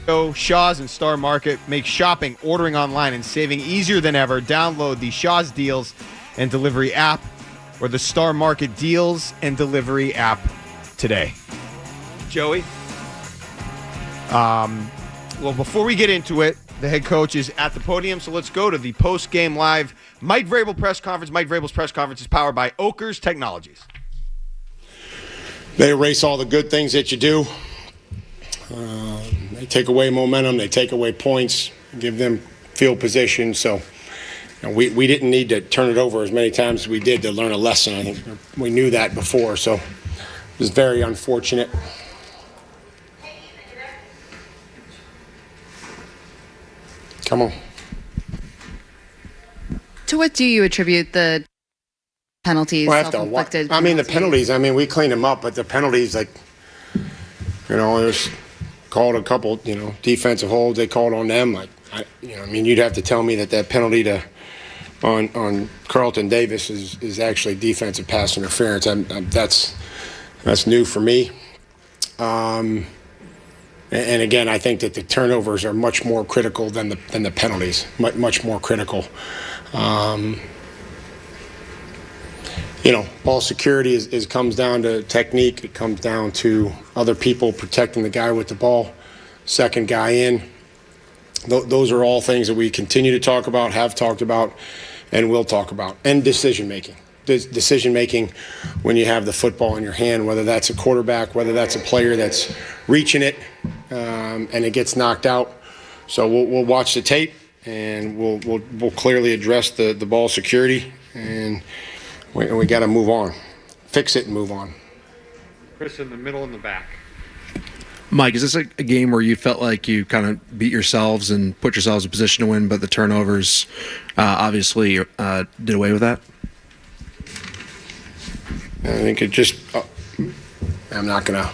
Shaw's and Star Market make shopping, ordering online, and saving easier than ever. Download the Shaw's Deals and Delivery app or the Star Market Deals and Delivery app today. Joey? Well, before we get into it, the head coach is at the podium, so let's go to the post-game live Mike Vrabel press conference. Mike Vrabel's press conference is powered by Oakers Technologies. They erase all the good things that you do. They take away momentum. They take away points, give them field position. So we didn't need to turn it over as many times as we did to learn a lesson. I think we knew that before, so it was very unfortunate. Come on. To what do you attribute the penalties, self-inflicted? The penalties, we cleaned them up, but the penalties, there's called a couple, defensive holds. They called on them. You'd have to tell me that penalty on Carlton Davis is actually defensive pass interference. That's new for me. And again, I think that the turnovers are much more critical than the penalties. Much more critical. Ball security comes down to technique. It comes down to other people protecting the guy with the ball, second guy in. Those are all things that we continue to talk about, have talked about, and will talk about. And decision-making. Decision-making when you have the football in your hand, whether that's a quarterback, whether that's a player that's reaching it and it gets knocked out. So we'll watch the tape, and we'll clearly address the ball security, and we got to move on. Fix it and move on. Chris in the middle and the back. Mike, is this a game where you felt like you kind of beat yourselves and put yourselves in position to win, but the turnovers obviously did away with that? I think it just I'm not going to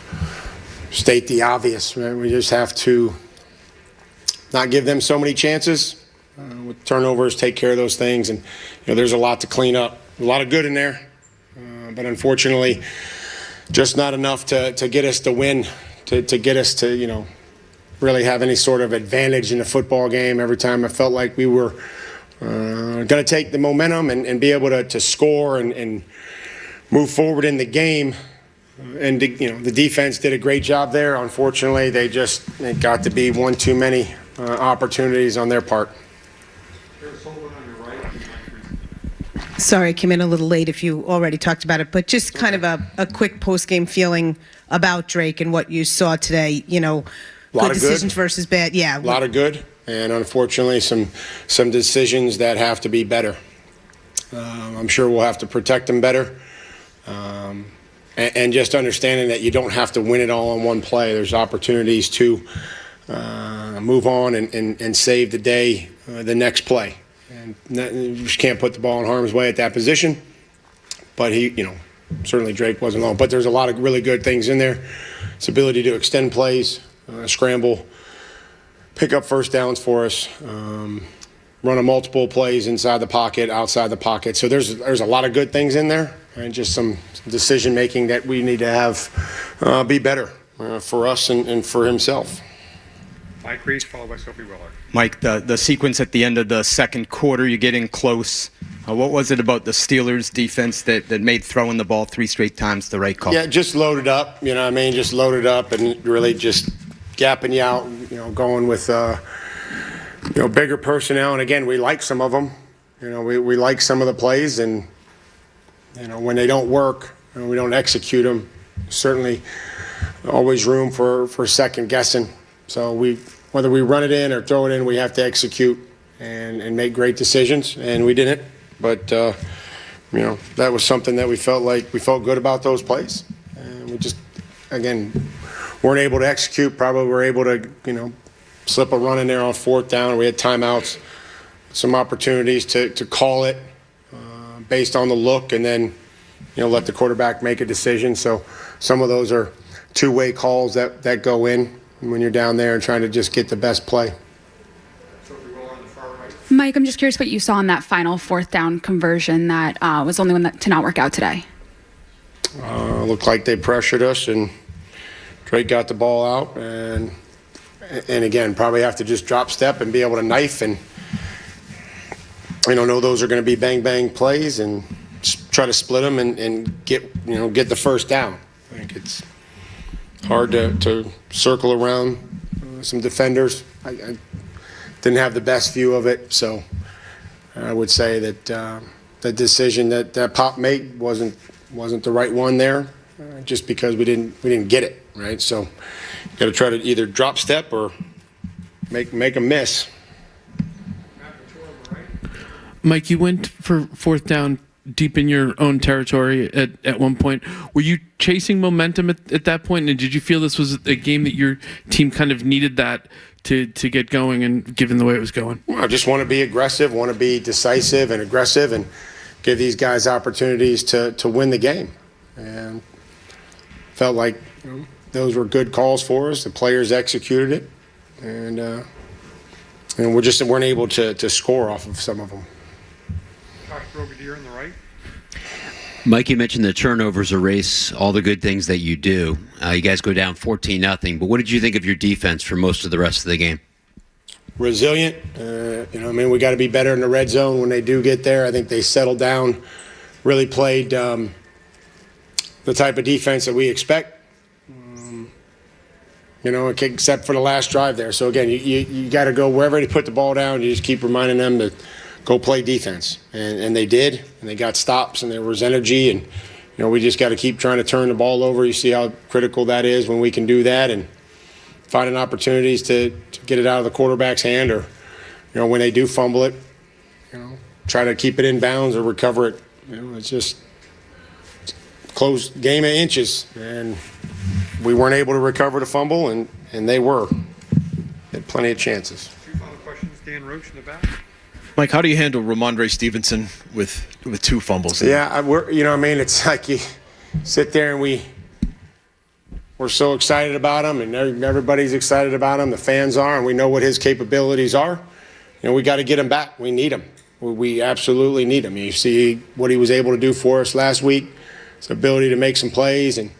state the obvious. Right? We just have to not give them so many chances. With turnovers, take care of those things. And, there's a lot to clean up. A lot of good in there. But unfortunately, just not enough to get us to win, to get us to, really have any sort of advantage in the football game. Every time I felt like we were going to take the momentum and be able to score and move forward in the game. And, the defense did a great job there. Unfortunately, they got to be one too many opportunities on their part. Sorry, I came in a little late if you already talked about it, but just kind of a quick post-game feeling about Drake and what you saw today, good decisions versus bad. Yeah. A lot of good, and unfortunately some decisions that have to be better. I'm sure we'll have to protect them better. And just understanding that you don't have to win it all in one play. There's opportunities to move on and save the day the next play. And you just can't put the ball in harm's way at that position. But certainly Drake wasn't alone. But there's a lot of really good things in there. Its ability to extend plays, scramble, pick up first downs for us, run a multiple plays inside the pocket, outside the pocket. So there's a lot of good things in there, and just some decision making that we need to have be better for us and for himself. Mike Reese, followed by Sophie Willard. Mike, the sequence at the end of the second quarter, you're getting close. What was it about the Steelers defense that made throwing the ball 3 straight times the right call? Yeah, just loaded up, just loaded up and really just gapping you out, going with, bigger personnel. And again, we like some of them. We like some of the plays, and, when they don't work and we don't execute them, certainly always room for second guessing. So whether we run it in or throw it in, we have to execute and make great decisions, and we didn't. But that was something that we felt good about those plays, and we just again weren't able to execute. Probably were able to slip a run in there on fourth down. We had timeouts, some opportunities to call it based on the look, and then let the quarterback make a decision. So some of those are two-way calls that go in when you're down there and trying to just get the best play. Mike, I'm just curious what you saw in that final fourth down conversion that was the only one to not work out today. Looked like they pressured us, and Drake got the ball out, and and again, probably have to just drop step and be able to knife and, know those are going to be bang plays and try to split them and get the first down. I think it's hard to circle around some defenders. I didn't have the best view of it, so I would say that the decision that Pop made wasn't the right one there, just because we didn't get it right. So you got to try to either drop step or make a miss. Mike, you went for fourth down deep in your own territory at one point. Were you chasing momentum at that point, and did you feel this was a game that your team kind of needed that to get going, and given the way it was going? Well, I just want to be aggressive, want to be decisive and aggressive, and give these guys opportunities to win the game. And felt like those were good calls for us. The players executed it, and we weren't able to score off of some of them. Brigadier on the right. Mike, you mentioned the turnovers erase all the good things that you do. You guys go down 14-0, but what did you think of your defense for most of the rest of the game? Resilient. We got to be better in the red zone when they do get there. I think they settled down, really played the type of defense that we expect, except for the last drive there. So, again, you got to go wherever they put the ball down. You just keep reminding them to go play defense. And they did, and they got stops, and there was energy. And, we just got to keep trying to turn the ball over. You see how critical that is when we can do that, and finding opportunities to get it out of the quarterback's hand, or, when they do fumble it, try to keep it in bounds or recover it. It's just close game of inches, and we weren't able to recover the fumble, and they were. They had plenty of chances. Two final questions. Dan Roach in the back. Mike, how do you handle Ramondre Stevenson with two fumbles? Yeah, it's like you sit there and we're so excited about him, and everybody's excited about him. The fans are, and we know what his capabilities are. We got to get him back. We need him. We absolutely need him. You see what he was able to do for us last week, his ability to make some plays. And,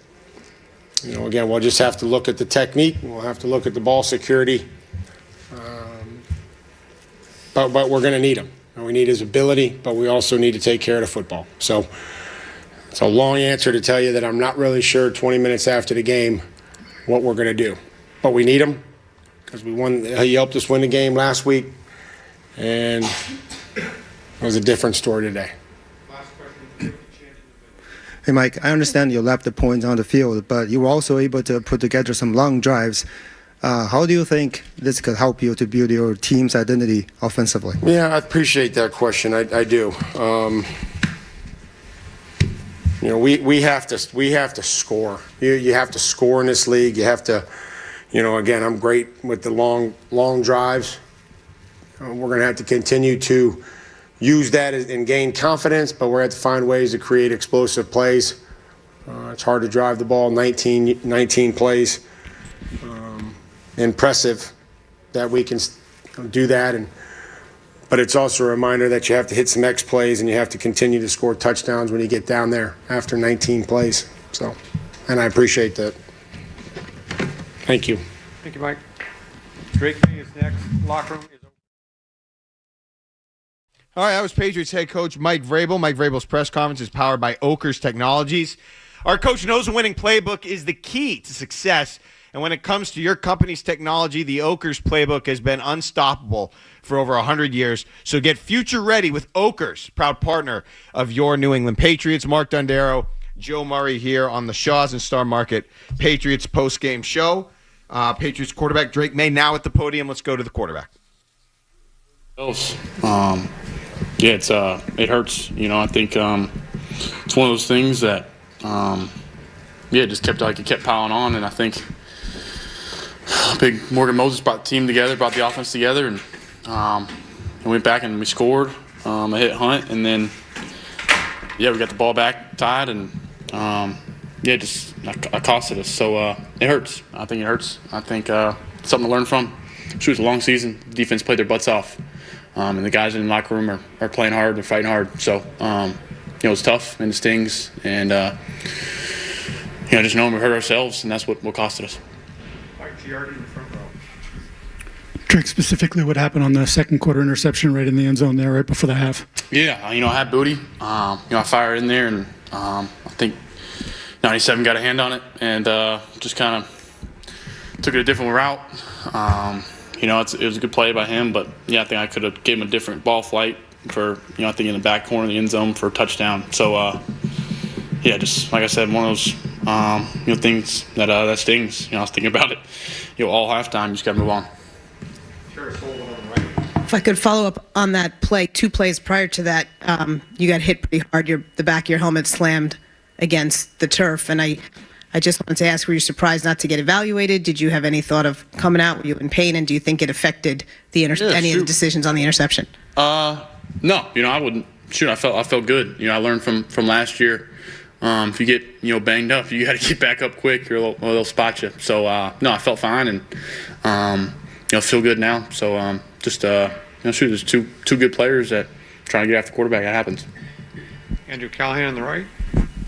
again, we'll just have to look at the technique. We'll have to look at the ball security. But we're going to need him. We need his ability, but we also need to take care of the football. So it's a long answer to tell you that I'm not really sure 20 minutes after the game what we're going to do. But we need him because we won. He helped us win the game last week, and it was a different story today. Hey, Mike, I understand you left the points on the field, but you were also able to put together some long drives. How do you think this could help you to build your team's identity offensively? Yeah, I appreciate that question. I do. We have to score. You have to score in this league. You have to, again, I'm great with the long drives. We're going to have to continue to use that and gain confidence, but we're going to have to find ways to create explosive plays. It's hard to drive the ball 19 plays. Impressive that we can do that, but it's also a reminder that you have to hit some X plays and you have to continue to score touchdowns when you get down there after 19 plays. So, and I appreciate that. Thank you. Thank you, Mike. Drake May is next. Locker room is open. All right, that was Patriots head coach Mike Vrabel. Mike Vrabel's press conference is powered by Oakers Technologies. Our coach knows a winning playbook is the key to success. And when it comes to your company's technology, the Oakers playbook has been unstoppable for over 100 years. So get future ready with Oakers, proud partner of your New England Patriots. Mark Dondero, Joe Murray here on the Shaw's and Star Market Patriots postgame show. Patriots quarterback Drake May now at the podium. Let's go to the quarterback. Yeah, it hurts. I think it's one of those things that it just kept piling on, and I think big Morgan Moses brought the team together, brought the offense together, and went back and we scored. I hit Hunt, and then we got the ball back tied, and it just costed us. So it hurts. I think it hurts. I think something to learn from. It was a long season. The defense played their butts off, and the guys in the locker room are playing hard. They're fighting hard. So it's tough and it stings, and just knowing we hurt ourselves, and that's what costed us. Giardi in the front row. Drake, specifically what happened on the second quarter interception right in the end zone there right before the half? Yeah, I had booty. I fired in there, and I think 97 got a hand on it, and just kind of took it a different route. It was a good play by him, but yeah, I think I could have gave him a different ball flight for, I think in the back corner of the end zone for a touchdown. So, just like I said, one of those, things that stings. I was thinking about it, all halftime. You just got to move on. If I could follow up on that play, 2 plays prior to that, you got hit pretty hard. The back of your helmet slammed against the turf, and I just wanted to ask, were you surprised not to get evaluated? Did you have any thought of coming out? Were you in pain, and do you think it affected any of the decisions on the interception? No, I wouldn't. Shoot, I felt good. I learned from last year. If you get banged up, you got to get back up quick, or they'll spot you. So no, I felt fine, and feel good now. So there's two good players that trying to get after the quarterback. That happens. Andrew Callahan on the right.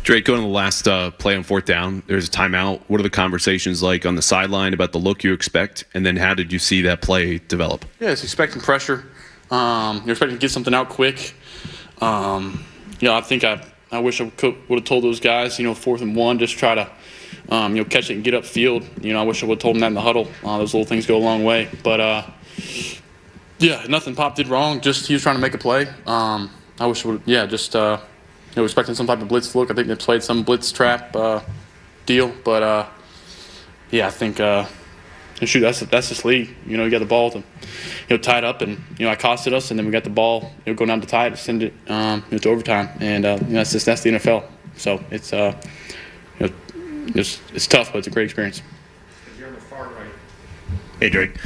Drake, going to the last play on 4th down, there's a timeout. What are the conversations like on the sideline about the look you expect, and then how did you see that play develop? Yeah, it's expecting pressure. You're expecting to get something out quick. I think I wish I would have told those guys, 4th and 1, just try to, catch it and get upfield. I wish I would have told them that in the huddle. Those little things go a long way. But, nothing Pop did wrong. Just he was trying to make a play. I wish I would, expecting some type of blitz look. I think they played some blitz trap deal. But, I think, shoot, that's this league. You got the ball to, tied up, and, it costed us, and then we got the ball, going down to tie to send it to overtime. And, that's the NFL. So it's, it's tough, but it's a great experience. Hey, Drake.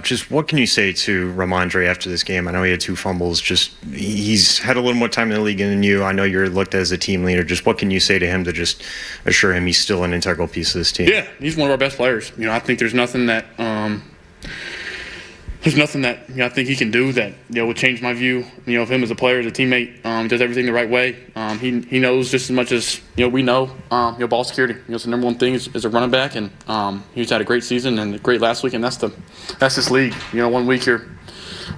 Just what can you say to Ramondre after this game? I know he had 2 fumbles. Just he's had a little more time in the league than you. I know you're looked at as a team leader. Just what can you say to him to just assure him he's still an integral piece of this team? Yeah, he's one of our best players. I think there's nothing that I think he can do that would change my view of him as a player, as a teammate. He does everything the right way. He knows just as much as we know. Ball security. It's the number one thing as a running back, and he's had a great season and a great last week, and that's this league. 1 week you're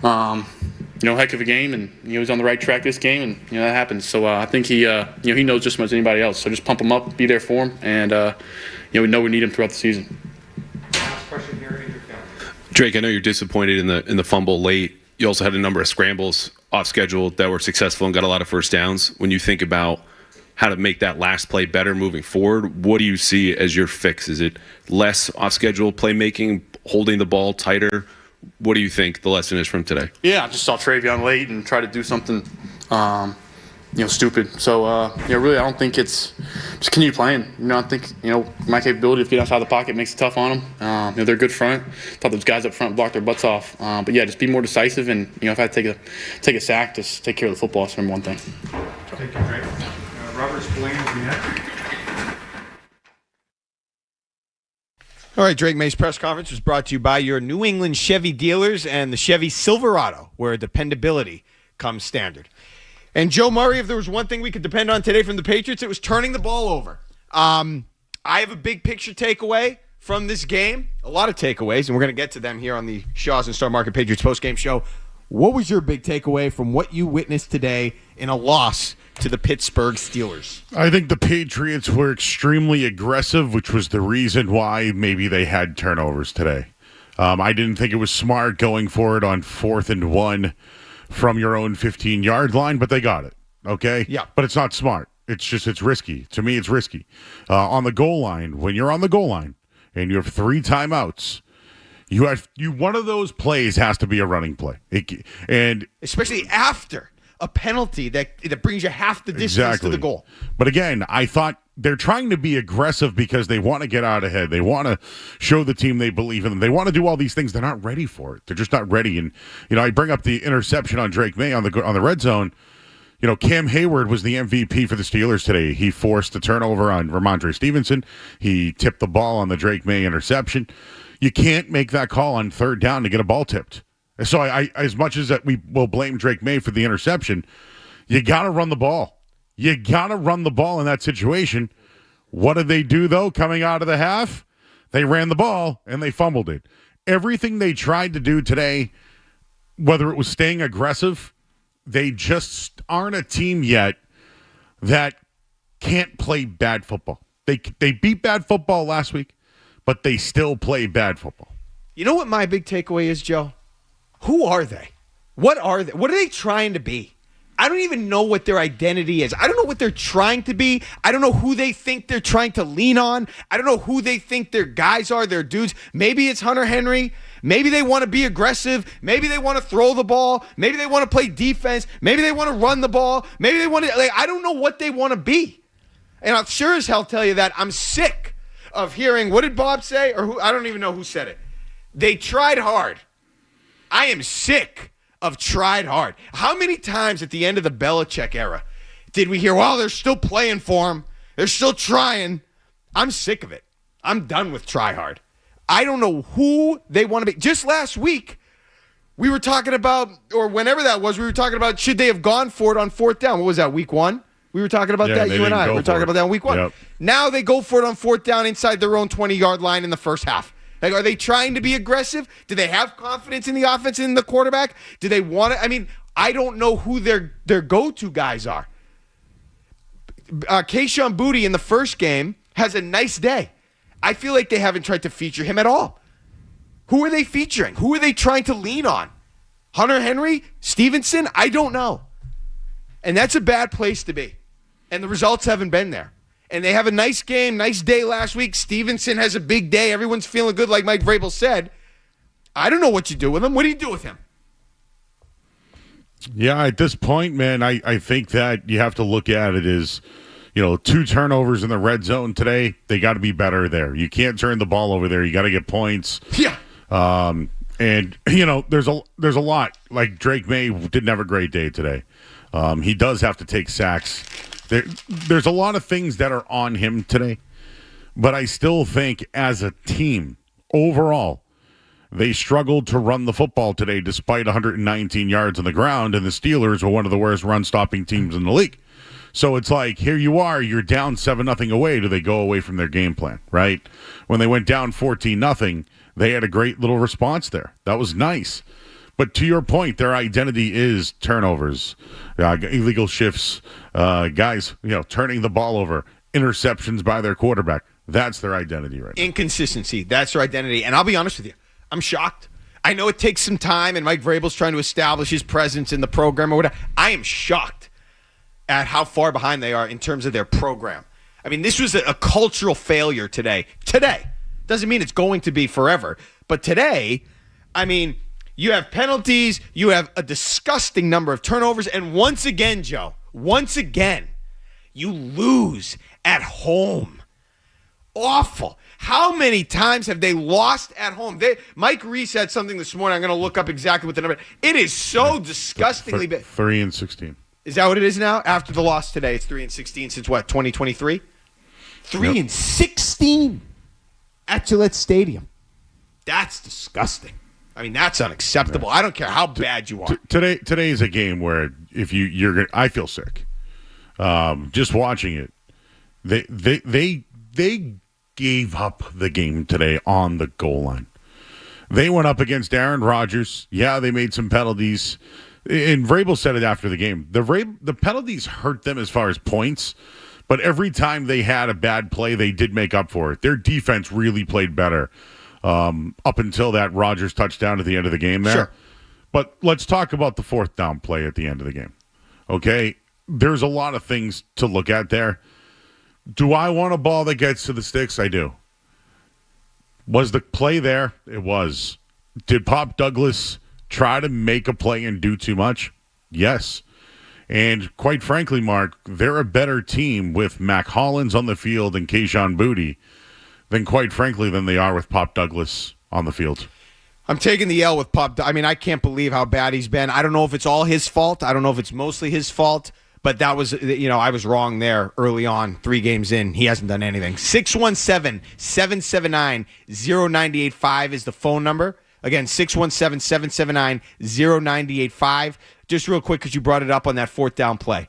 heck of a game, and he's on the right track this game, and that happens. So I think he knows just as much as anybody else. So just pump him up, be there for him, and we know we need him throughout the season. Last question here, Andrew. Drake, I know you're disappointed in the fumble late. You also had a number of scrambles off schedule that were successful and got a lot of first downs. When you think about how to make that last play better moving forward, what do you see as your fix? Is it less off schedule playmaking, holding the ball tighter? What do you think the lesson is from today? Yeah, I just saw Travion late and try to do something stupid. So, really, I don't think it's just continue playing. I think, my capability of getting outside the pocket makes it tough on them. They're a good front. Thought those guys up front blocked their butts off. But, just be more decisive. And, if I had to take a sack, just take care of the football. That's the number one thing. Thank you, Drake. Robert Spillane will be next. All right, Drake May's press conference was brought to you by your New England Chevy dealers and the Chevy Silverado, where dependability comes standard. And Joe Murray, if there was one thing we could depend on today from the Patriots, it was turning the ball over. I have a big picture takeaway from this game, a lot of takeaways, and we're going to get to them here on the Shaw's and Star Market Patriots postgame show. What was your big takeaway from what you witnessed today in a loss to the Pittsburgh Steelers? I think the Patriots were extremely aggressive, which was the reason why maybe they had turnovers today. I didn't think it was smart going for it on 4th and 1 from your own 15-yard line, but they got it, okay? Yeah. But it's not smart. It's risky. To me, it's risky. On the goal line, when you're on the goal line and you have 3 timeouts, one of those plays has to be a running play. And especially after a penalty that brings you half the distance to the goal. But again, I thought they're trying to be aggressive because they want to get out ahead. They want to show the team they believe in them. They want to do all these things. They're not ready for it. They're just not ready. And I bring up the interception on Drake May on the red zone. Cam Hayward was the MVP for the Steelers today. He forced a turnover on Ramondre Stevenson. He tipped the ball on the Drake May interception. You can't make that call on 3rd down to get a ball tipped. So I as much as that we will blame Drake May for the interception, you got to run the ball. You got to run the ball in that situation. What did they do, though, coming out of the half? They ran the ball, and they fumbled it. everything they tried to do today, whether it was staying aggressive, they just aren't a team yet that can't play bad football. They beat bad football last week, but they still play bad football. You know what my big takeaway is, Joe? Who are they? What are they? What are they trying to be? I don't even know what their identity is. I don't know what they're trying to be. I don't know who they think they're trying to lean on. I don't know who they think their guys are, their dudes. Maybe it's Hunter Henry. Maybe they want to be aggressive. Maybe they want to throw the ball. Maybe they want to play defense. Maybe they want to run the ball. Maybe they want to, I don't know what they want to be. And I'll sure as hell tell you that I'm sick of hearing, what did Bob say? Or who? I don't even know who said it. They tried hard. I am sick of tried hard. How many times at the end of the Belichick era did we hear, well, they're still playing for him. They're still trying. I'm sick of it. I'm done with try hard. I don't know who they want to be. Just last week, we were talking about, or whenever that was, we were talking about, should they have gone for it on fourth down? What was that, week 1? We were talking about that, you and I. We were talking about that in week 1. Yep. Now they go for it on fourth down inside their own 20-yard line in the first half. Like, are they trying to be aggressive? Do they have confidence in the offense and in the quarterback? Do they want to? I mean, I don't know who their go-to guys are. Kayshon Boutte in the first game has a nice day. I feel like they haven't tried to feature him at all. Who are they featuring? Who are they trying to lean on? Hunter Henry? Stevenson? I don't know. And that's a bad place to be. And the results haven't been there. And they have a nice game, nice day last week. Stevenson has a big day. Everyone's feeling good, like Mike Vrabel said. I don't know what you do with him. What do you do with him? Yeah, at this point, man, I think that you have to look at it as, 2 turnovers in the red zone today. They got to be better there. You can't turn the ball over there. You got to get points. Yeah. And there's a lot. Like Drake May didn't have a great day today. He does have to take sacks. There's a lot of things that are on him today, but I still think as a team, overall, they struggled to run the football today despite 119 yards on the ground, and the Steelers were one of the worst run-stopping teams in the league. So it's like, here you are, you're down 7-0 away. Do they go away from their game plan, right? When they went down 14-0, they had a great little response there. That was nice. But to your point, their identity is turnovers, illegal shifts, guys, turning the ball over, interceptions by their quarterback. That's their identity right now. Inconsistency. That's their identity. And I'll be honest with you. I'm shocked. I know it takes some time, and Mike Vrabel's trying to establish his presence in the program or whatever. I am shocked at how far behind they are in terms of their program. I mean, this was a cultural failure today. Today. Doesn't mean it's going to be forever. But today, I mean, you have penalties, you have a disgusting number of turnovers, and once again, Joe, you lose at home. Awful. How many times have they lost at home? Mike Reese had something this morning. I'm going to look up exactly what the number. It is so disgustingly bad. 3-16. Is that what it is now? After the loss today, it's 3-16 since what, 2023? 3-16 at Gillette Stadium. That's disgusting. I mean, that's unacceptable. I don't care how bad you are. Today is a game where if you're gonna, I feel sick. Just watching it, they gave up the game today on the goal line. They went up against Aaron Rodgers. Yeah, they made some penalties. And Vrabel said it after the game. The penalties hurt them as far as points, but every time they had a bad play, they did make up for it. Their defense really played better up until that Rodgers touchdown at the end of the game there. Sure. But let's talk about the fourth down play at the end of the game. Okay? There's a lot of things to look at there. Do I want a ball that gets to the sticks? I do. Was the play there? It was. Did Pop Douglas try to make a play and do too much? Yes. And quite frankly, Mark, they're a better team with Mac Hollins on the field and Kayshon Boutte than they are with Pop Douglas on the field. I'm taking the L with Pop. I mean, I can't believe how bad he's been. I don't know if it's all his fault. I don't know if it's mostly his fault. But that was, I was wrong there early on, 3 games in. He hasn't done anything. 617-779-0985 is the phone number. Again, 617-779-0985. Just real quick, because you brought it up on that fourth down play.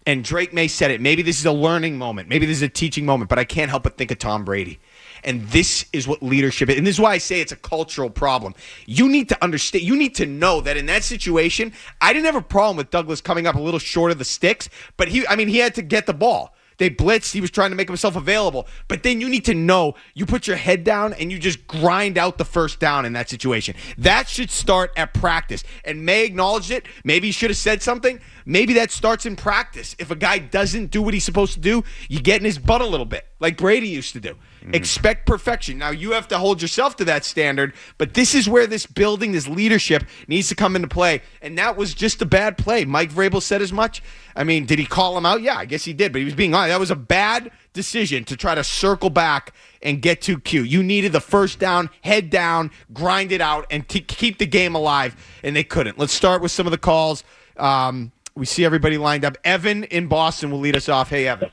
And Drake May said it. Maybe this is a learning moment. Maybe this is a teaching moment. But I can't help but think of Tom Brady. And this is what leadership is. And this is why I say it's a cultural problem. You need to understand, you need to know that in that situation, I didn't have a problem with Douglas coming up a little short of the sticks, but he had to get the ball. They blitzed. He was trying to make himself available. But then you need to know you put your head down and you just grind out the first down in that situation. That should start at practice. And May acknowledged it. Maybe he should have said something. Maybe that starts in practice. If a guy doesn't do what he's supposed to do, you get in his butt a little bit, like Brady used to do. Expect perfection. Now, you have to hold yourself to that standard, but this is where this building, this leadership needs to come into play. And that was just a bad play. Mike Vrabel said as much. I mean, did he call him out? Yeah, I guess he did, but he was being honest. That was a bad decision to try to circle back and get too cute. You needed the first down, head down, grind it out, and keep the game alive, and they couldn't. Let's start with some of the calls. We see everybody lined up. Evan in Boston will lead us off. Hey, Evan.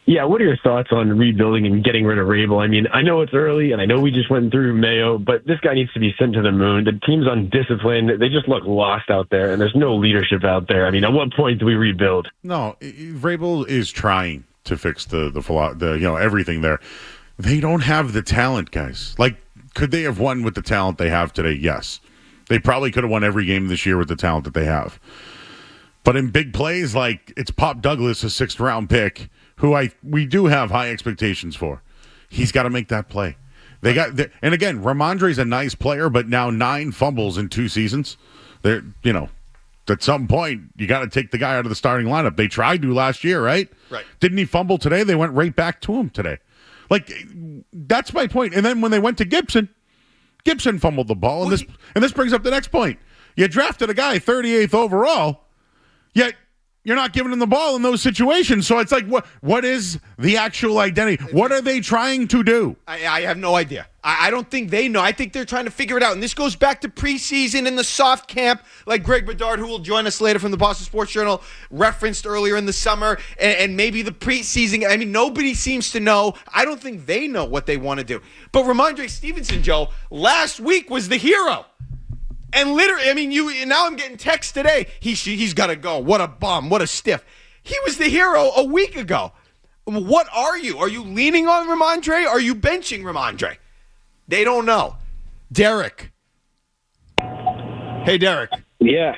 Yeah, what are your thoughts on rebuilding and getting rid of Vrabel? I mean, I know it's early, and I know we just went through Mayo, but this guy needs to be sent to the moon. The team's undisciplined. They just look lost out there, and there's no leadership out there. I mean, at what point do we rebuild? No, Vrabel is trying to fix the everything there. They don't have the talent, guys. Like, could they have won with the talent they have today? Yes. They probably could have won every game this year with the talent that they have. But in big plays, like it's Pop Douglas, a 6th-round pick, who we do have high expectations for. He's got to make that play. And again, Ramondre's a nice player, but now 9 fumbles in 2 seasons. At some point, you got to take the guy out of the starting lineup. They tried to last year, right? Right. Didn't he fumble today? They went right back to him today. Like, that's my point. And then when they went to Gibson fumbled the ball. And this brings up the next point. You drafted a guy 38th overall, yet you're not giving him the ball in those situations. So it's like, what is the actual identity? What are they trying to do? I have no idea. I don't think they know. I think they're trying to figure it out. And this goes back to preseason and the soft camp, like Greg Bedard, who will join us later from the Boston Sports Journal, referenced earlier in the summer, and maybe the preseason. I mean, nobody seems to know. I don't think they know what they want to do. But Ramondre Stevenson, Joe, last week was the hero. And literally, I mean, now I'm getting texts today. He's got to go. What a bum. What a stiff. He was the hero a week ago. What are you? Are you leaning on Ramondre? Are you benching Ramondre? They don't know. Derek. Hey, Derek. Yeah.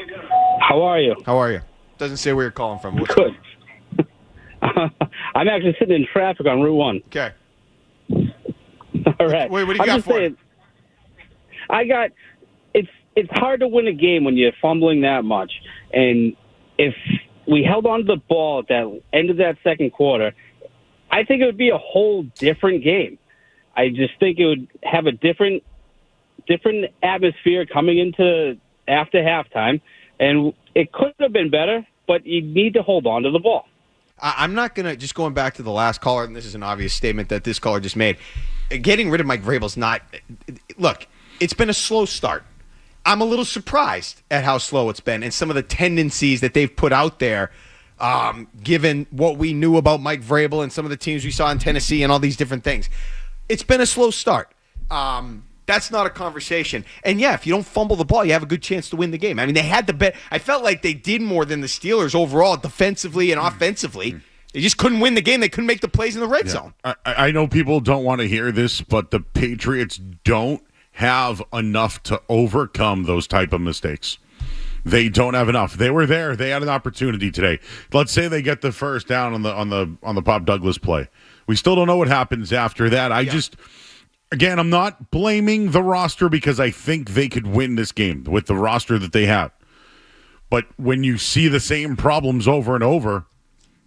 How are you? How are you? Doesn't say where you're calling from. What's Good. I'm actually sitting in traffic on Route 1. Okay. All right. Wait, what do you got for it? It's hard to win a game when you're fumbling that much. And if we held on to the ball at the end of that second quarter, I think it would be a whole different game. I just think it would have a different atmosphere coming into after halftime, and it could have been better, but you need to hold on to the ball. I'm not going to, just going back to the last caller, and this is an obvious statement that this caller just made, getting rid of Mike Vrabel's not, look, it's been a slow start. I'm a little surprised at how slow it's been and some of the tendencies that they've put out there, given what we knew about Mike Vrabel and some of the teams we saw in Tennessee and all these different things. It's been a slow start. That's not a conversation. And yeah, if you don't fumble the ball, you have a good chance to win the game. I mean, they had the bet. I felt like they did more than the Steelers overall, defensively and offensively. They just couldn't win the game. They couldn't make the plays in the red zone. I know people don't want to hear this, but the Patriots don't have enough to overcome those type of mistakes. They don't have enough. They were there. They had an opportunity today. Let's say they get the first down on the Pop Douglas play. We still don't know what happens after that. Again, I'm not blaming the roster because I think they could win this game with the roster that they have. But when you see the same problems over and over,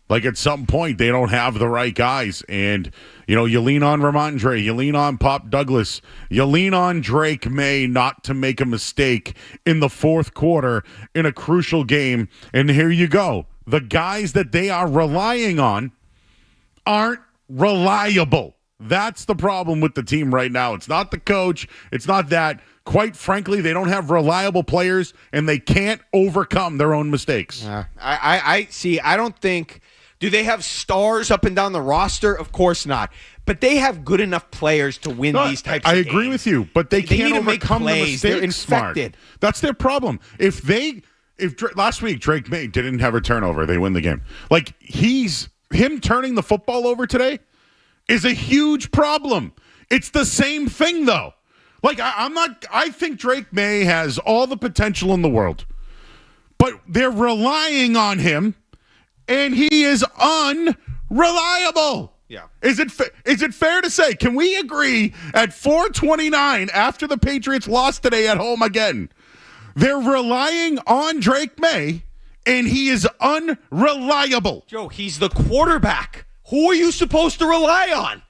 like at some point they don't have the right guys. And, you lean on Ramondre, you lean on Pop Douglas, you lean on Drake May not to make a mistake in the fourth quarter in a crucial game. And here you go. The guys that they are relying on aren't reliable. That's the problem with the team right now. It's not the coach. It's not that. Quite frankly, they don't have reliable players, and they can't overcome their own mistakes. I don't think. Do they have stars up and down the roster? Of course not. But they have good enough players to win these types of games. I agree with you, but they can't overcome the mistakes. They're infected. Mark. That's their problem. If last week Drake May didn't have a turnover, they win the game. Like him turning the football over today is a huge problem. It's the same thing, though. Like, I think Drake May has all the potential in the world, but they're relying on him, and he is unreliable. Yeah. Is it fair to say, can we agree at 4:29 after the Patriots lost today at home again, they're relying on Drake May, and he is unreliable? Joe, he's the quarterback. Who are you supposed to rely on?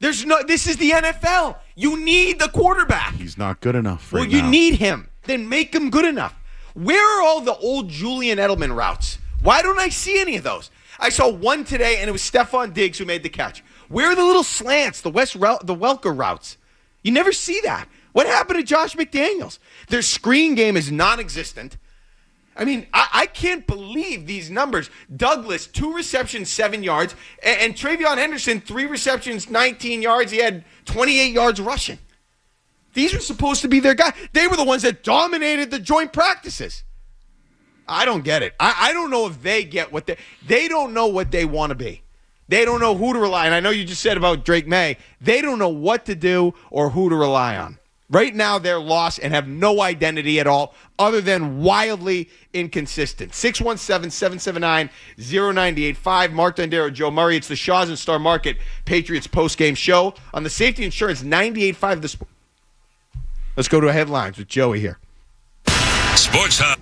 This is the NFL. You need the quarterback. He's not good enough right now. Well, you now. need him. Then make him good enough. Where are all the old Julian Edelman routes? Why don't I see any of those? I saw one today, and it was Stephon Diggs who made the catch. Where are the little slants, the Welker routes? You never see that. What happened to Josh McDaniels? Their screen game is non-existent. I mean, I can't believe these numbers. Douglas, 2 receptions, 7 yards. And Travion Henderson, 3 receptions, 19 yards. He had 28 yards rushing. These are supposed to be their guys. They were the ones that dominated the joint practices. I don't get it. I don't know if they get what they don't know what they want to be. They don't know who to rely on. I know you just said about Drake May. They don't know what to do or who to rely on. Right now, they're lost and have no identity at all other than wildly inconsistent. 617-779-0985. Mark Dondero, Joe Murray. It's the Shaws and Star Market Patriots postgame show on the Safety Insurance 98.5 The Sport. Let's go to headlines with Joey here. Sports Hub.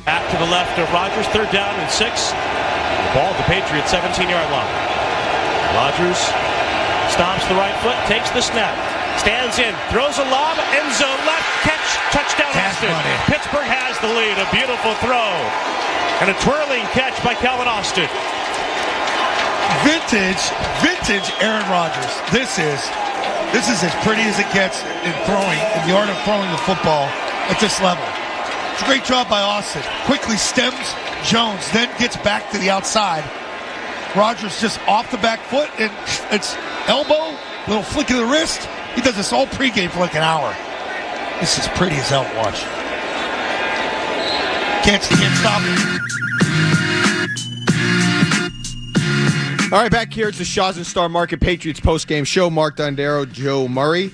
Back to the left of Rodgers, 3rd down and 6. The ball at the Patriots 17-yard line. Rodgers stomps the right foot, takes the snap, stands in, throws a lob, end zone left, catch, touchdown Austin. Pittsburgh has the lead, a beautiful throw. And a twirling catch by Calvin Austin. Vintage Aaron Rodgers. This is as pretty as it gets in the art of throwing the football at this level. It's a great job by Austin. Quickly stems Jones, then gets back to the outside. Rodgers just off the back foot, and it's elbow, little flick of the wrist. He does this all pregame for like an hour. This is pretty as hell to watch. Can't stop it. All right, back here. It's the Shaw's and Star Market Patriots postgame show. Mark Dondero, Joe Murray.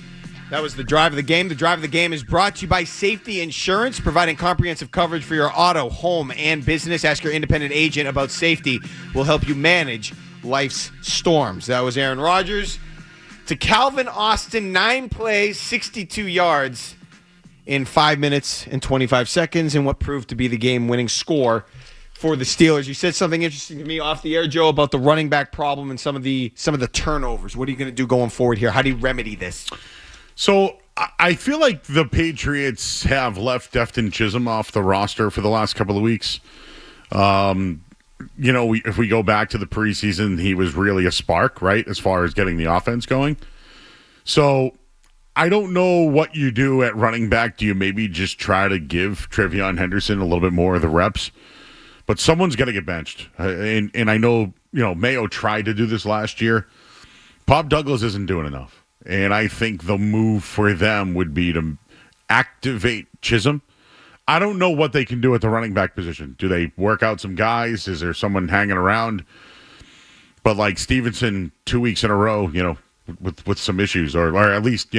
That was the drive of the game. The drive of the game is brought to you by Safety Insurance, providing comprehensive coverage for your auto, home, and business. Ask your independent agent about safety. We'll help you manage life's storms. That was Aaron Rodgers to Calvin Austin, 9 plays, 62 yards in 5 minutes and 25 seconds, and what proved to be the game-winning score for the Steelers. You said something interesting to me off the air, Joe, about the running back problem and some of the turnovers. What are you going to do going forward here? How do you remedy this? So I feel like the Patriots have left Defton Chisholm off the roster for the last couple of weeks. If we go back to the preseason, he was really a spark, right, as far as getting the offense going. So I don't know what you do at running back. Do you maybe just try to give Trevion Henderson a little bit more of the reps? But someone's got to get benched. And I know, Mayo tried to do this last year. Pop Douglas isn't doing enough. And I think the move for them would be to activate Chisholm. I don't know what they can do at the running back position. Do they work out some guys? Is there someone hanging around? But like Stevenson, 2 weeks in a row, with some issues, or at least,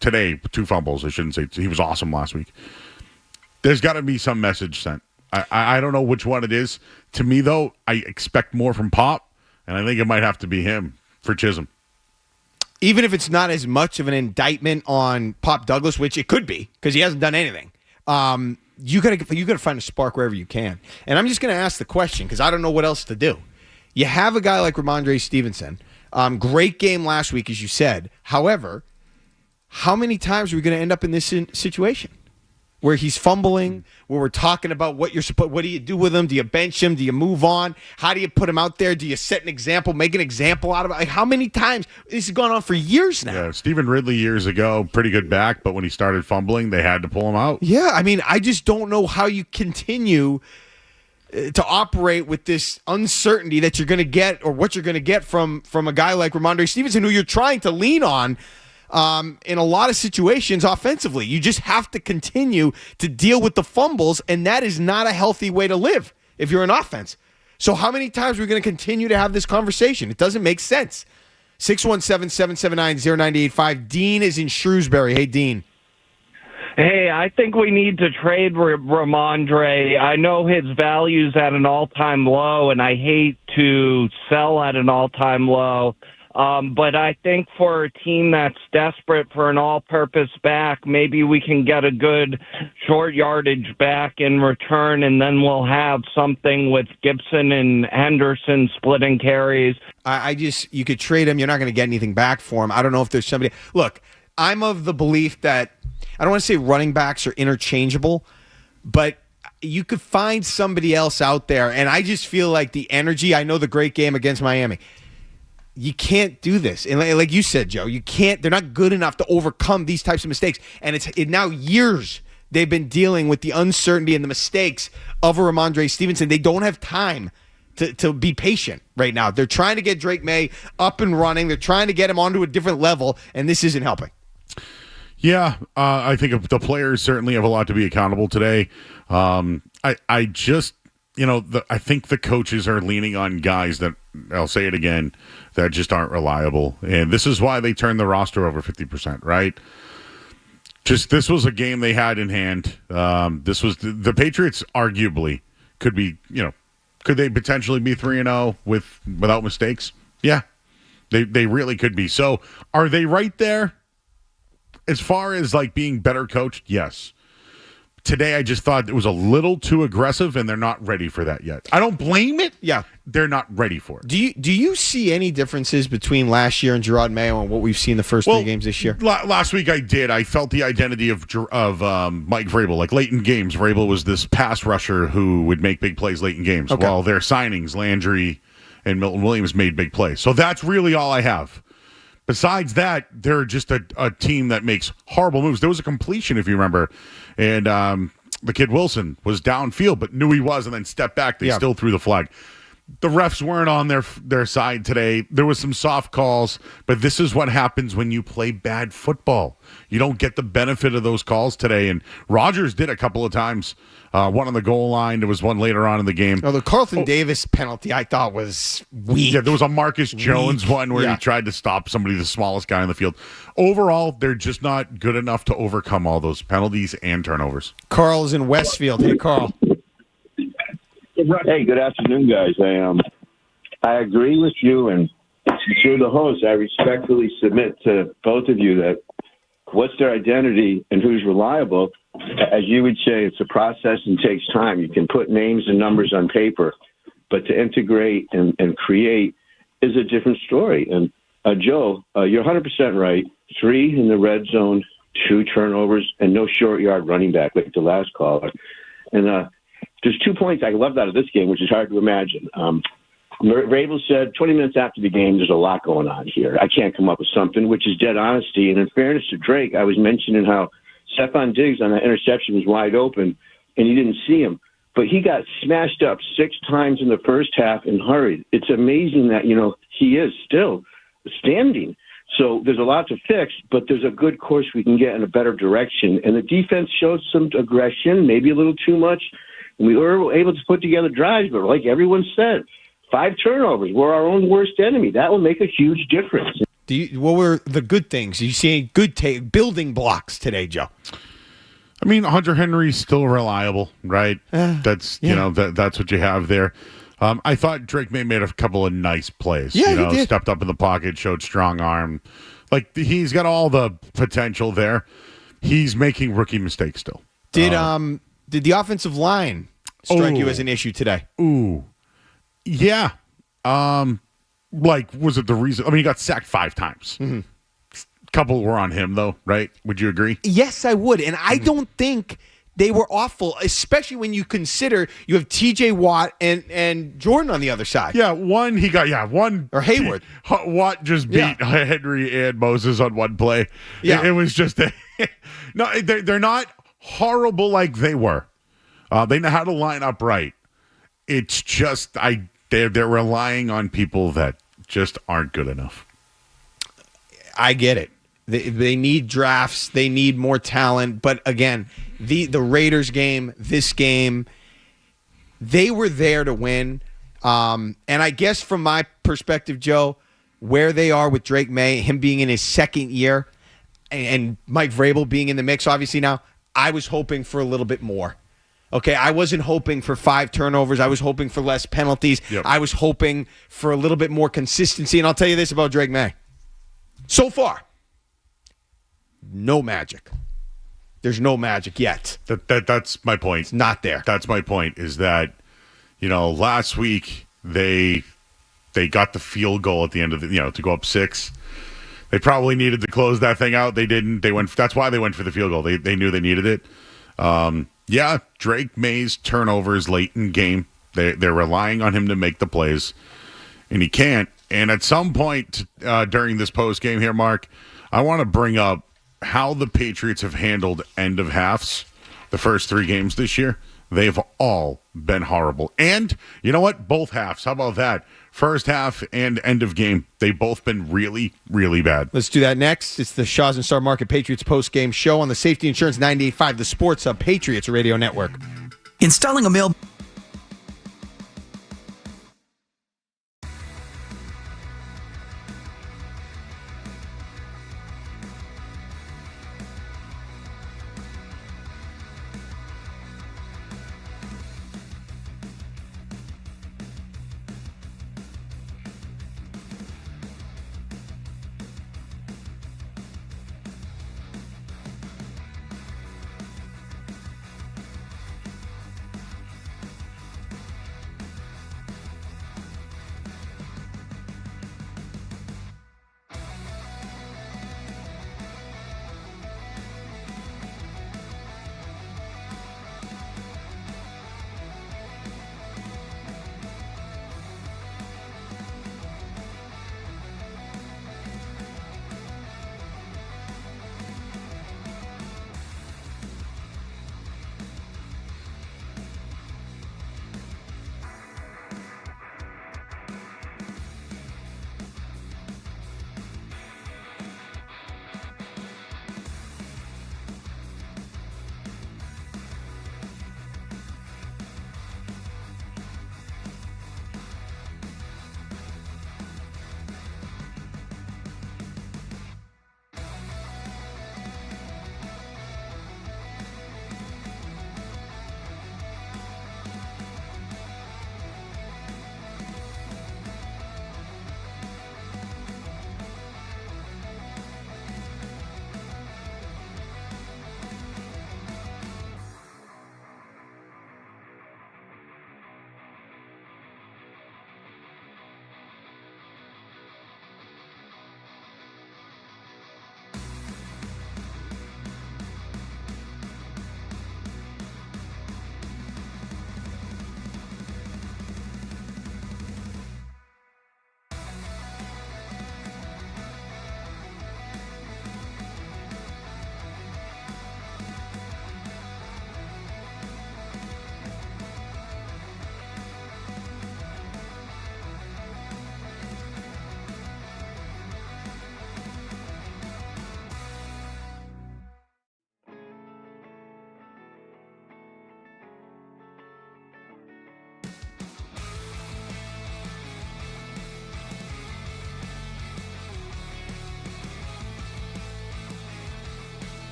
today, 2 fumbles. I shouldn't say he was awesome last week. There's got to be some message sent. I don't know which one it is. To me, though, I expect more from Pop, and I think it might have to be him for Chisholm. Even if it's not as much of an indictment on Pop Douglas, which it could be because he hasn't done anything, you gotta find a spark wherever you can. And I'm just gonna ask the question because I don't know what else to do. You have a guy like Ramondre Stevenson, great game last week, as you said. However, how many times are we gonna end up in this situation where he's fumbling, where we're talking about what do you do with him? Do you bench him? Do you move on? How do you put him out there? Do you set an example, make an example out of it? Like, how many times? This has gone on for years now. Yeah, Stephen Ridley years ago, pretty good back, but when he started fumbling, they had to pull him out. Yeah, I mean, I just don't know how you continue to operate with this uncertainty that you're going to get or what you're going to get from a guy like Ramondre Stevenson, who you're trying to lean on in a lot of situations offensively. You just have to continue to deal with the fumbles, and that is not a healthy way to live if you're an offense. So how many times are we going to continue to have this conversation? It doesn't make sense. 617-779-0985. Dean is in Shrewsbury. Hey, Dean. Hey, I think we need to trade Ramondre. I know his value's at an all-time low, and I hate to sell at an all-time low. But I think for a team that's desperate for an all-purpose back, maybe we can get a good short yardage back in return, and then we'll have something with Gibson and Henderson splitting carries. You could trade him. You're not going to get anything back for him. I don't know if there's somebody. Look, I'm of the belief that I don't want to say running backs are interchangeable, but you could find somebody else out there. And I just feel like the energy, I know the great game against Miami. You can't do this. And like you said, Joe, you can't. They're not good enough to overcome these types of mistakes. And it's now years they've been dealing with the uncertainty and the mistakes of a Ramondre Stevenson. They don't have time to be patient right now. They're trying to get Drake May up and running. They're trying to get him onto a different level, and this isn't helping. Yeah, I think the players certainly have a lot to be accountable today. I just, I think the coaches are leaning on guys that, I'll say it again, that just aren't reliable. And this is why they turned the roster over 50%, right? This was a game they had in hand. This was the Patriots arguably could be, could they potentially be 3-0 without mistakes? Yeah, they really could be. So are they right there? As far as like being better coached, yes. Today, I just thought it was a little too aggressive, and they're not ready for that yet. I don't blame it. Yeah. They're not ready for it. Do you see any differences between last year and Gerard Mayo and what we've seen the first 3 games this year? Last week I did. I felt the identity of Mike Vrabel. Like late in games, Vrabel was this pass rusher who would make big plays late in games. Okay. While their signings, Landry and Milton Williams, made big plays. So that's really all I have. Besides that, they're just a team that makes horrible moves. There was a completion, if you remember, and the kid Wilson was downfield but knew he was and then stepped back. They still threw the flag. The refs weren't on their side today. There was some soft calls, but this is what happens when you play bad football. You don't get the benefit of those calls today, and Rodgers did a couple of times. One on the goal line. There was one later on in the game. Oh, the Carlton Davis penalty I thought was weak. Yeah, there was a Marcus Jones one where he tried to stop somebody, the smallest guy in the field. Overall, they're just not good enough to overcome all those penalties and turnovers. Carl is in Westfield. Hey, Carl. Hey, good afternoon, guys. I agree with you, and since you're the host, I respectfully submit to both of you that what's their identity and who's reliable. As you would say, it's a process and takes time. You can put names and numbers on paper, but to integrate and create is a different story. And Joe, you're 100% right. 3 in the red zone, 2 turnovers, and no short yard running back like the last caller. And there's 2 points I loved out of this game, which is hard to imagine. Vrabel said 20 minutes after the game, there's a lot going on here. I can't come up with something, which is dead honesty. And in fairness to Drake, I was mentioning how Stephon Diggs on that interception was wide open, and you didn't see him. But he got smashed up 6 times in the first half and hurried. It's amazing that, he is still standing. So there's a lot to fix, but there's a good course we can get in a better direction. And the defense showed some aggression, maybe a little too much. And we were able to put together drives, but like everyone said, 5 turnovers. We're our own worst enemy. That will make a huge difference. What were the good things? You see good building blocks today, Joe? I mean, Hunter Henry's still reliable, right? That's that's what you have there. I thought Drake May made a couple of nice plays. Yeah, he did. Stepped up in the pocket, showed strong arm. Like he's got all the potential there. He's making rookie mistakes still. Did the offensive line strike you as an issue today? Ooh, yeah. Was it the reason? I mean, he got sacked 5 times. Mm-hmm. Couple were on him, though, right? Would you agree? Yes, I would. And I don't think they were awful, especially when you consider you have TJ Watt and Jordan on the other side. Yeah, one. Or Hayward. Watt just beat Henry and Moses on one play. Yeah. It was just no, they're not horrible like they were. They know how to line up right. It's just they're relying on people that just aren't good enough. I get it. They need drafts. They need more talent. But again, the Raiders game, this game, they were there to win. And I guess from my perspective, Joe, where they are with Drake May, him being in his 2nd year, and Mike Vrabel being in the mix, obviously now, I was hoping for a little bit more. Okay, I wasn't hoping for 5 turnovers. I was hoping for less penalties. Yep. I was hoping for a little bit more consistency. And I'll tell you this about Drake May. So far, no magic. There's no magic yet. That's my point. It's not there. That's my point, is that, last week they got the field goal at the end of to go up 6. They probably needed to close that thing out. They didn't. That's why they went for the field goal. They knew they needed it. Drake May's turnovers late in game. They're relying on him to make the plays, and he can't. And at some point during this post game here, Mark, I want to bring up how the Patriots have handled end of halves the first 3 games this year. They've all been horrible. And you know what? Both halves. How about that? First half and end of game, they've both been really, really bad. Let's do that next. It's the Shaw's and Star Market Patriots post-game show on the Safety Insurance 98.5, the Sports Hub Patriots Radio Network. Installing a mail...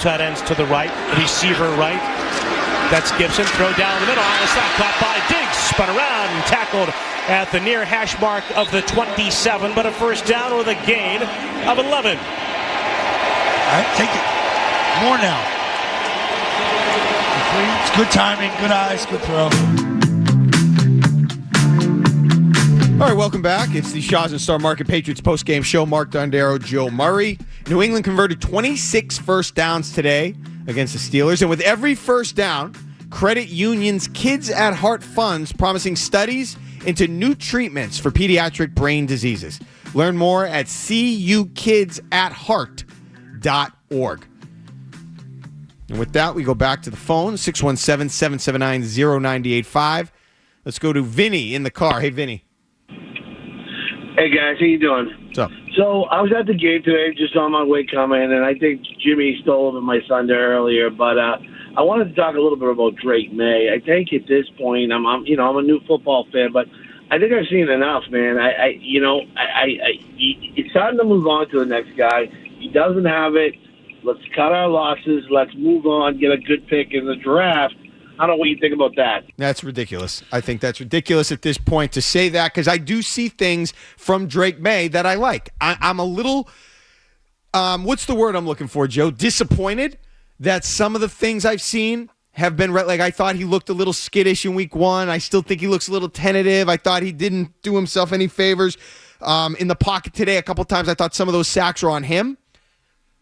tight ends to the right, receiver right. That's Gibson. Throw down the middle. On the slot, caught by Diggs. Spun around and tackled at the near hash mark of the 27, but a first down with a gain of 11. All right, take it. More now. It's good timing, good eyes, good throw. All right, welcome back. It's the Shaw's and Star Market Patriots postgame show. Mark Dondero, Joe Murray. New England converted 26 first downs today against the Steelers. And with every first down, Credit Union's Kids at Heart funds promising studies into new treatments for pediatric brain diseases. Learn more at cukidsatheart.org. And with that, we go back to the phone, 617-779-0985. Let's go to Vinny in the car. Hey, Vinny. Hey, guys. How you doing? What's up? So I was at the game today, just on my way coming, and I think Jimmy stole my thunder earlier, but I wanted to talk a little bit about Drake May. I think at this point, I'm a new football fan, but I think I've seen enough, man. It's time to move on to the next guy. He doesn't have it. Let's cut our losses. Let's move on, get a good pick in the draft. I don't know what you think about that. That's ridiculous. I think that's ridiculous at this point to say that, because I do see things from Drake May that I like. I'm a little, what's the word I'm looking for, Joe? Disappointed that some of the things I've seen have been, like, I thought he looked a little skittish in week one. I still think he looks a little tentative. I thought he didn't do himself any favors in the pocket today. A couple times I thought some of those sacks were on him.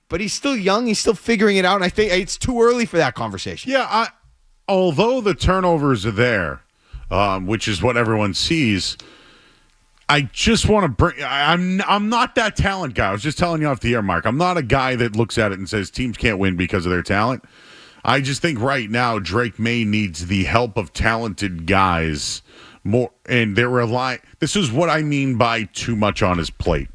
But he's still young. He's still figuring it out. And I think it's too early for that conversation. Yeah, although the turnovers are there, which is what everyone sees, I just want to bring. I'm not that talent guy. I was just telling you off the air, Mark. I'm not a guy that looks at it and says teams can't win because of their talent. I just think right now Drake May needs the help of talented guys more, and they're relying. This is what I mean by too much on his plate.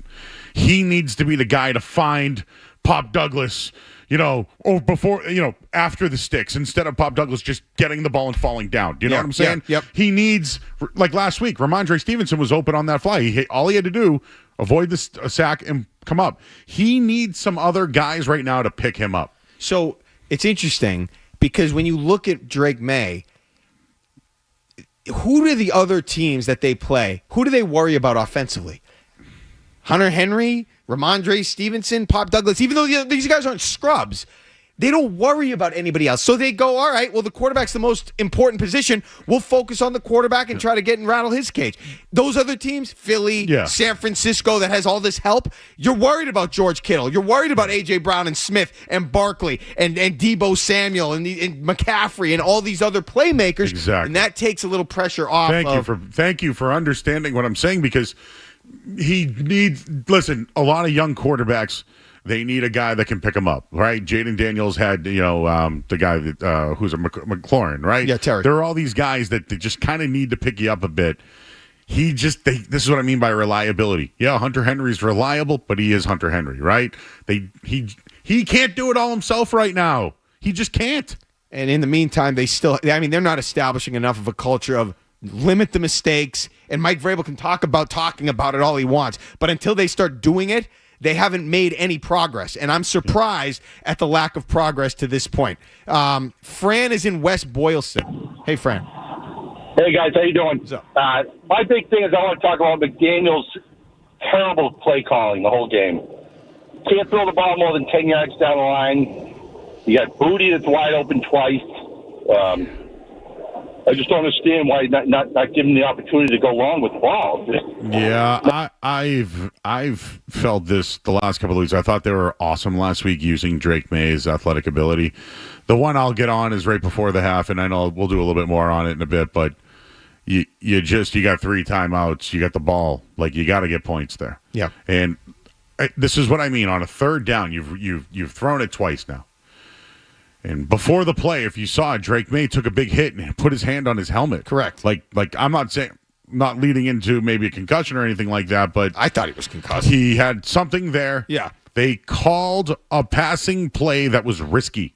He needs to be the guy to find Pop Douglas, after the sticks, instead of Pop Douglas just getting the ball and falling down. Do you know what I'm saying? Yep. He needs, like last week, Ramondre Stevenson was open on that fly. All he had to do, avoid the sack and come up. He needs some other guys right now to pick him up. So it's interesting because when you look at Drake May, who do the other teams that they play, who do they worry about offensively? Hunter Henry, Ramondre Stevenson, Pop Douglas, even though these guys aren't scrubs, they don't worry about anybody else. So they go, all right, well, the quarterback's the most important position. We'll focus on the quarterback and try to get and rattle his cage. Those other teams, Philly, San Francisco, that has all this help, you're worried about George Kittle. You're worried about A.J. Brown and Smith and Barkley and Deebo Samuel and McCaffrey and all these other playmakers. Exactly. And that takes a little pressure off. Thank you for understanding what I'm saying, because he needs, listen, a lot of young quarterbacks, they need a guy that can pick them up, right? Jaden Daniels had, the guy that who's a McLaurin, right? Yeah, Terry. There are all these guys that they just kind of need to pick you up a bit. This is what I mean by reliability. Yeah, Hunter Henry's reliable, but he is Hunter Henry, right? He can't do it all himself right now. He just can't. And in the meantime, they're not establishing enough of a culture of limit the mistakes, and Mike Vrabel can talking about it all he wants. But until they start doing it, they haven't made any progress. And I'm surprised at the lack of progress to this point. Fran is in West Boylston. Hey, Fran. Hey, guys. How you doing? What's up? My big thing is I want to talk about McDaniel's terrible play calling the whole game. Can't throw the ball more than 10 yards down the line. You got Booty that's wide open twice. I just don't understand why not give him the opportunity to go long with the ball. Yeah, I've felt this the last couple of weeks. I thought they were awesome last week using Drake May's athletic ability. The one I'll get on is right before the half, and I know we'll do a little bit more on it in a bit, but you got 3 timeouts, you got the ball, like you got to get points there. Yeah. And this is what I mean. On a third down, you've thrown it twice now. And before the play, if you saw it, Drake May took a big hit and put his hand on his helmet. Correct. Like I'm not saying, not leading into maybe a concussion or anything like that, but I thought he was concussed. He had something there. Yeah. They called a passing play that was risky.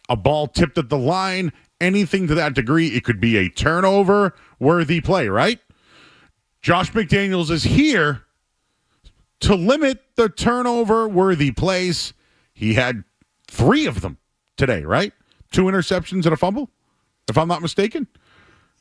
A ball tipped at the line, anything to that degree, it could be a turnover-worthy play, right? Josh McDaniels is here to limit the turnover-worthy plays. He had 3 of them today, right? 2 interceptions and a fumble, if I'm not mistaken.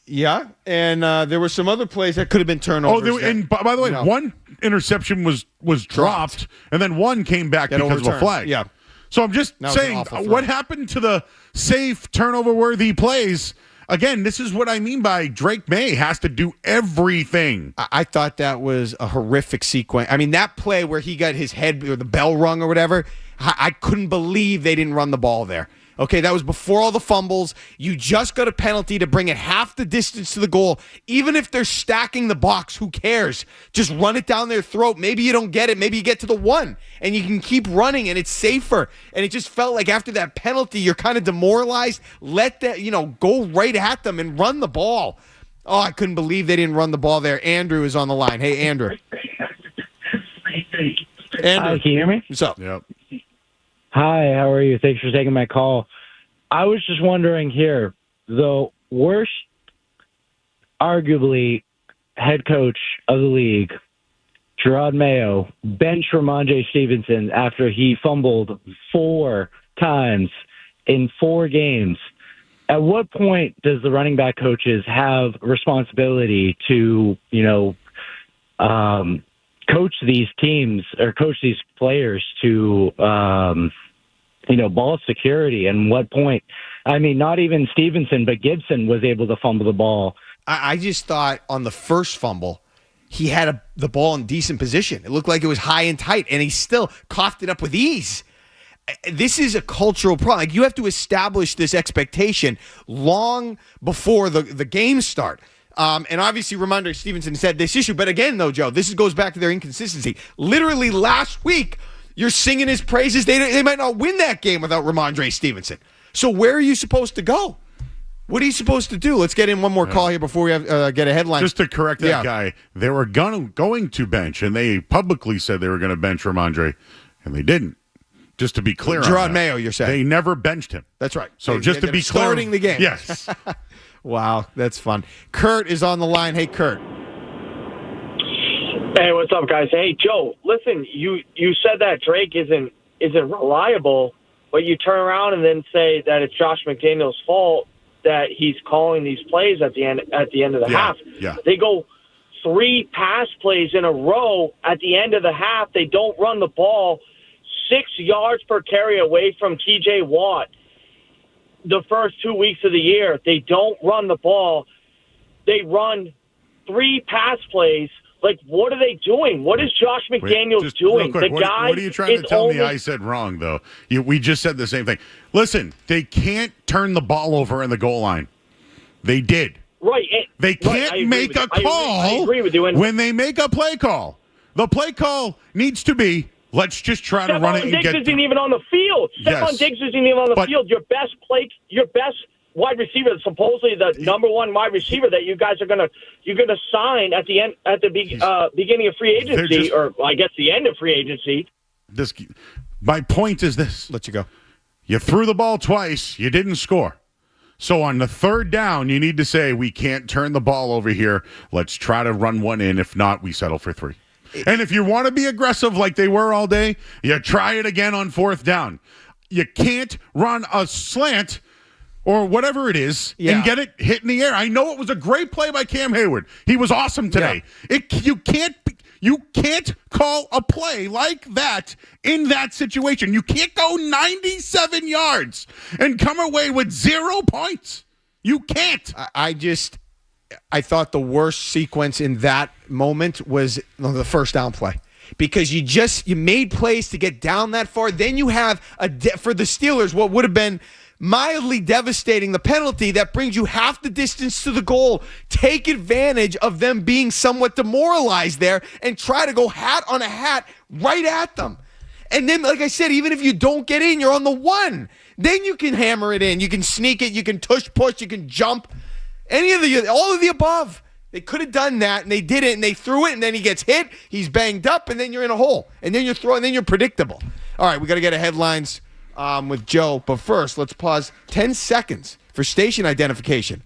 Yeah, and there were some other plays that could have been turnovers. And by the way, one interception was dropped, and then one came back because of a flag. Yeah. So I'm just saying, what happened to the safe, turnover-worthy plays? Again, this is what I mean by Drake May has to do everything. I thought that was a horrific sequence. I mean, that play where he got his head or the bell rung or whatever, I couldn't believe they didn't run the ball there. Okay, that was before all the fumbles. You just got a penalty to bring it half the distance to the goal. Even if they're stacking the box, who cares? Just run it down their throat. Maybe you don't get it. Maybe you get to the 1, and you can keep running, and it's safer. And it just felt like after that penalty, you're kind of demoralized. Let that, go right at them and run the ball. Oh, I couldn't believe they didn't run the ball there. Andrew is on the line. Hey, Andrew. Hi, can you hear me? What's up? Yep. Hi, how are you? Thanks for taking my call. I was just wondering here, the worst, arguably, head coach of the league, Gerard Mayo, benched Ramondre Stevenson after he fumbled 4 times in 4 games. At what point does the running back coaches have responsibility to, coach these teams or coach these players to, ball security? And what point? I mean, not even Stevenson, but Gibson was able to fumble the ball. I just thought on the first fumble, he had the ball in decent position. It looked like it was high and tight, and he still coughed it up with ease. This is a cultural problem. Like, you have to establish this expectation long before the games start. And obviously, Ramondre Stevenson said this issue. But again, though, Joe, this goes back to their inconsistency. Literally last week, you're singing his praises. They might not win that game without Ramondre Stevenson. So where are you supposed to go? What are you supposed to do? Let's get in one more call here before we get a headline. Just to correct that guy, they were going to bench, and they publicly said they were going to bench Ramondre, and they didn't. Just to be clear on Gerard that. Mayo, you're saying. They never benched him. That's right. So just to be clear. Starting the game. Yes. Wow, that's fun. Kurt is on the line. Hey, Kurt. Hey, what's up, guys? Hey, Joe, listen, you said that Drake isn't reliable, but you turn around and then say that it's Josh McDaniels' fault that he's calling these plays at the end of the half. Yeah. They go 3 pass plays in a row at the end of the half. They don't run the ball 6 yards per carry away from T.J. Watt. The first 2 weeks of the year, they don't run the ball. They run 3 pass plays. Like, what are they doing? What is Josh McDaniels doing? Quick, the guy what are you trying to tell me I said wrong, though? We just said the same thing. Listen, they can't turn the ball over in the goal line. They did. Right. They can't make a call I agree with you. when they make a play call. The play call needs to be, let's just try to run it and Diggs get... isn't even on the field. Stephon Diggs isn't even on the field. Your best wide receiver, supposedly the number 1 wide receiver that you guys are gonna sign at the beginning of free agency, or I guess the end of free agency. My point is this: let you go. You threw the ball twice. You didn't score. So on the 3rd down, you need to say, we can't turn the ball over here. Let's try to run one in. If not, we settle for 3. And if you want to be aggressive like they were all day, you try it again on 4th down. You can't run a slant or whatever it is and get it hit in the air. I know it was a great play by Cam Hayward. He was awesome today. Yeah. You can't call a play like that in that situation. You can't go 97 yards and come away with 0 points. You can't. I thought the worst sequence in that moment was the first down play, because you made plays to get down that far. Then you have for the Steelers what would have been mildly devastating, the penalty that brings you half the distance to the goal. Take advantage of them being somewhat demoralized there and try to go hat on a hat right at them. And then, like I said, even if you don't get in, you're on the 1. Then you can hammer it in. You can sneak it. You can push, you can jump. All of the above. They could have done that, and they did it, and they threw it, and then he gets hit. He's banged up, and then you're in a hole. And then you're predictable. All right, we got to get to headlines with Joe. But first, let's pause 10 seconds for station identification.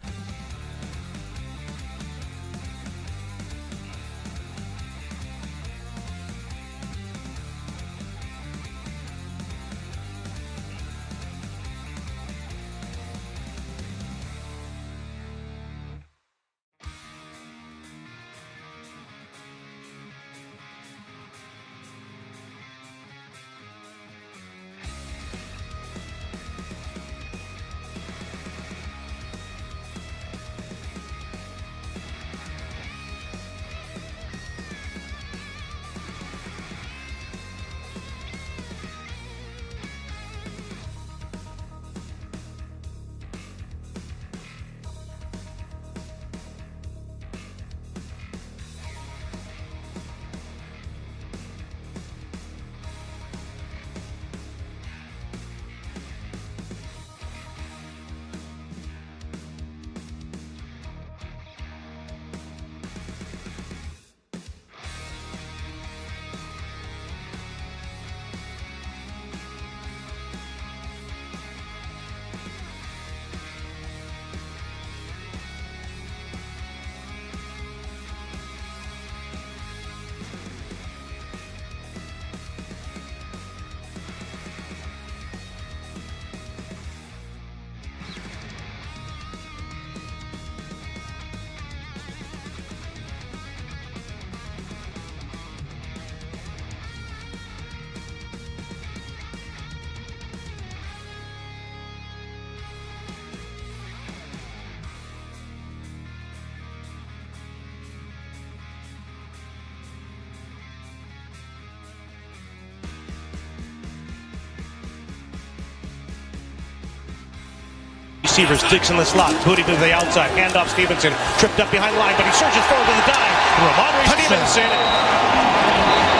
receivers. Digs in the slot. Booty to the outside. Handoff Stevenson. Tripped up behind the line, but he surges forward to the dive. Ramondre Stevenson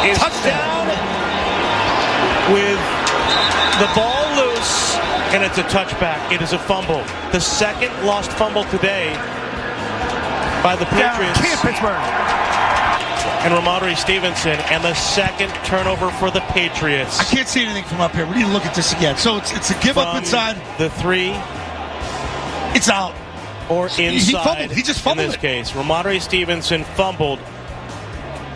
is down with the ball loose, and it's a touchback. It is a fumble. The second lost fumble today by the Patriots. Pittsburgh. And Ramondre Stevenson, and the second turnover for the Patriots. I can't see anything from up here. We need to look at this again. So it's a give up inside. The 3. It's out. Or inside. He fumbled. He just fumbled in this case. Ramondre Stevenson fumbled.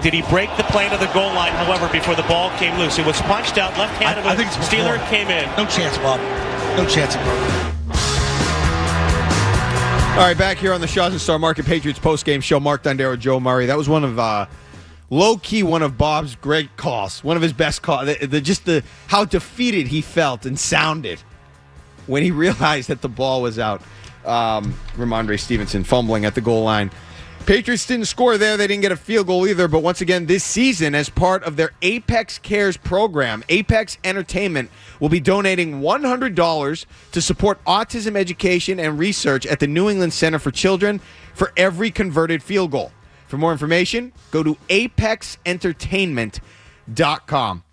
Did he break the plane of the goal line, however, before the ball came loose? It was punched out left-handed. I think it's Steeler came in. No chance, Bob. No chance of broke. All right, back here on the Shaws and Star Market Patriots postgame show. Mark Dondero, Joe Murray. That was one of low-key one of Bob's great calls. One of his best calls. How defeated he felt and sounded when he realized that the ball was out. Ramondre Stevenson fumbling at the goal line. Patriots didn't score there. They didn't get a field goal either. But once again, this season, as part of their Apex Cares program, Apex Entertainment will be donating $100 to support autism education and research at the New England Center for Children for every converted field goal. For more information, go to apexentertainment.com.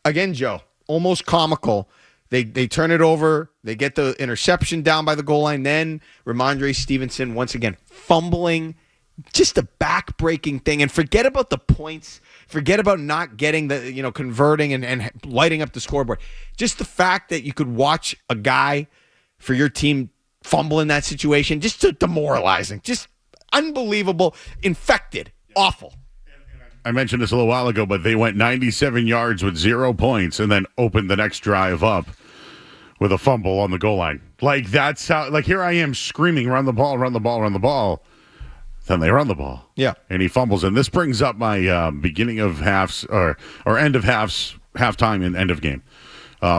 Again, Joe, almost comical. They turn it over. They get the interception down by the goal line. Then Ramondre Stevenson, once again, fumbling. Just a back-breaking thing. And forget about the points. Forget about not getting the, converting and lighting up the scoreboard. Just the fact that you could watch a guy for your team fumble in that situation, just demoralizing. Just unbelievable. Infected. Awful. I mentioned this a little while ago, but they went 97 yards with 0 points and then opened the next drive up with a fumble on the goal line. Like, that's how, like, here I am screaming, run the ball, run the ball, run the ball. Then they run the ball. Yeah. And he fumbles. And this brings up my beginning of halves or end of halves, halftime and end of game.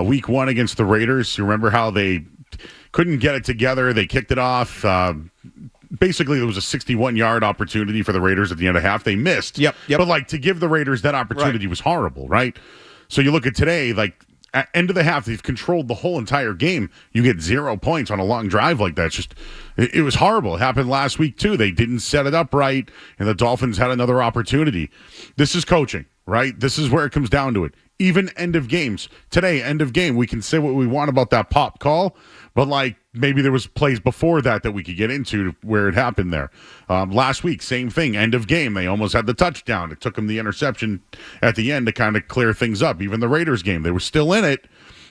Week 1 against the Raiders. You remember how they couldn't get it together. They kicked it off. Basically, there was a 61-yard opportunity for the Raiders at the end of half. They missed. Yep. But, to give the Raiders that opportunity was horrible, right? So you look at today, at end of the half, they've controlled the whole entire game. You get 0 points on a long drive like that. It was horrible. It happened last week, too. They didn't set it up right, and the Dolphins had another opportunity. This is coaching, right? This is where it comes down to it. Even end of games. Today, end of game, we can say what we want about that pop call, but, maybe there was plays before that we could get into where it happened there. Last week, same thing. End of game. They almost had the touchdown. It took them the interception at the end to kind of clear things up. Even the Raiders game, they were still in it,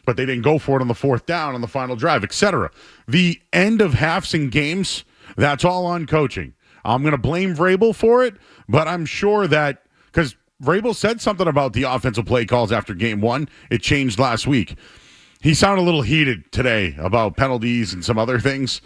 but they didn't go for it on the 4th down on the final drive, etc. The end of halves and games, that's all on coaching. I'm going to blame Vrabel for it, but I'm sure that because Vrabel said something about the offensive play calls after game 1. It changed last week. He sounded a little heated today about penalties and some other things.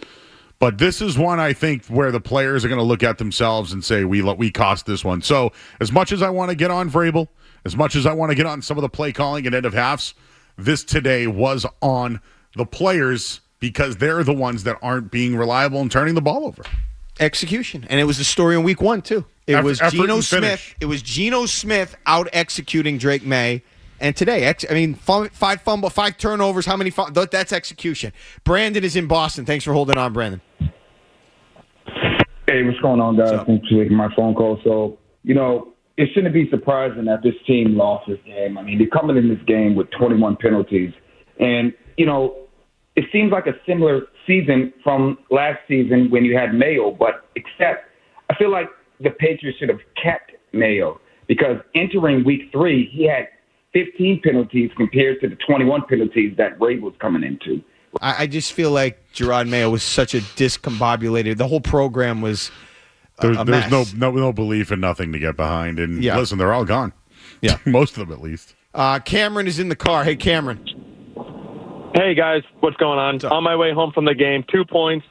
But this is one, I think, where the players are going to look at themselves and say, we cost this one. So as much as I want to get on Vrabel, as much as I want to get on some of the play calling and end of halves, this today was on the players because they're the ones that aren't being reliable and turning the ball over. Execution. And it was the story in week 1, too. It was Geno Smith. It was Geno Smith out executing Drake May. And today, 5 turnovers. How many? That's execution. Brandon is in Boston. Thanks for holding on, Brandon. Hey, what's going on, guys? Thanks for taking my phone call. So, it shouldn't be surprising that this team lost this game. They're coming in this game with 21 penalties. And, it seems like a similar season from last season when you had Mayo, but except I feel like the Patriots should have kept Mayo because entering week 3, he had 15 penalties compared to the 21 penalties that Ray was coming into. I just feel like Gerard Mayo was such a discombobulated. The whole program was there's no belief in nothing to get behind. And listen, they're all gone. Yeah, most of them at least. Cameron is in the car. Hey, Cameron. Hey guys, what's going on? On my way home from the game, 2 points.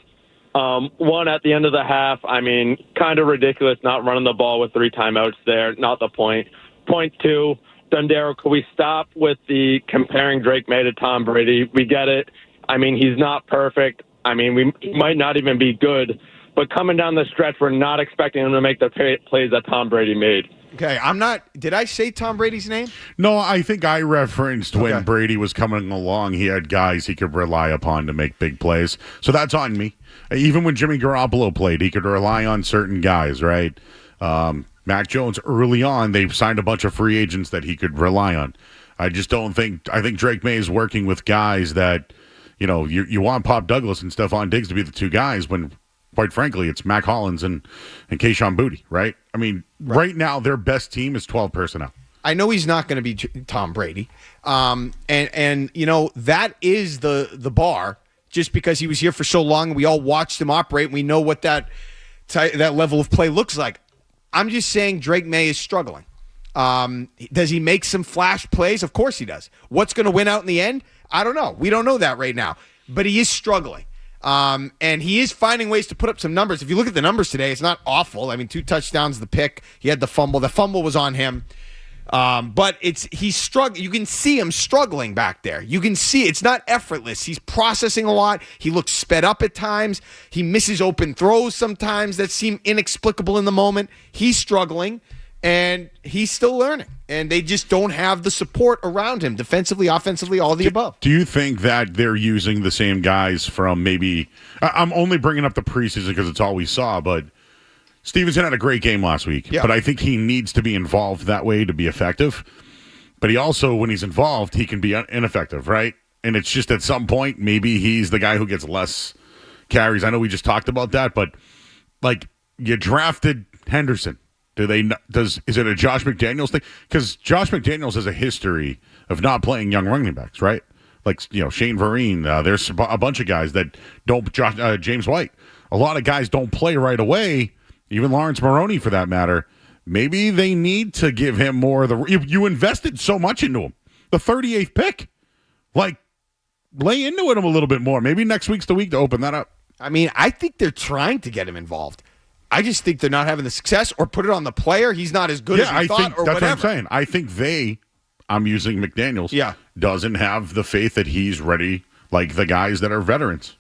One at the end of the half. Kind of ridiculous not running the ball with 3 timeouts there. Not the point. Point 2. Dondero, could we stop with the comparing Drake May to Tom Brady? We get it. He's not perfect. We might not even be good. But coming down the stretch, we're not expecting him to make the plays that Tom Brady made. Okay, I'm not. Did I say Tom Brady's name? No, I think I referenced when Brady was coming along, he had guys he could rely upon to make big plays. So that's on me. Even when Jimmy Garoppolo played, he could rely on certain guys, right? Mac Jones, early on, they signed a bunch of free agents that he could rely on. I just don't think – I think Drake May is working with guys that, you want Pop Douglas and Stephon Diggs to be the two guys when – quite frankly, it's Mac Hollins and Kayshon Boutte, right? I mean, right now, their best team is 12 personnel. I know he's not going to be Tom Brady. And that is the bar just because he was here for so long. We all watched him operate, and we know what that level of play looks like. I'm just saying Drake May is struggling. Does he make some flash plays? Of course he does. What's going to win out in the end? I don't know. We don't know that right now. But he is struggling. And he is finding ways to put up some numbers. If you look at the numbers today, it's not awful. I mean, 2 touchdowns, the pick. He had the fumble. The fumble was on him. But he's struggling. You can see him struggling back there. You can see it's not effortless. He's processing a lot. He looks sped up at times. He misses open throws sometimes that seem inexplicable in the moment. He's struggling, and he's still learning. And they just don't have the support around him, defensively, offensively, all the above. Do you think that they're using the same guys from maybe – I'm only bringing up the preseason because it's all we saw, but Stevenson had a great game last week. Yeah. But I think he needs to be involved that way to be effective. But he also, when he's involved, he can be ineffective, right? And it's just at some point, maybe he's the guy who gets less carries. I know we just talked about that, but, you drafted Henderson. Is it a Josh McDaniels thing? Because Josh McDaniels has a history of not playing young running backs, right? Shane Vereen. There's a bunch of guys that don't. James White. A lot of guys don't play right away. Even Lawrence Maroney, for that matter. Maybe they need to give him more of the. You invested so much into him. The 38th pick. Lay into him a little bit more. Maybe next week's the week to open that up. I mean, I think they're trying to get him involved. I just think they're not having the success or put it on the player. He's not as good as we thought or that's whatever. What I'm saying. I think I'm using McDaniels, doesn't have the faith that he's ready like the guys that are veterans.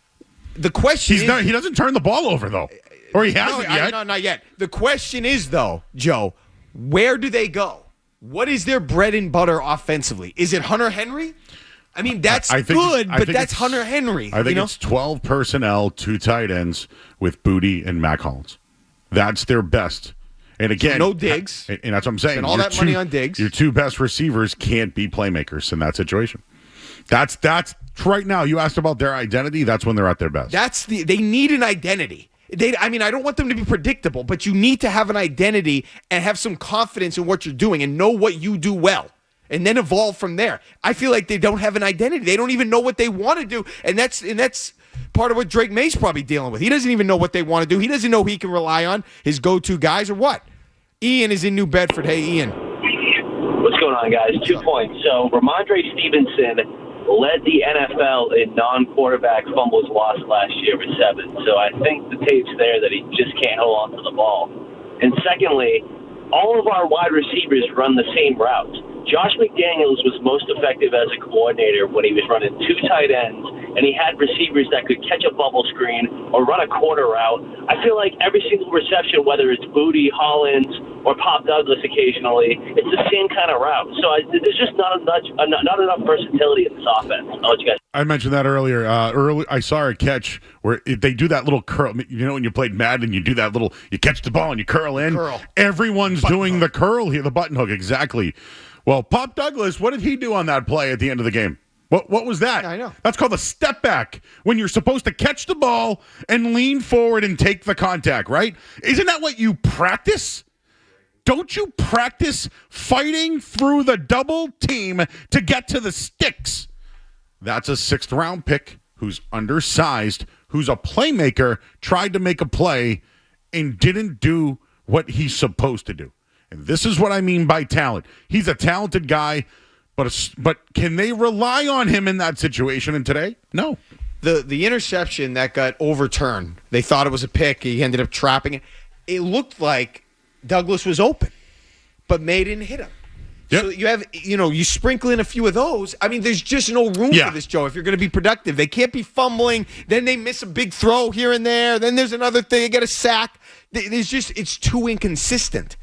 The question he doesn't turn the ball over, though. Or he hasn't yet. No, not yet. The question is, though, Joe, where do they go? What is their bread and butter offensively? Is it Hunter Henry? I mean, that's good, but that's Hunter Henry. I think it's 12 personnel, 2 tight ends with Boutte and Mac Hollins. That's their best. And again, no Diggs. And that's what I'm saying. Spend all that money on Diggs. Your 2 best receivers can't be playmakers in that situation. That's right now. You asked about their identity. That's when they're at their best. They need an identity. I don't want them to be predictable, but you need to have an identity and have some confidence in what you're doing and know what you do well. And then evolve from there. I feel like they don't have an identity. They don't even know what they want to do, and that's part of what Drake May's probably dealing with. He doesn't even know what they want to do. He doesn't know who he can rely on, his go-to guys or what. Ian is in New Bedford. Hey, Ian. What's going on, guys? 2 points. So Ramondre Stevenson led the NFL in non-quarterback fumbles lost last year with 7. So I think the tape's there that he just can't hold on to the ball. And secondly, all of our wide receivers run the same routes. Josh McDaniels was most effective as a coordinator when he was running 2 tight ends, and he had receivers that could catch a bubble screen or run a quarter route. I feel like every single reception, whether it's Boutte, Hollins, or Pop Douglas occasionally, it's the same kind of route. So there's just not enough versatility in this offense. I'll let you guys. I mentioned that earlier. I saw a catch where they do that little curl. You know, when you played Madden, you do that little, you catch the ball and you curl in. Everyone's doing the curl here, the button hook, exactly. Well, Pop Douglas, what did he do on that play at the end of the game? What was that? Yeah, I know. That's called a step back, when you're supposed to catch the ball and lean forward and take the contact, right? Isn't that what you practice? Don't you practice fighting through the double team to get to the sticks? That's a 6th round pick who's undersized, who's a playmaker, tried to make a play and didn't do what he's supposed to do. And this is what I mean by talent. He's a talented guy, but can they rely on him in that situation? And today, no. The interception that got overturned, they thought it was a pick. He ended up trapping it. It looked like Douglas was open, but May didn't hit him. Yep. So you have, you sprinkle in a few of those. I mean, there's just no room for this, Joe, if you're going to be productive. They can't be fumbling. Then they miss a big throw here and there. Then there's another thing. They get a sack. It's too inconsistent.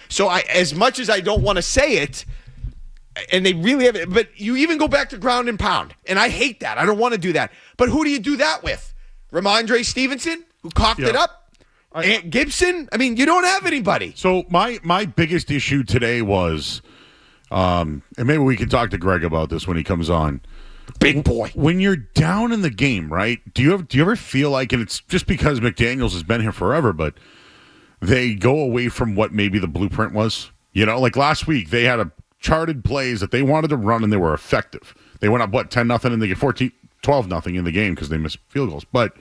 So as much as I don't want to say it, and they really have it, but you even go back to ground and pound, and I hate that. I don't want to do that. But who do you do that with? Ramondre Stevenson, who coughed it up? Ant Gibson? I mean, you don't have anybody. So my biggest issue today was, and maybe we can talk to Greg about this when he comes on. Big boy. When you're down in the game, right? Do you ever feel like, and it's just because McDaniels has been here forever, but they go away from what maybe the blueprint was? You know, like last week, they had charted plays that they wanted to run, and they were effective. They went up, 10-0 in the game, 12-0 in the game because they missed field goals. But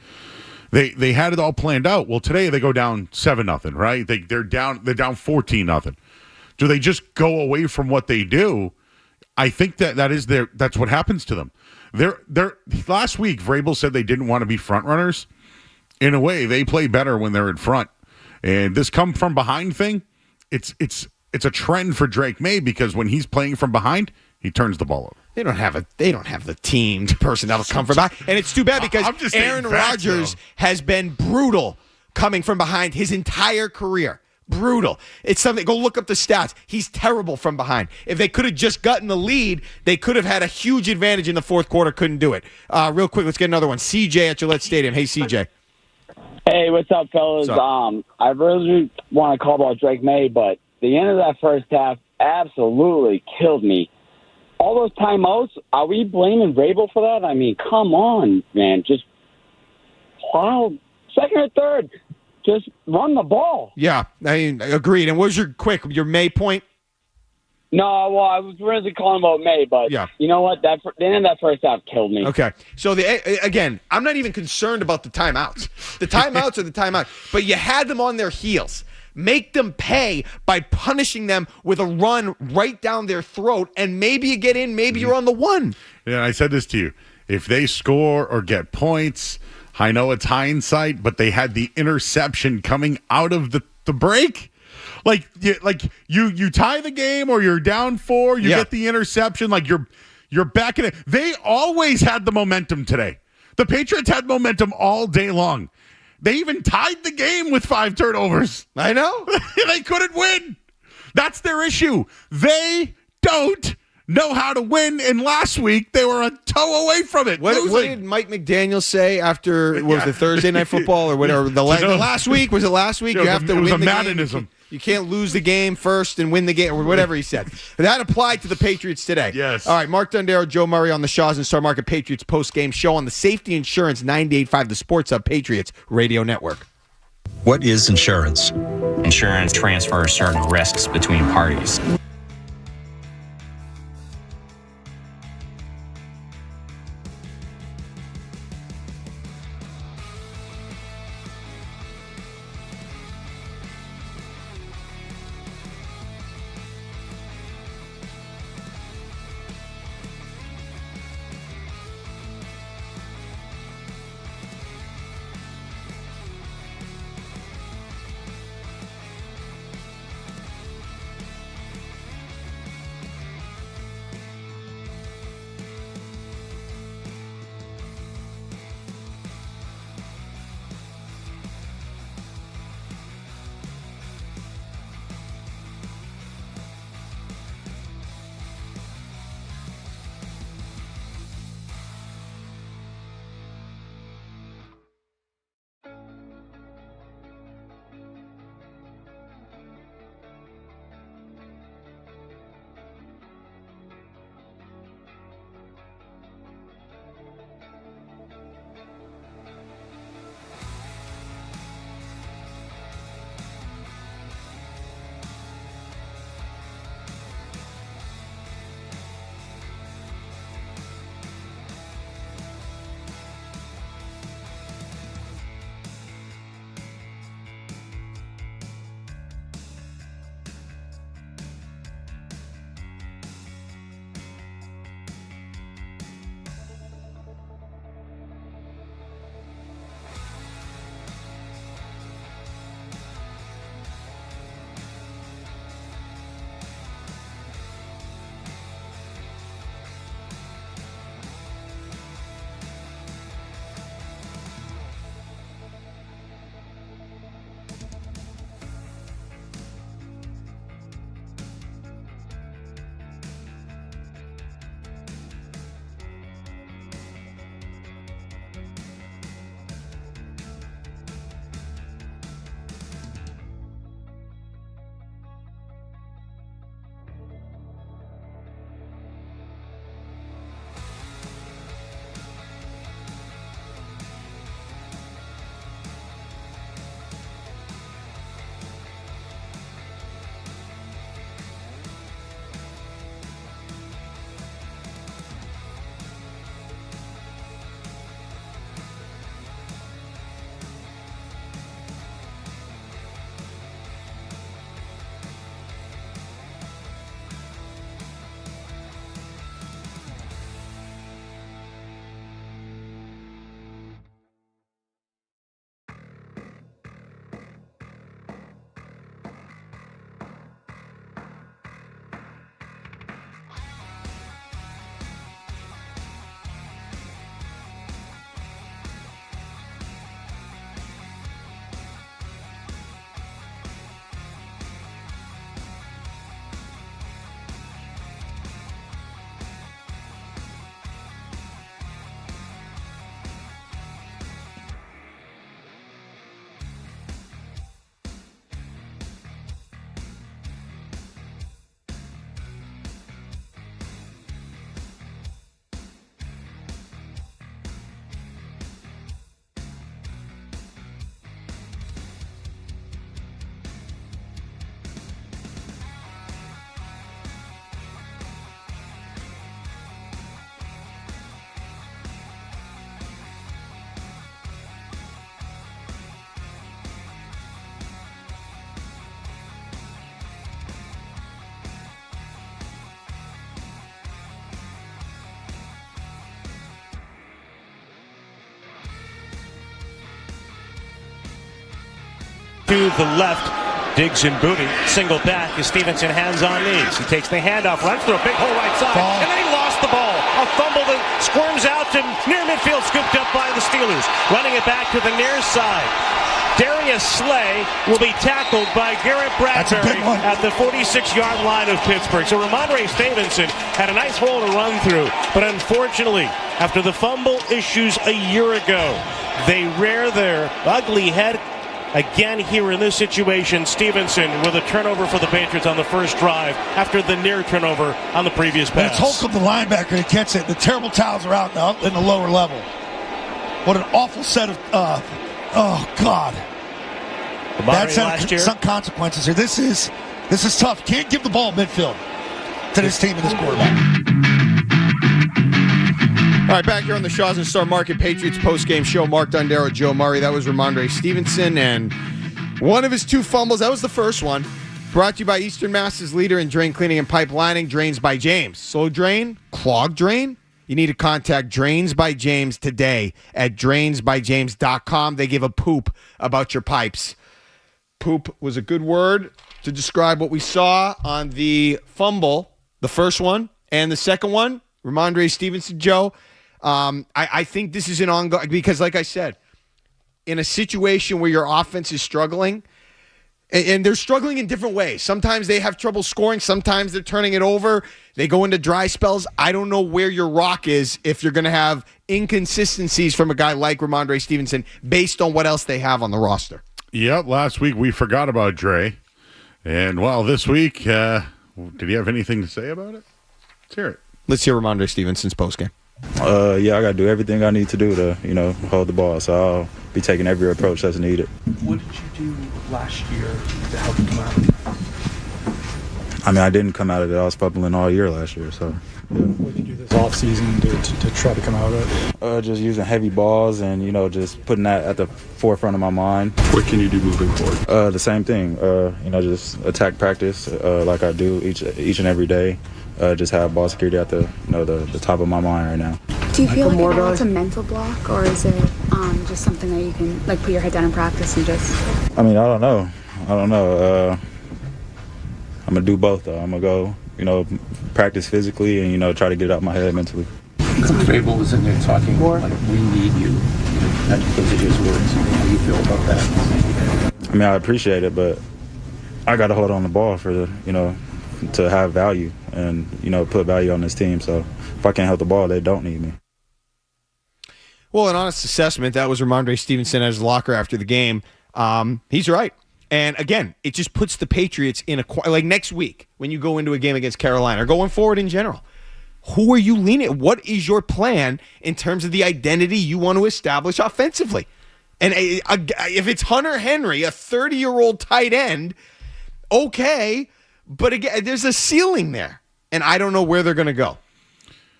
they had it all planned out. Well, today they go down 7-0, right? They're down 14-0. Do they just go away from what they do? I think that's what happens to them. Last week, Vrabel said they didn't want to be front runners. In a way, they play better when they're in front. And this come from behind thing, it's a trend for Drake May because when he's playing from behind, he turns the ball over. They don't have the team personnel to come from behind. And it's too bad because Aaron Rodgers has been brutal coming from behind his entire career. Brutal. It's something. Go look up the stats. He's terrible from behind. If they could have just gotten the lead, they could have had a huge advantage in the fourth quarter. Couldn't do it. Real quick, let's get another one. CJ at Gillette Stadium. Hey, CJ. Hey, what's up, fellas? What's up? I really want to call about Drake May, but the end of that first half absolutely killed me. All those timeouts, are we blaming Vrabel for that? I mean, come on, man. Just second or third, just run the ball. Yeah, I mean, agreed. And what was your May point? No, well, I was really calling about May, but you know what? The end of that first half killed me. Okay. So, again, I'm not even concerned about the timeouts. The timeouts are the timeouts, but you had them on their heels. Make them pay by punishing them with a run right down their throat, and maybe you get in, maybe you're on the one. Yeah, I said this to you. If they score or get points, I know it's hindsight, but they had the interception coming out of the break. Like you tie the game or you're down 4, you get the interception, like you're back in it. They always had the momentum today. The Patriots had momentum all day long. They even tied the game with 5 turnovers. I know. They couldn't win. That's their issue. They don't know how to win, and last week they were a toe away from it. What did Mike McDaniel say after was the Thursday Night Football or whatever? The last week? Was it last week? You have to win the game. You can't lose the game first and win the game, or whatever he said. That applied to the Patriots today. Yes. All right, Mark Dondero, Joe Murray on the Shaws and Star Market Patriots post-game show on the Safety Insurance 98.5, the Sports Hub Patriots Radio Network. What is insurance? Insurance transfers certain risks between parties. To the left, Diggs and Booty. Single back as Stevenson hands on knees. He takes the handoff, runs through a big hole right side, and then he lost the ball. A fumble that squirms out to near midfield, scooped up by the Steelers. Running it back to the near side. Darius Slay will be tackled by Garrett Bradbury at the 46-yard line of Pittsburgh. So Ramondre Stevenson had a nice hole to run through, but unfortunately, after the fumble issues a year ago, they rear their ugly head again here in this situation. Stevenson with a turnover for the Patriots on the first drive after the near turnover on the previous pass. And it's Holcomb, the linebacker, that gets it. The terrible towels are out now in the lower level. What an awful set of, oh, God. Bad set of some consequences here. This is tough. Can't give the ball midfield to this team and this quarterback. All right, back here on the Shaws and Star Market Patriots postgame show. Mark Dondero, Joe Murray. That was Ramondre Stevenson, and one of his 2 fumbles. That was the first one. Brought to you by Eastern Mass's leader in drain cleaning and pipelining, Drains by James. Slow drain, clogged drain. You need to contact Drains by James today at drainsbyjames.com. They give a poop about your pipes. Poop was a good word to describe what we saw on the fumble, the first one, and the second one. Ramondre Stevenson, Joe. I think this is an ongoing, because like I said, in a situation where your offense is struggling, and they're struggling in different ways. Sometimes they have trouble scoring. Sometimes they're turning it over. They go into dry spells. I don't know where your rock is if you're going to have inconsistencies from a guy like Ramondre Stevenson based on what else they have on the roster. Yep, last week we forgot about Dre. And, well, this week, did he have anything to say about it? Let's hear it. Let's hear Ramondre Stevenson's postgame. Yeah, I got to do everything I need to do to, hold the ball. So I'll be taking every approach that's needed. What did you do last year to help you come out? I mean, I didn't come out of it. I was fumbling all year last year, so. Yeah. What did you do this offseason to try to come out of it? Just using heavy balls and, just putting that at the forefront of my mind. What can you do moving forward? The same thing. Just attack practice like I do each and every day. Just have ball security at the top of my mind right now. Do you feel like it's a mental block, or is it just something that you can put your head down in practice and just? I mean, I don't know. I'm gonna do both though. I'm gonna go, practice physically and try to get it out my head mentally. Vrabel was in there talking like, we need you. Those are his words. How do you feel about that? I mean, I appreciate it, but I got to hold on the ball for to have value and put value on this team. So if I can't hold the ball, they don't need me. Well, an honest assessment, that was Ramondre Stevenson at his locker after the game. He's right. And again, it just puts the Patriots in like next week when you go into a game against Carolina or going forward in general. Who are you leaning? What is your plan in terms of the identity you want to establish offensively? And if it's Hunter Henry, a 30-year-old tight end, okay, but again, there's a ceiling there, and I don't know where they're going to go.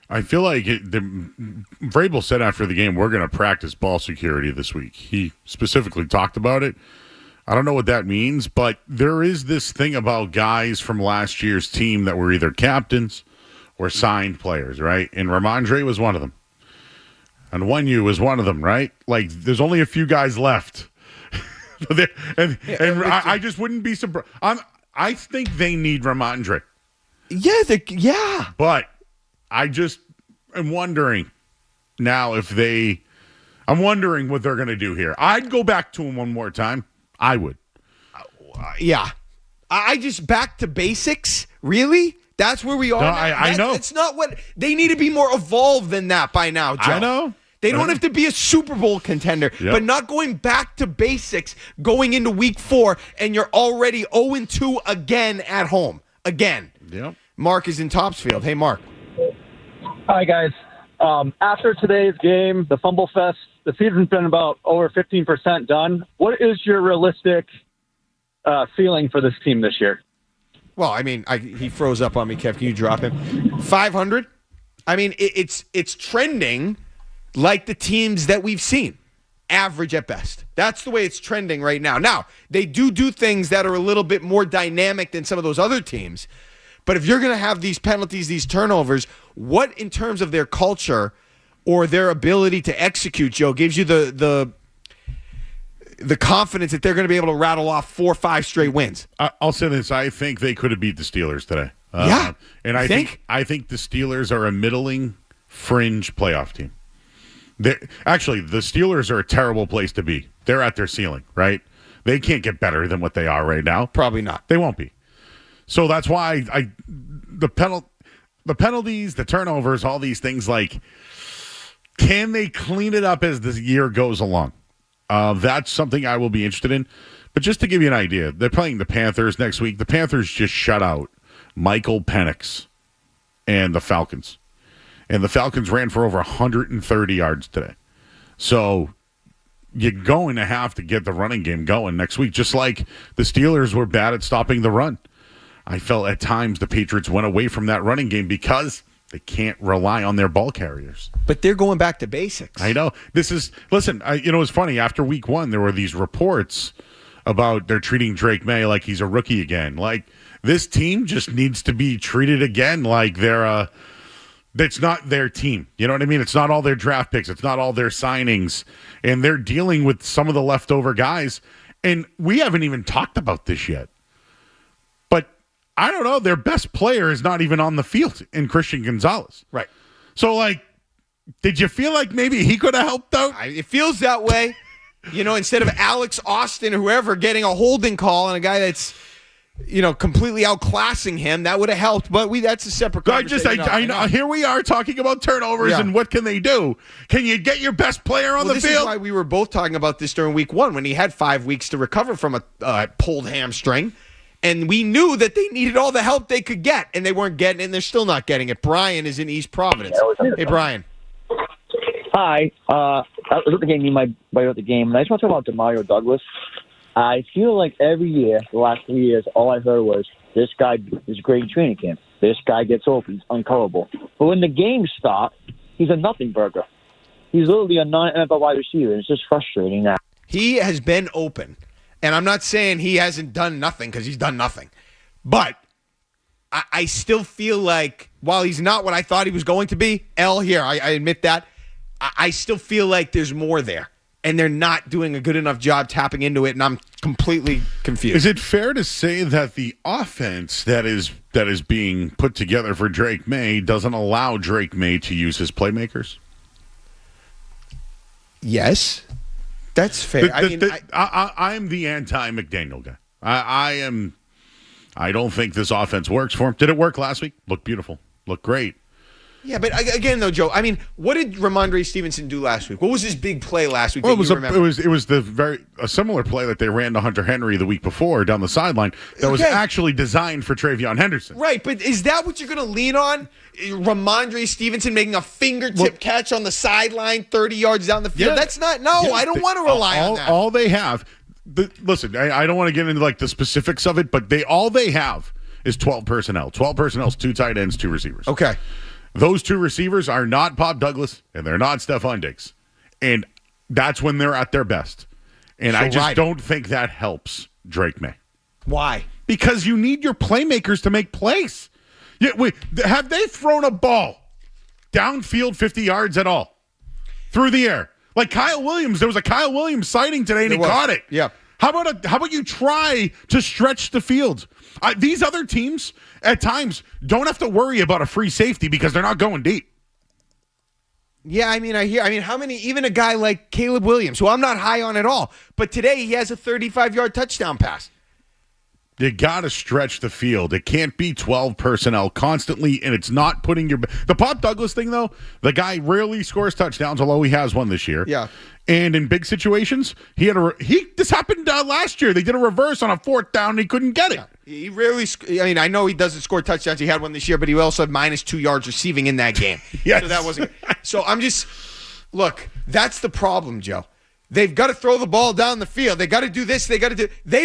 I feel like Vrabel said after the game, we're going to practice ball security this week. He specifically talked about it. I don't know what that means, but there is this thing about guys from last year's team that were either captains or signed players, right? And Ramondre was one of them. And Onyu was one of them, right? Like, there's only a few guys left. I just wouldn't be surprised. I think they need Ramondre. Yeah. But I just am wondering now I'm wondering what they're going to do here. I'd go back to him one more time. I would. Yeah. I just back to basics? Really? That's where we are. No, I know. It's not what they need to be more evolved than that by now, Joe. I know. They don't have to be a Super Bowl contender, but not going back to basics going into week 4, and you're already 0-2 again at home. Again. Yep. Mark is in Topsfield. Hey, Mark. Hi, guys. After today's game, the Fumble Fest, the season's been about over 15% done. What is your realistic feeling for this team this year? Well, I mean, he froze up on me, Kev. Can you drop him? 500? I mean, it's trending like the teams that we've seen. Average at best. That's the way it's trending right now. Now, they do things that are a little bit more dynamic than some of those other teams. But if you're going to have these penalties, these turnovers, what in terms of their culture or their ability to execute, Joe, gives you the the confidence that they're going to be able to rattle off 4 or 5 straight wins. I'll say this: I think they could have beat the Steelers today. Yeah, and I think the Steelers are a middling fringe playoff team. Actually, the Steelers are a terrible place to be. They're at their ceiling, right? They can't get better than what they are right now. Probably not. They won't be. So that's why the penalties, the turnovers, all these things, like, can they clean it up as the year goes along? That's something I will be interested in. But just to give you an idea, they're playing the Panthers next week. The Panthers just shut out Michael Penix and the Falcons. And the Falcons ran for over 130 yards today. So you're going to have to get the running game going next week, just like the Steelers were bad at stopping the run. I felt at times the Patriots went away from that running game because they can't rely on their ball carriers. But they're going back to basics. I know. It's funny. After week 1, there were these reports about they're treating Drake May like he's a rookie again. Like, this team just needs to be treated again like it's not their team. You know what I mean? It's not all their draft picks. It's not all their signings. And they're dealing with some of the leftover guys. And we haven't even talked about this yet. But I don't know. Their best player is not even on the field in Christian Gonzalez. Right. So, like, did you feel like maybe he could have helped out? It feels that way. Instead of Alex Austin or whoever getting a holding call on a guy that's, completely outclassing him, that would have helped. But that's a separate conversation. I know. Here we are talking about turnovers and what can they do. Can you get your best player on the this field? Is why we were both talking about this during week 1 when he had 5 weeks to recover from a pulled hamstring. And we knew that they needed all the help they could get, and they weren't getting it, and they're still not getting it. Brian is in East Providence. Hey, Brian. Hi. I was at the game. You might be at the game. And I just want to talk about DeMario Douglas. I feel like every year, the last 3 years, all I heard was, this guy is great in training camp. This guy gets open. He's uncoverable. But when the games stop, he's a nothing burger. He's literally a non-NFL wide receiver. It's just frustrating now. He has been open. And I'm not saying he hasn't done nothing, because he's done nothing. But I still feel like, while he's not what I thought he was going to be, I admit that, I still feel like there's more there. And they're not doing a good enough job tapping into it, and I'm completely confused. Is it fair to say that the offense that is being put together for Drake May doesn't allow Drake May to use his playmakers? Yes. That's fair. I'm the anti-McDaniel guy. I don't think this offense works for him. Did it work last week? Looked beautiful. Looked great. Yeah, but again, though, Joe, what did Ramondre Stevenson do last week? What was his big play last week? Well, it was a similar play that they ran to Hunter Henry the week before down the sideline that was actually designed for Travion Henderson. Right, but is that what you're going to lean on? Ramondre Stevenson making a fingertip catch on the sideline 30 yards down the field? Yeah. That's not – no, I don't want to rely on that. All they have listen, I don't want to get into like the specifics of it, but all they have is 12 personnel. 12 personnel is 2 tight ends, 2 receivers. Okay. Those 2 receivers are not Bob Douglas, and they're not Stephon Diggs. And that's when they're at their best. And I just don't think that helps Drake May. Why? Because you need your playmakers to make plays. Have they thrown a ball downfield 50 yards at all? Through the air? Like Kyle Williams. There was a Kyle Williams sighting today, and he caught it. Yeah. How about you try to stretch the field? These other teams, at times, don't have to worry about a free safety because they're not going deep. Yeah, how many, even a guy like Caleb Williams, who I'm not high on at all, but today he has a 35-yard touchdown pass. You got to stretch the field. It can't be 12 personnel constantly, and it's not putting the Bob Douglas thing, though, the guy rarely scores touchdowns, although he has one this year. Yeah. And in big situations, this happened last year. They did a reverse on a 4th down, and he couldn't get it. He rarely, I know he doesn't score touchdowns. He had one this year, but he also had -2 yards receiving in that game. Yes. So that wasn't. So look, that's the problem, Joe. They've got to throw the ball down the field. They got to do this. They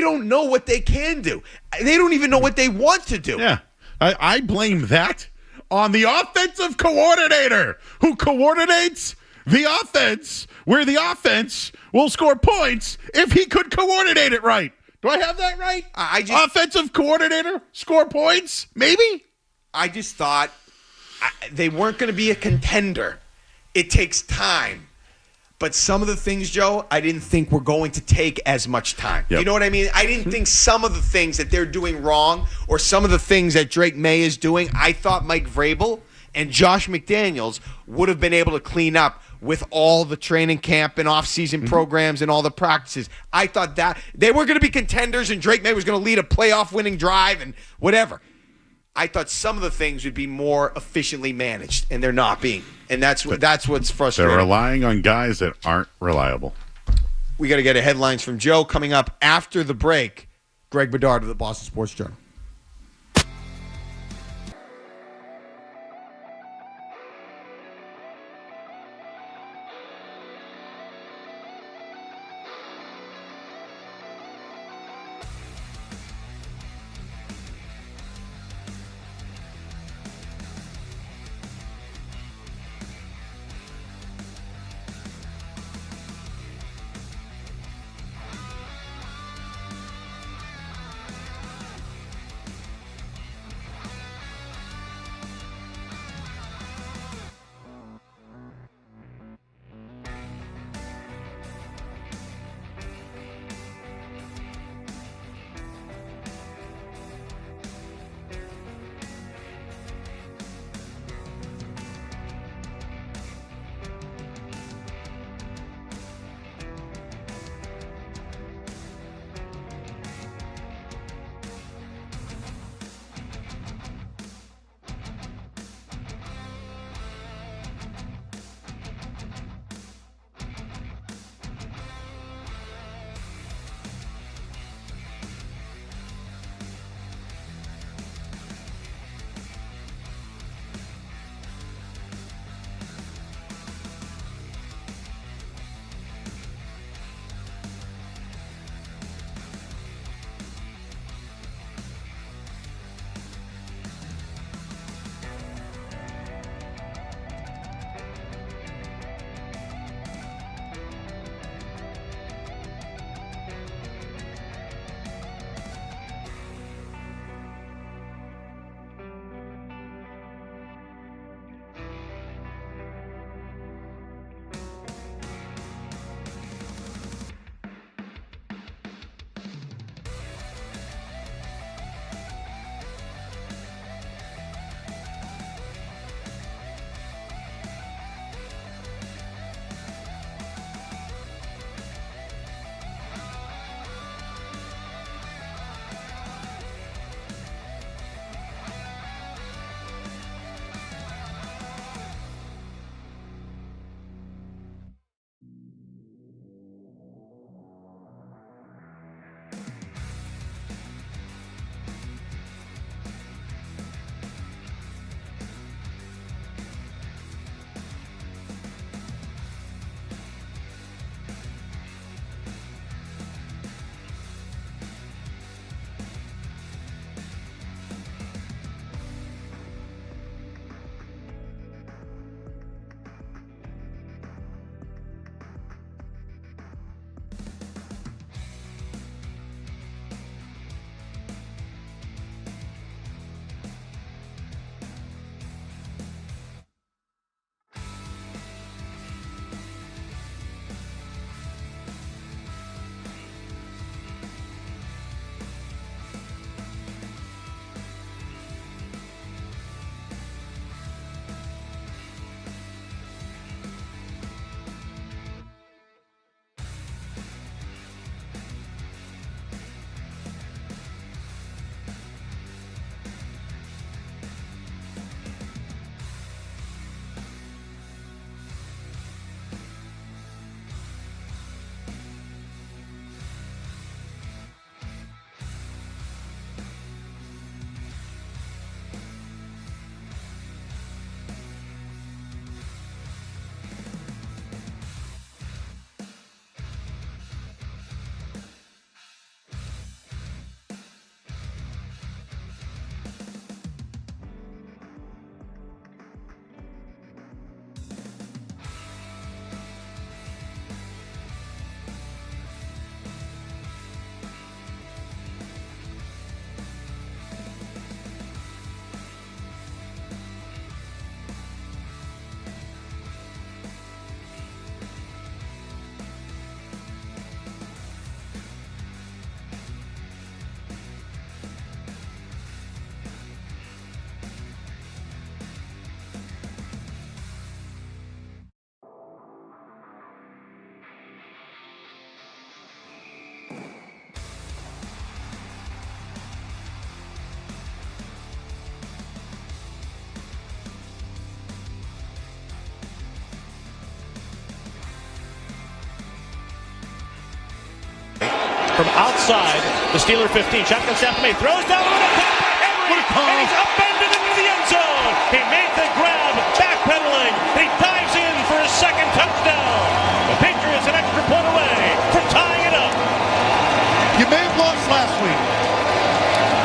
don't know what they can do. They don't even know what they want to do. Yeah. I blame that on the offensive coordinator who coordinates the offense where the offense will score points if he could coordinate it right. Do I have that right? Offensive coordinator, score points, maybe? I just thought they weren't going to be a contender. It takes time. But some of the things, Joe, I didn't think were going to take as much time. Yep. You know what I mean? I didn't think some of the things that they're doing wrong or some of the things that Drake May is doing, I thought Mike Vrabel and Josh McDaniels would have been able to clean up with all the training camp and off-season programs and all the practices. I thought that they were going to be contenders and Drake May was going to lead a playoff-winning drive and whatever. I thought some of the things would be more efficiently managed, and they're not being. And that's what's frustrating. They're relying on guys that aren't reliable. We got to get a headlines from Joe coming up after the break. Greg Bedard of the Boston Sports Journal. from outside the Steeler 15. Shotgun snap to May. Throws down the middle. Henry, and he's upended into the end zone. He made the grab, backpedaling. He dives in for his second touchdown. The Patriots an extra point away from tying it up. You may have lost last week.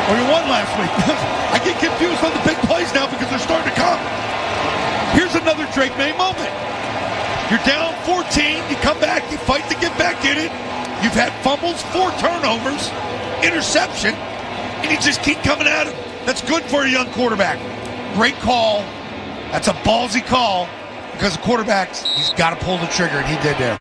Or you won last week. I get confused on the big plays now because they're starting to come. Here's another Drake May moment. You're down 14, you come back, you fight to get back in it. You've had fumbles, 4 turnovers, interception, and you just keep coming at him. That's good for a young quarterback. Great call. That's a ballsy call because the quarterback, he's got to pull the trigger, and he did there.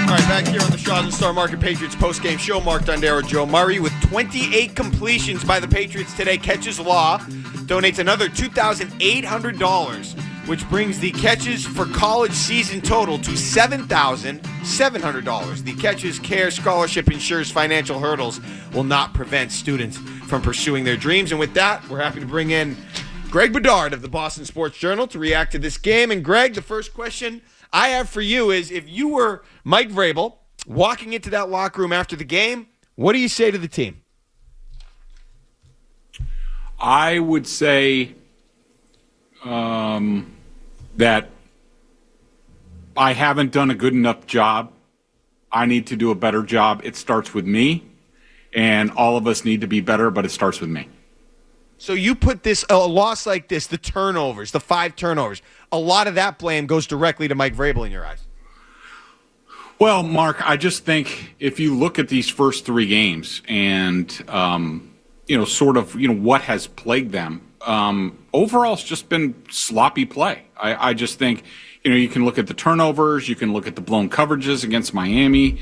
All right, back here on the Shaws and Star Market Patriots postgame show. Mark Dondero, Joe Murray with 28 completions by the Patriots today. Catches Law donates another $2,800, which brings the catches for college season total to $7,700. The Catches Care Scholarship ensures financial hurdles will not prevent students from pursuing their dreams. And with that, we're happy to bring in Greg Bedard of the Boston Sports Journal to react to this game. And Greg, the first question I have for you is, if you were Mike Vrabel walking into that locker room after the game, what do you say to the team? I would say that I haven't done a good enough job. I need to do a better job. It starts with me, and all of us need to be better, but it starts with me. So you put this, a loss like this, the turnovers, the 5 turnovers, a lot of that blame goes directly to Mike Vrabel in your eyes. Well, Mark, I just think if you look at these first 3 games and, what has plagued them, overall it's just been sloppy play. I just think, you can look at the turnovers, you can look at the blown coverages against Miami,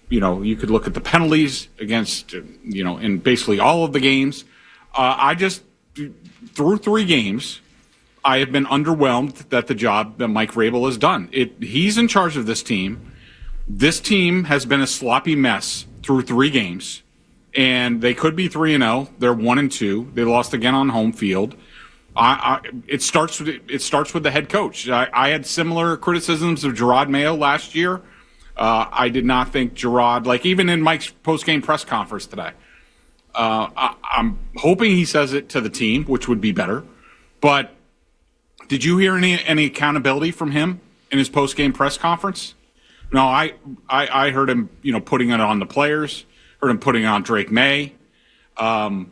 you could look at the penalties against, in basically all of the games. Through 3 games, I have been underwhelmed that the job that Mike Vrabel has done. He's in charge of this team. This team has been a sloppy mess through 3 games, and they could be 3-0. They're 1-2. They lost again on home field. It starts with the head coach. I had similar criticisms of Gerard Mayo last year. I did not think Gerard, even in Mike's post-game press conference today, I'm hoping he says it to the team, which would be better. But did you hear any accountability from him in his post-game press conference? No, I heard him, putting it on the players. Heard him putting it on Drake May. Pop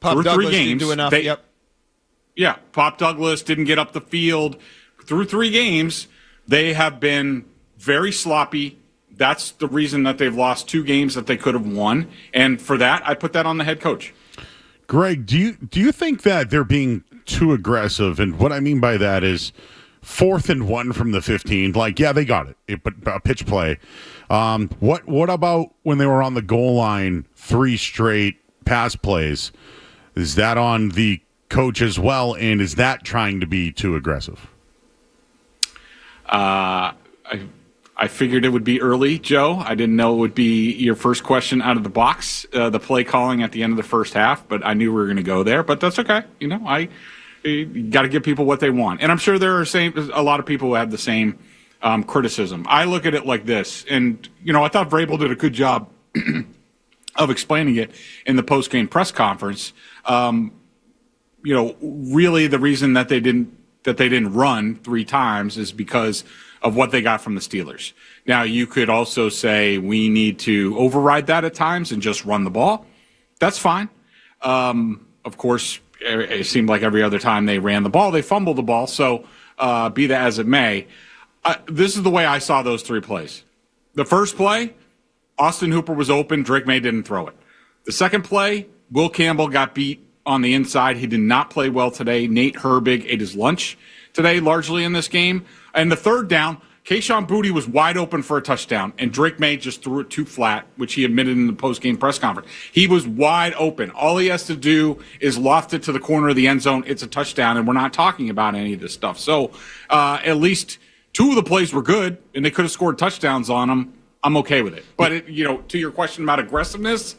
through Douglas 3 games, didn't do enough. Yep. Yeah, Pop Douglas didn't get up the field. Through 3 games, they have been very sloppy. That's the reason that they've lost 2 games that they could have won. And for that, I put that on the head coach. Greg, do you think that they're being too aggressive? And what I mean by that is 4th and 1 from the 15. They got it, but a pitch play. What about when they were on the goal line, 3 straight pass plays? Is that on the coach as well? And is that trying to be too aggressive? I figured it would be early, Joe. I didn't know it would be your first question out of the box, the play calling at the end of the first half, but I knew we were going to go there. But that's okay. You got to give people what they want. And I'm sure there are a lot of people who have the same criticism. I look at it like this, and, I thought Vrabel did a good job of explaining it in the post-game press conference. Really the reason that they didn't run 3 times is because of what they got from the Steelers. Now, you could also say we need to override that at times and just run the ball. That's fine. Of course, it seemed like every other time they ran the ball, they fumbled the ball. So be that as it may, this is the way I saw those 3 plays. The first play, Austin Hooper was open. Drake May didn't throw it. The second play, Will Campbell got beat on the inside. He did not play well today. Nate Herbig ate his lunch today, largely in this game. And the third down, Kayshon Boutte was wide open for a touchdown, and Drake May just threw it too flat, which he admitted in the post-game press conference. He was wide open. All he has to do is loft it to the corner of the end zone. It's a touchdown, and we're not talking about any of this stuff. So at least 2 of the plays were good, and they could have scored touchdowns on them. I'm okay with it. But, to your question about aggressiveness,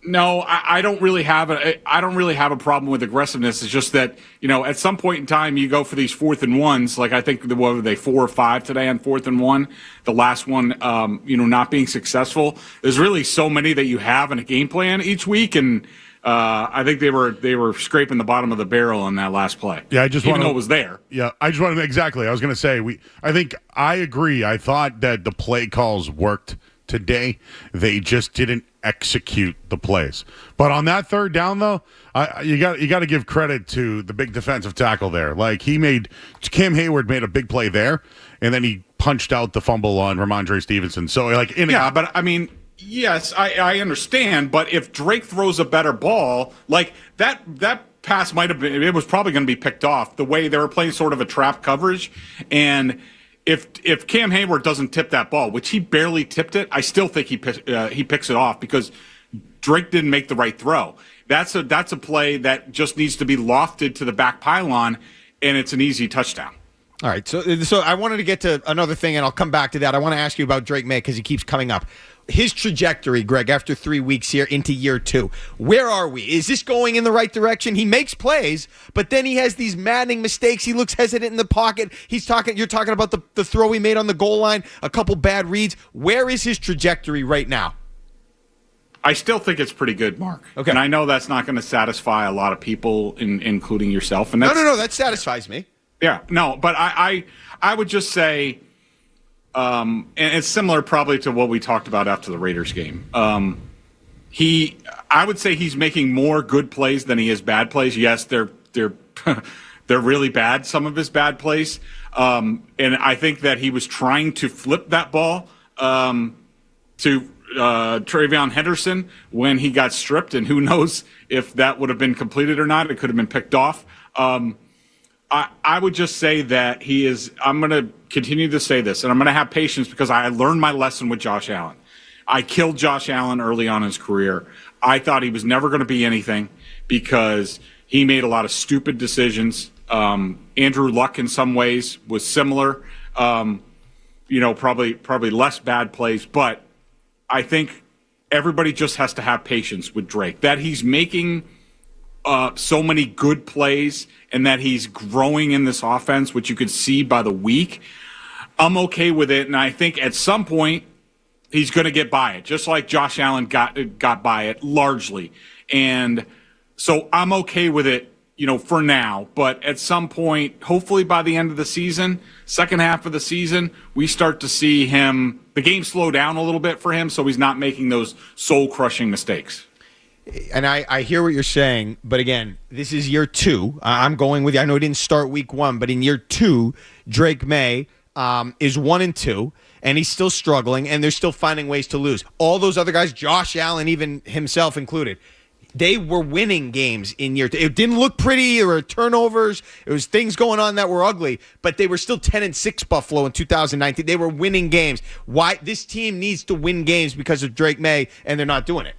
No, I don't really have a problem with aggressiveness. It's just that, at some point in time you go for these 4th and 1s. Like I think what were they 4 or 5 today on 4th and 1? The last one, not being successful. There's really so many that you have in a game plan each week, and I think they were scraping the bottom of the barrel on that last play. Yeah, I just even though it was there. Yeah, I just want to exactly. I was going to say I agree. I thought that the play calls worked today. They just didn't execute the plays. But on that 3rd down, though, you got to give credit to the big defensive tackle there. Like Cam Hayward made a big play there, and then he punched out the fumble on Ramondre Stevenson. So but I mean. Yes, I understand, but if Drake throws a better ball, like that pass might have been, it was probably going to be picked off the way they were playing sort of a trap coverage. And if Cam Hayward doesn't tip that ball, which he barely tipped it, I still think he picks it off because Drake didn't make the right throw. That's a play that just needs to be lofted to the back pylon, and it's an easy touchdown. All right, so I wanted to get to another thing, and I'll come back to that. I want to ask you about Drake May because he keeps coming up. His trajectory, Greg, after 3 weeks here into year 2, where are we? Is this going in the right direction? He makes plays, but then he has these maddening mistakes. He looks hesitant in the pocket. You're talking about the throw he made on the goal line, a couple bad reads. Where is his trajectory right now? I still think it's pretty good, Mark. Okay. And I know that's not going to satisfy a lot of people, including yourself. And No, that satisfies me. Yeah, no, but I would just say, and it's similar probably to what we talked about after the Raiders game. I would say he's making more good plays than he is bad plays. Yes, they're they're really bad, some of his bad plays. And I think that he was trying to flip that ball to Travion Henderson when he got stripped, and who knows if that would have been completed or not. It could have been picked off. I would just say that I'm going to continue to say this, and I'm going to have patience because I learned my lesson with Josh Allen. I killed Josh Allen early on in his career. I thought he was never going to be anything because he made a lot of stupid decisions. Andrew Luck in some ways was similar, probably less bad plays, but I think everybody just has to have patience with Drake, that he's making so many good plays and that he's growing in this offense, which you could see by the week. I'm okay with it, and I think at some point he's going to get by it, just like Josh Allen got by it largely. And so I'm okay with it, for now. But at some point, hopefully by the end of the season, second half of the season, we start to see the game slow down a little bit for him so he's not making those soul-crushing mistakes. And I hear what you're saying, but again, this is year 2. I'm going with you. I know he didn't start week 1, but in year 2, Drake May is 1-2, and he's still struggling, and they're still finding ways to lose. All those other guys, Josh Allen, even himself included, they were winning games in year 2. It didn't look pretty. There were turnovers. There was things going on that were ugly, but they were still 10-6 Buffalo in 2019. They were winning games. Why this team needs to win games because of Drake May, and they're not doing it.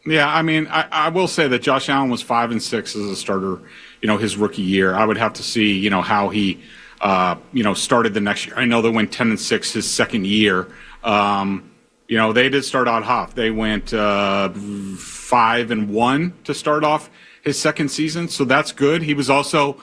Yeah, I mean, I will say that Josh Allen was 5-6 as a starter, his rookie year. I would have to see, how he, started the next year. I know they went 10-6 his second year. They did start out hot. They went 5-1 to start off his second season, so that's good. He was also,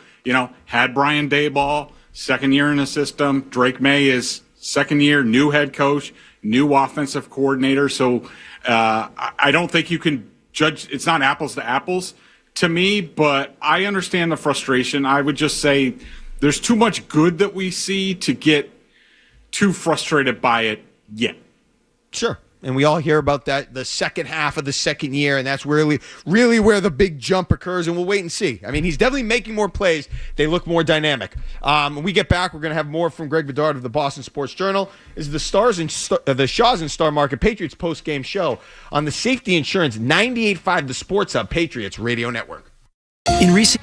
had Brian Daboll, second year in the system. Drake May is second year, new head coach, new offensive coordinator. So I don't think you can judge. It's not apples to apples to me, but I understand the frustration. I would just say there's too much good that we see to get too frustrated by it yet. Sure. And we all hear about that, the second half of the second year, and that's really, really where the big jump occurs, and we'll wait and see. I mean, he's definitely making more plays. They look more dynamic. When we get back, we're going to have more from Greg Bedard of the Boston Sports Journal. This is the Shaws and Star Market Patriots post-game show on the Safety Insurance 98.5 The Sports Hub Patriots Radio Network. In recent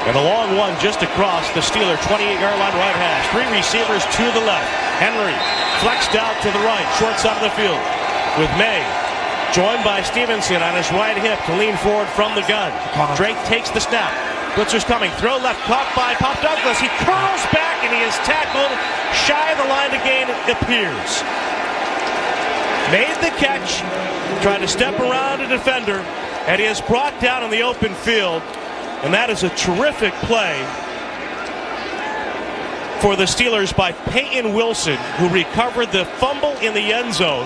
And the long one just across the Steeler 28-yard line right hash. 3 receivers to the left. Henry flexed out to the right, short side of the field, with May joined by Stevenson on his right hip to lean forward from the gun. Drake takes the snap. Blitzer's coming. Throw left, caught by Pop Douglas. He curls back and he is tackled shy of the line to gain, it appears. Made the catch, trying to step around a defender, and he is brought down in the open field. And that is a terrific play for the Steelers by Peyton Wilson, who recovered the fumble in the end zone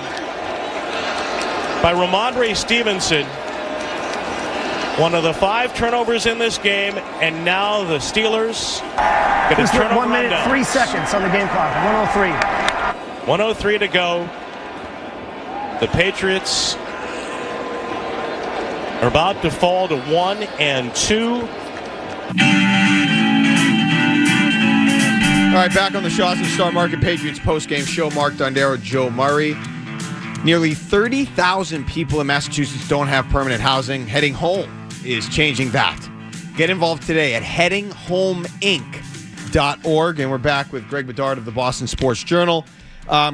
by Ramondre Stevenson. One of the 5 turnovers in this game, and now the Steelers get a turnover 1 minute, 3 seconds on the game clock. 1:03. 1:03 to go. The Patriots are about to fall to 1-2. All right, back on the Shaw's and Star Market Patriots postgame show. Mark Dondero, Joe Murray. Nearly 30,000 people in Massachusetts don't have permanent housing. Heading Home is changing that. Get involved today at headinghomeinc.org. And we're back with Greg Bedard of the Boston Sports Journal.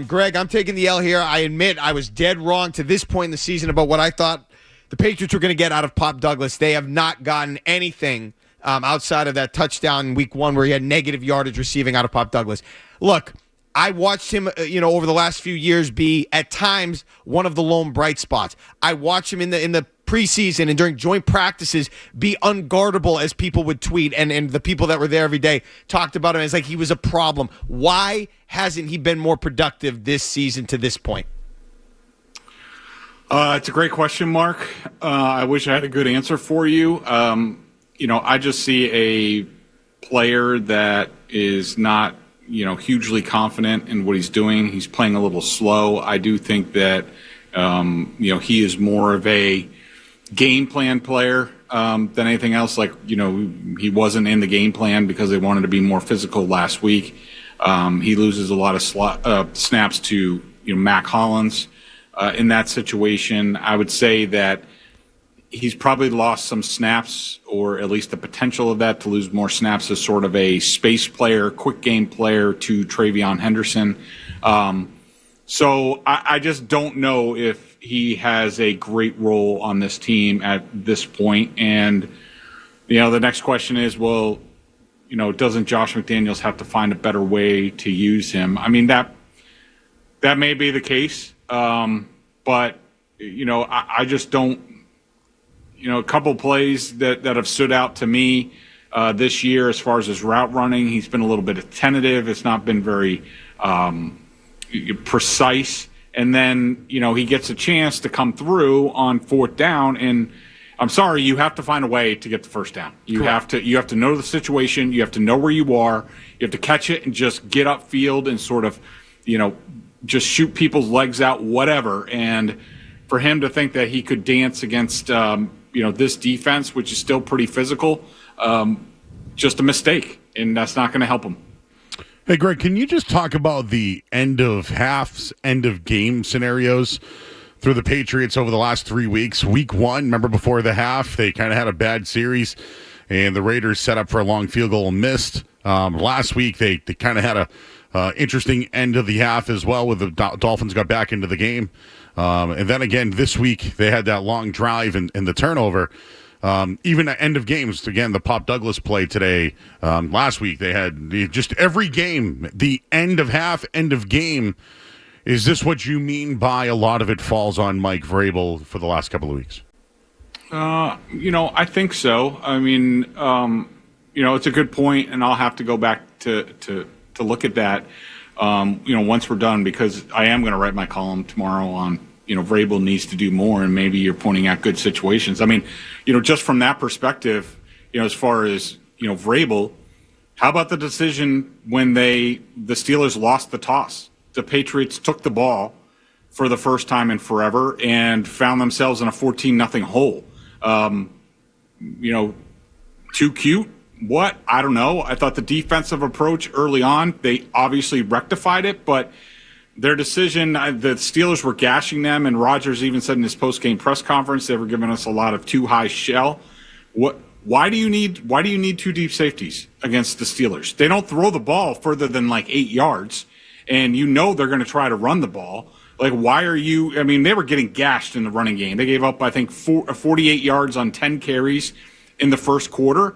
Greg, I'm taking the L here. I admit I was dead wrong to this point in the season about what I thought the Patriots were going to get out of Pop Douglas. They have not gotten anything outside of that touchdown in week 1 where he had negative yardage receiving out of Pop Douglas. Look, I watched him, over the last few years be at times one of the lone bright spots. I watched him in the preseason and during joint practices be unguardable, as people would tweet, and the people that were there every day talked about him as like he was a problem. Why hasn't he been more productive this season to this point? It's a great question, Mark. I wish I had a good answer for you. I just see a player that is not, hugely confident in what he's doing. He's playing a little slow. I do think that, he is more of a game plan player than anything else. Like, he wasn't in the game plan because they wanted to be more physical last week. He loses a lot of snaps to, Mac Hollins. In that situation, I would say that he's probably lost some snaps, or at least the potential of that to lose more snaps as sort of a space player, quick game player to Travion Henderson. So I just don't know if he has a great role on this team at this point. And, the next question is, well, doesn't Josh McDaniels have to find a better way to use him? I mean, that may be the case. But, I just don't, a couple plays that have stood out to me this year as far as his route running. He's been a little bit tentative. It's not been very precise. And then, he gets a chance to come through on 4th down. And I'm sorry, you have to find a way to get the first down. You have to know the situation. You have to know where you are. You have to catch it and just get upfield and sort of, just shoot people's legs out, whatever. And for him to think that he could dance against, this defense, which is still pretty physical, just a mistake, and that's not going to help him. Hey, Greg, can you just talk about the end of halves, end of game scenarios through the Patriots over the last 3 weeks? Week 1, remember before the half, they kind of had a bad series, and the Raiders set up for a long field goal and missed. Last week, they kind of had a interesting end of the half as well, with the Dolphins got back into the game. And then again, this week, they had that long drive and the turnover. Even at end of games, again, the Pop Douglas play today. Last week, they had just every game, the end of half, end of game. Is this what you mean by a lot of it falls on Mike Vrabel for the last couple of weeks? I think so. I mean, it's a good point, and I'll have to go back to look at that, once we're done, because I am going to write my column tomorrow on, Vrabel needs to do more, and maybe you're pointing out good situations. I mean, just from that perspective, as far as, Vrabel, how about the decision when the Steelers lost the toss? The Patriots took the ball for the first time in forever and found themselves in a 14-0 hole. Too cute? What? I don't know. I thought the defensive approach early on, they obviously rectified it, but their decision, the Steelers were gashing them, and Rodgers even said in his post-game press conference they were giving us a lot of too high shell. What why do you need two deep safeties against the Steelers? They don't throw the ball further than like 8 yards, and they're going to try to run the ball. Like, why are you? I mean, they were getting gashed in the running game. They gave up, I think, 48 yards on 10 carries in the first quarter.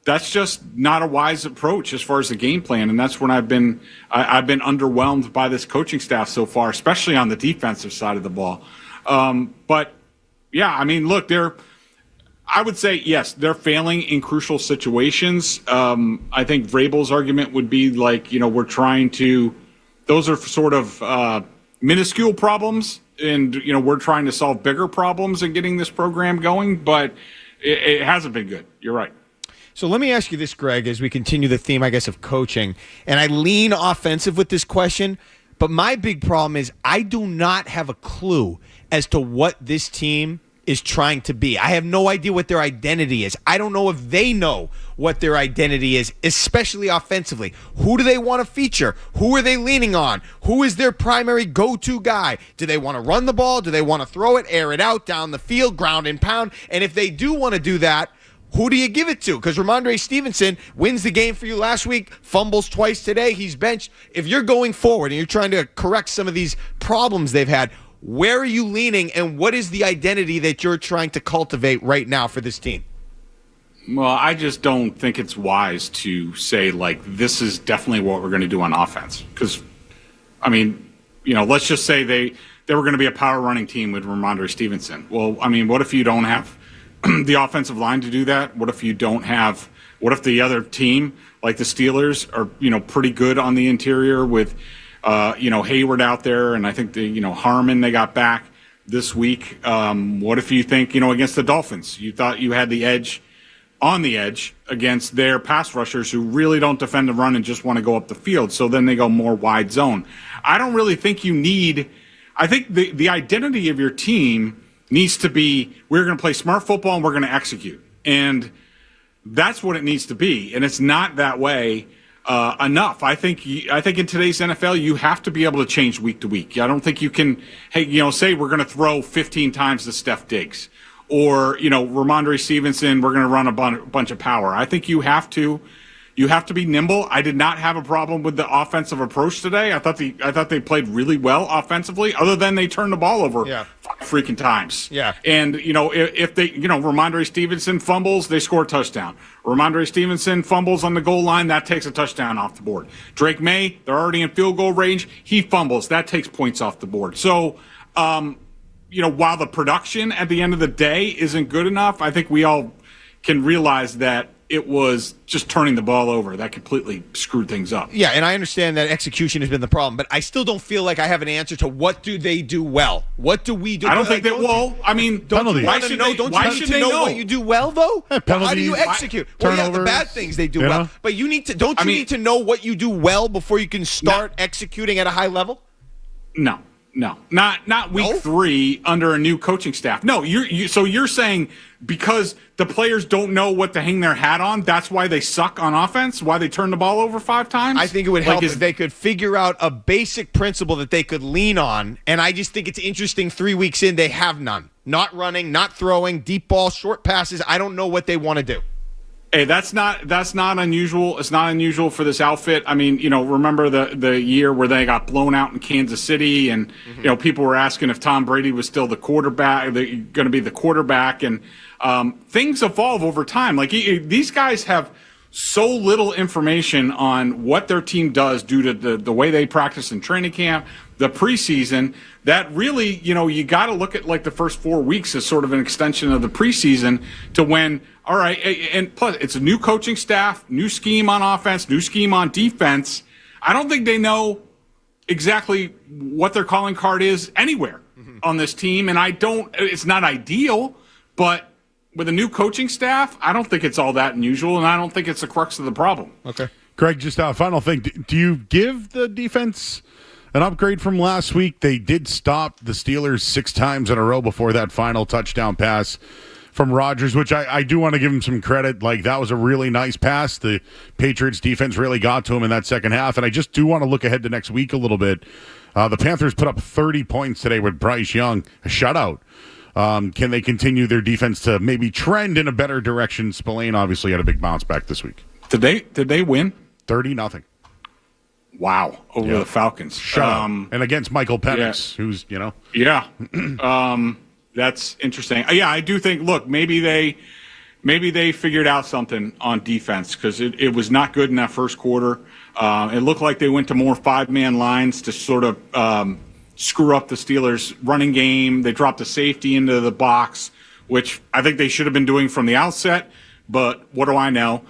That's just not a wise approach as far as the game plan, and that's when I've been underwhelmed by this coaching staff so far, especially on the defensive side of the ball. But yeah, I mean, look, I would say yes, they're failing in crucial situations. I think Vrabel's argument would be like, we're trying to; those are sort of minuscule problems, and we're trying to solve bigger problems in getting this program going. But it hasn't been good. You're right. So let me ask you this, Greg, as we continue the theme, I guess, of coaching. And I lean offensive with this question, but my big problem is I do not have a clue as to what this team is trying to be. I have no idea what their identity is. I don't know if they know what their identity is, especially offensively. Who do they want to feature? Who are they leaning on? Who is their primary go-to guy? Do they want to run the ball? Do they want to throw it, air it out, down the field, ground and pound? And if they do want to do that, who do you give it to? Because Ramondre Stevenson wins the game for you last week, fumbles twice today, he's benched. If you're going forward and you're trying to correct some of these problems they've had, where are you leaning, and what is the identity that you're trying to cultivate right now for this team? Well, I just don't think it's wise to say, like, this is definitely what we're going to do on offense. Because, I mean, let's just say they were going to be a power running team with Ramondre Stevenson. Well, I mean, what if you don't have the offensive line to do that? What if the other team, like the Steelers, are, pretty good on the interior with, Hayward out there, and I think Harmon they got back this week. What if you think, against the Dolphins, you thought you had the edge against their pass rushers who really don't defend the run and just want to go up the field. So then they go more wide zone. I don't really think I think the identity of your team needs to be, we're going to play smart football and we're going to execute. And that's what it needs to be. And it's not that way enough. I think in today's NFL, you have to be able to change week to week. I don't think you can, say we're going to throw 15 times to Steph Diggs, or, Ramondre Stevenson, we're going to run a bunch of power. I think you have to be nimble. I did not have a problem with the offensive approach today. I thought they played really well offensively, other than they turned the ball over 5 freaking times. Yeah. And, if they, Ramondre Stevenson fumbles, they score a touchdown. Ramondre Stevenson fumbles on the goal line, that takes a touchdown off the board. Drake May, they're already in field goal range. He fumbles, that takes points off the board. So, while the production at the end of the day isn't good enough, I think we all can realize that it was just turning the ball over that completely screwed things up. Yeah, and I understand that execution has been the problem, but I still don't feel like I have an answer to what do they do well. What do we do? I don't think that. Well, I mean, why should they know? Don't you need to know what you do well, though? How do you execute? Well, yeah, the bad things they do well, but you need to. Don't you need to know what you do well before you can start executing at a high level? No, not week 3 under a new coaching staff. No, so you're saying because the players don't know what to hang their hat on, that's why they suck on offense, why they turn the ball over 5 times? I think it would help if they could figure out a basic principle that they could lean on, and I just think it's interesting 3 weeks in they have none. Not running, not throwing, deep ball, short passes. I don't know what they want to do. Hey, that's not unusual. It's not unusual for this outfit. I mean, remember the year where they got blown out in Kansas City, and people were asking if Tom Brady was still the quarterback, going to be the quarterback, and things evolve over time. Like these guys have so little information on what their team does due to the way they practice in training camp, the preseason, that really, you got to look at like the first 4 weeks as sort of an extension of the preseason to when, all right, and plus it's a new coaching staff, new scheme on offense, new scheme on defense. I don't think they know exactly what their calling card is anywhere on this team, and it's not ideal, but with a new coaching staff, I don't think it's all that unusual, and I don't think it's the crux of the problem. Okay. Greg, just a final thing. Do you give the defense an upgrade from last week? They did stop the Steelers 6 times in a row before that final touchdown pass from Rodgers, which I do want to give him some credit. Like, that was a really nice pass. The Patriots defense really got to him in that second half, and I just do want to look ahead to next week a little bit. The Panthers put up 30 points today with Bryce Young, a shutout. Can they continue their defense to maybe trend in a better direction? Spillane obviously had a big bounce back this week. Did they win? 30-0. Wow, over the Falcons. Shut up. And against Michael Penix, who's, Yeah. That's interesting. Yeah, I do think, look, maybe they figured out something on defense because it was not good in that first quarter. It looked like they went to more 5-man lines to sort of screw up the Steelers' running game. They dropped a safety into the box, which I think they should have been doing from the outset, but what do I know?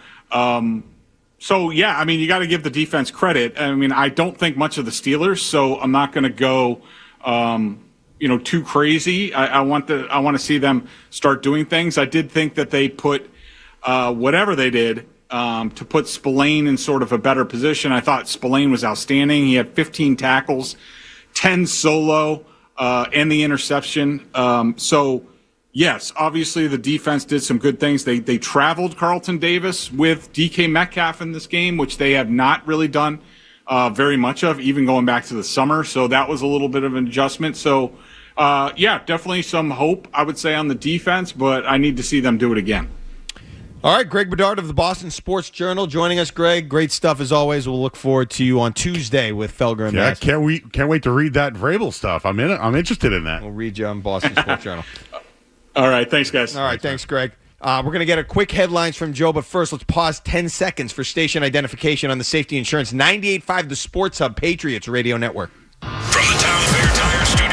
So, yeah, I mean, you got to give the defense credit. I mean, I don't think much of the Steelers, so I'm not going to go too crazy. I want to see them start doing things. I did think that they put whatever they did to put Spillane in sort of a better position. I thought Spillane was outstanding. He had 15 tackles, 10 solo, and the interception. So, yes, obviously the defense did some good things. They traveled Carlton Davis with DK Metcalf in this game, which they have not really done very much of, even going back to the summer. So that was a little bit of an adjustment. So, definitely some hope, I would say, on the defense, but I need to see them do it again. All right, Greg Bedard of the Boston Sports Journal joining us. Greg, great stuff as always. We'll look forward to you on Tuesday with Felger and Yeah, Bass. can't wait to read that Vrabel stuff. I'm interested in that. We'll read you on Boston Sports Journal. All right, thanks, guys. All right, thanks, Greg. We're going to get a quick headlines from Joe, but first let's pause 10 seconds for station identification on the Safety Insurance 98.5 The Sports Hub Patriots Radio Network. From the Town Fair Tire Studio.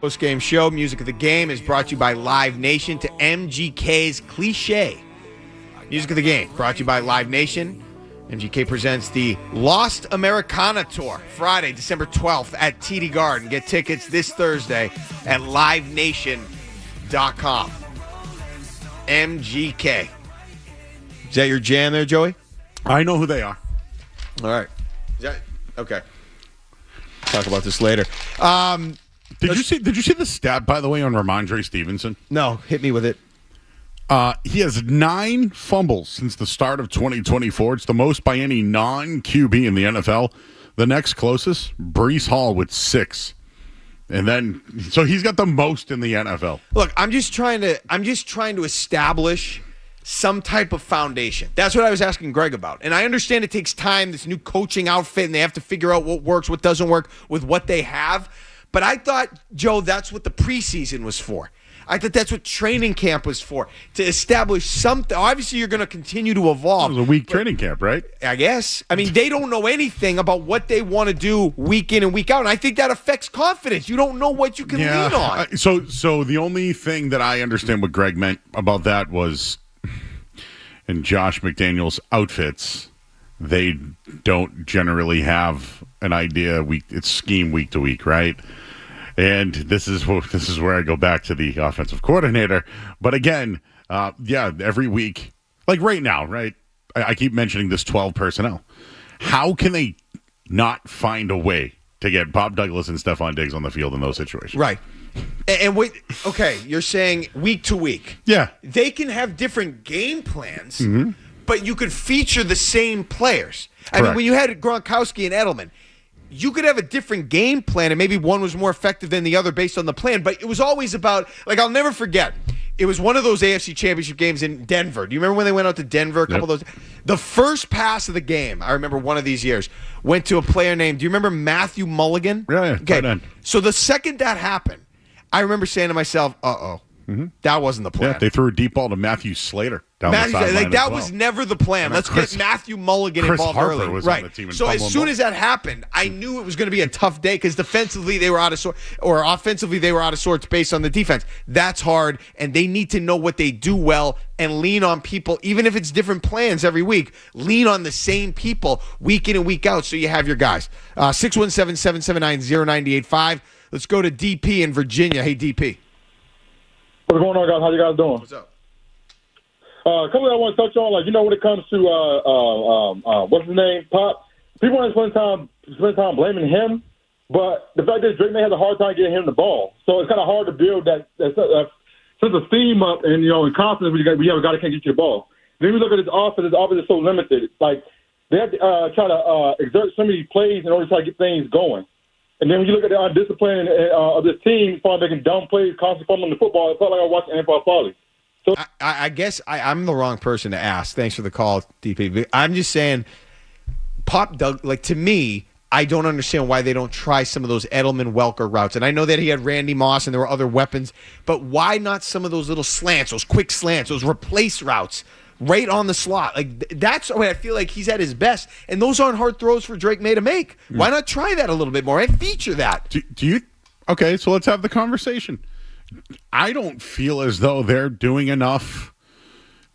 Postgame show, Music of the Game, is brought to you by Live Nation. To MGK's cliche. Music of the Game, brought to you by Live Nation. MGK presents the Lost Americana Tour, Friday, December 12th at TD Garden. Get tickets this Thursday at livenation.com. MGK. Is that your jam there, Joey? I know who they are. All right. Okay. Talk about this later. Did you see the stat, by the way, on Ramondre Stevenson? No, hit me with it. He has 9 fumbles since the start of 2024. It's the most by any non-QB in the NFL. The next closest, Breece Hall with 6. And then, so he's got the most in the NFL. Look, I'm just trying to establish some type of foundation. That's what I was asking Greg about. And I understand it takes time, this new coaching outfit, and they have to figure out what works, what doesn't work with what they have. But I thought, Joe, that's what the preseason was for. I thought that's what training camp was for, to establish something. Obviously, you're going to continue to evolve. It was a week training camp, right? I guess. I mean, they don't know anything about what they want to do week in and week out, and I think that affects confidence. You don't know what you can lean on. So the only thing that I understand what Greg meant about that was in Josh McDaniels' outfits, they don't generally have an idea. It's scheme week to week, right? And this is where I go back to the offensive coordinator. But again, every week, like right now, right? I keep mentioning this 12 personnel. How can they not find a way to get Bob Douglas and Stephon Diggs on the field in those situations? Right. And wait, okay, you're saying week to week. Yeah. They can have different game plans, but you could feature the same players. I mean, when you had Gronkowski and Edelman, you could have a different game plan, and maybe one was more effective than the other based on the plan, but it was always about, like, I'll never forget, it was one of those AFC Championship games in Denver. Do you remember when they went out to Denver? A couple of those. The first pass of the game, I remember one of these years, went to a player named, do you remember Matthew Mulligan? Yeah. Okay. So the second that happened, I remember saying to myself, that wasn't the plan. Yeah, they threw a deep ball to Matthew Slater down the sideline. Like, that was never the plan. Let's get Matthew Mulligan involved Harper early. was right. on the team So as soon as that happened, I knew it was going to be a tough day because defensively they were out of sorts, or offensively they were out of sorts based on the defense. That's hard, and they need to know what they do well and lean on people, even if it's different plans every week. Lean on the same people week in and week out so you have your guys. 617-779-0985. Let's go to DP in Virginia. Hey, DP. What's going on, guys? How you guys doing? What's up? A couple that I want to touch on, like, when it comes to what's his name, Pop. People want to spend time blaming him, but the fact is Drake May has a hard time getting him the ball, so it's kind of hard to build that sense of steam up and and confidence when you have a guy that can't get you the ball. Then we look at his offense. His offense is so limited. Like, they have to try to exert so many plays in order to try to get things going. And then when you look at the undiscipline of this team, probably making dumb plays, constantly fumbling the football, it felt like I was watching NFL Folly. So I guess I'm the wrong person to ask. Thanks for the call, DP. But I'm just saying, to me, I don't understand why they don't try some of those Edelman-Welker routes. And I know that he had Randy Moss and there were other weapons, but why not some of those little slants, those quick slants, those replace routes? Right on the slot. Like, that's the way I feel like he's at his best. And those aren't hard throws for Drake May to make. Why not try that a little bit more and feature that? Do you? Okay, so let's have the conversation. I don't feel as though they're doing enough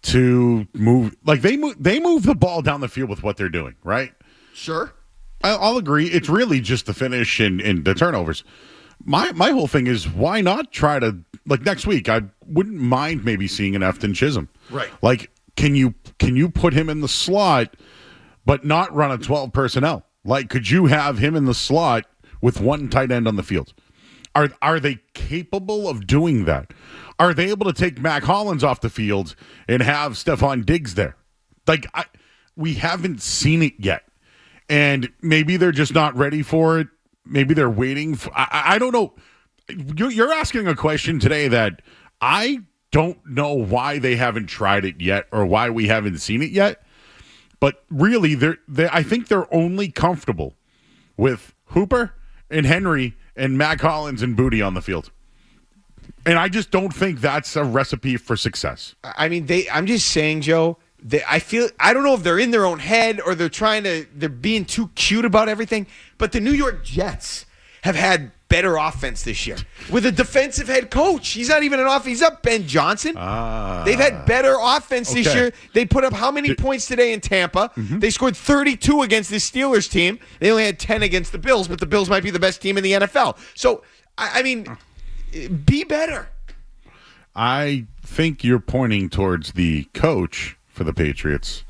to move. Like, they move the ball down the field with what they're doing, right? Sure. I'll agree. It's really just the finish and the turnovers. My whole thing is, why not try to, like, next week, I wouldn't mind maybe seeing an Efton Chisholm. Right. Like, Can you put him in the slot but not run a 12 personnel? Like, could you have him in the slot with one tight end on the field? Are they capable of doing that? Are they able to take Mac Hollins off the field and have Stephon Diggs there? Like, we haven't seen it yet. And maybe they're just not ready for it. Maybe they're waiting. I don't know. You're asking a question today that I don't know why they haven't tried it yet or why we haven't seen it yet. But really, I think they're only comfortable with Hooper and Henry and Mac Hollins and Booty on the field. And I just don't think that's a recipe for success. I mean, I'm just saying, Joe, I don't know if they're in their own head or they're being too cute about everything, but the New York Jets have had better offense this year with a defensive head coach. He's not even an offense. He's not Ben Johnson. They've had better offense this year. They put up how many points today in Tampa? They scored 32 against the Steelers team. They only had 10 against the Bills, but the Bills might be the best team in the NFL. So, I mean, be better. I think you're pointing towards the coach for the Patriots.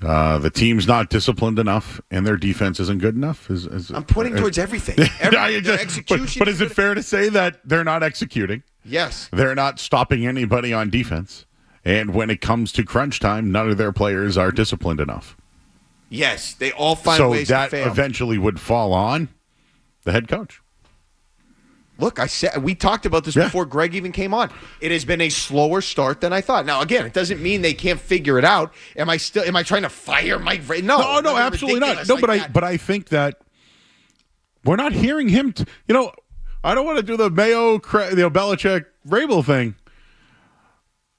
The team's not disciplined enough, and their defense isn't good enough. I'm pointing towards everything. Execution. But is it fair to say that they're not executing? Yes. They're not stopping anybody on defense. And when it comes to crunch time, none of their players are disciplined enough. Yes, they all find ways to fail. So that eventually would fall on the head coach. Look, we talked about this before Greg even came on. It has been a slower start than I thought. Now, again, it doesn't mean they can't figure it out. Am I trying to fire Mike Vrabel? No, absolutely not. No, but I think that we're not hearing him. I don't want to do the Mayo, Belichick, Vrabel thing,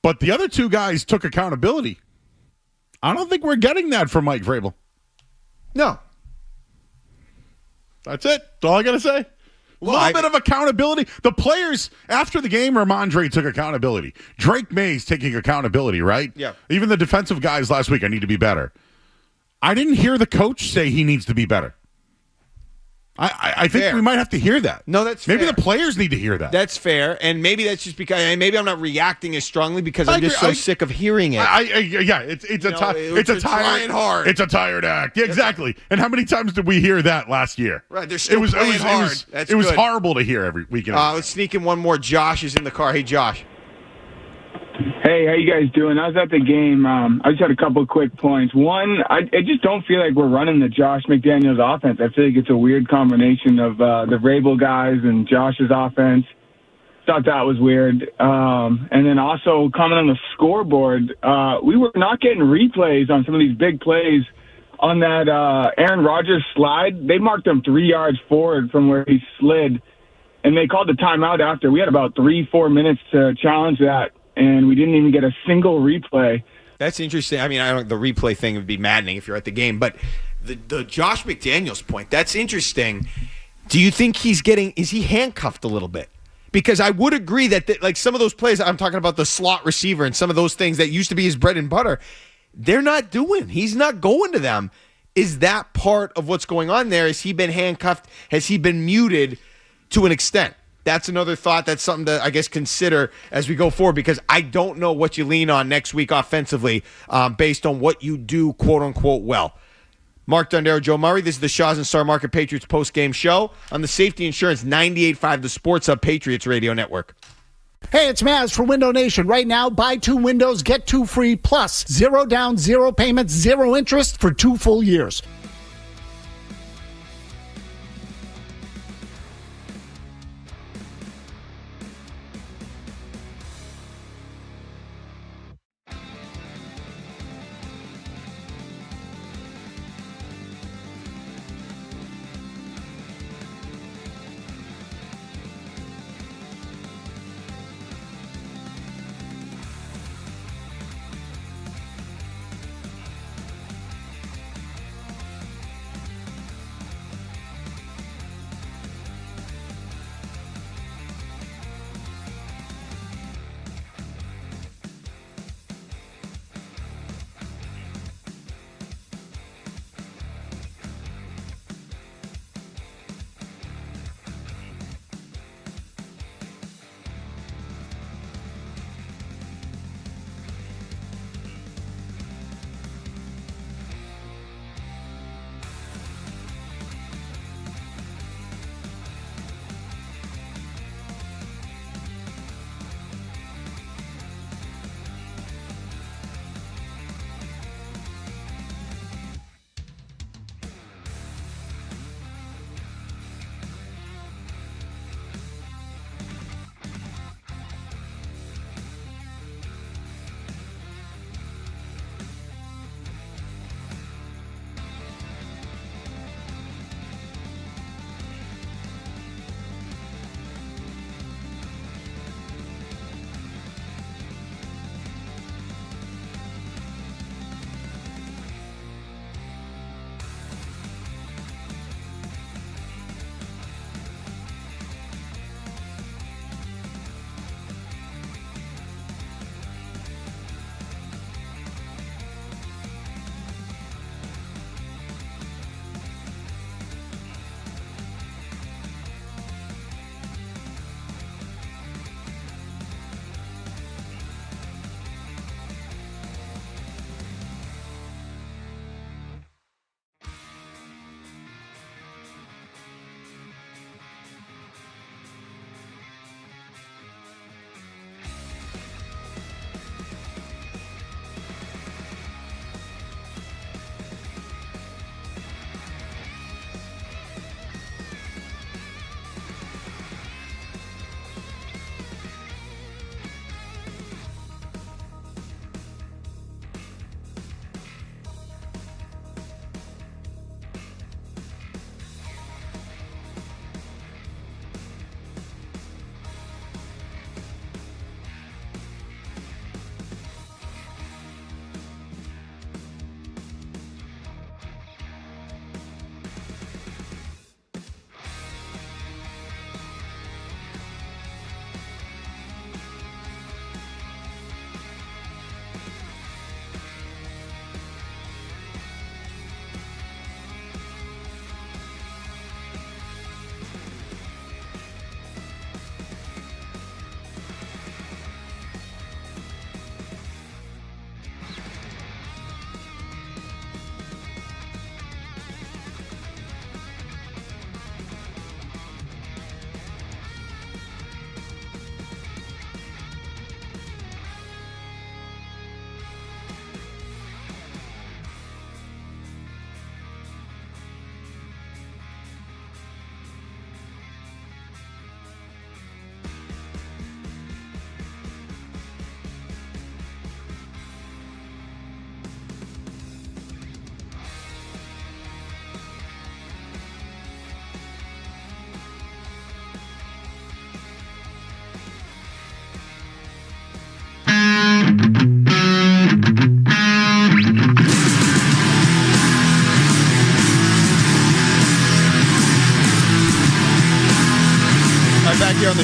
but the other two guys took accountability. I don't think we're getting that from Mike Vrabel. No. That's it. That's all I got to say. A little bit of accountability. The players, after the game, Ramondre took accountability. Drake May's taking accountability, right? Yeah. Even the defensive guys last week, I need to be better. I didn't hear the coach say he needs to be better. I think we might have to hear that. No, that's maybe fair. the players need to hear that. That's fair, and maybe that's just because maybe I'm not reacting as strongly because I'm just so sick of hearing it. It's trying hard. It's a tired act. Yeah, exactly. And how many times did we hear that last year? Right, they're still playing hard. It was horrible to hear every weekend. Let's sneak in one more. Josh is in the car. Hey, Josh. Hey, how you guys doing? I was at the game. I just had a couple of quick points. One, I just don't feel like we're running the Josh McDaniels offense. I feel like it's a weird combination of the Vrabel guys and Josh's offense. Thought that was weird. And then also comment on the scoreboard. We were not getting replays on some of these big plays on that Aaron Rodgers slide. They marked him 3 yards forward from where he slid, and they called the timeout after. We had about 3-4 minutes to challenge that, and we didn't even get a single replay. That's interesting. I mean, the replay thing would be maddening if you're at the game, but the Josh McDaniels point, that's interesting. Do you think is he handcuffed a little bit? Because I would agree that like some of those plays, I'm talking about the slot receiver and some of those things that used to be his bread and butter, they're not doing. He's not going to them. Is that part of what's going on there? Has he been handcuffed? Has he been muted to an extent? That's another thought. That's something to, I guess, consider as we go forward, because I don't know what you lean on next week offensively based on what you do, quote-unquote, well. Mark Dondero, Joe Murray. This is the Shaw's and Star Market Patriots post-game show on the Safety Insurance 98.5, the Sports Hub Patriots Radio Network. Hey, it's Maz for Window Nation. Right now, buy 2 windows, get 2 free, plus 0 down, 0 payments, 0 interest for 2 full years.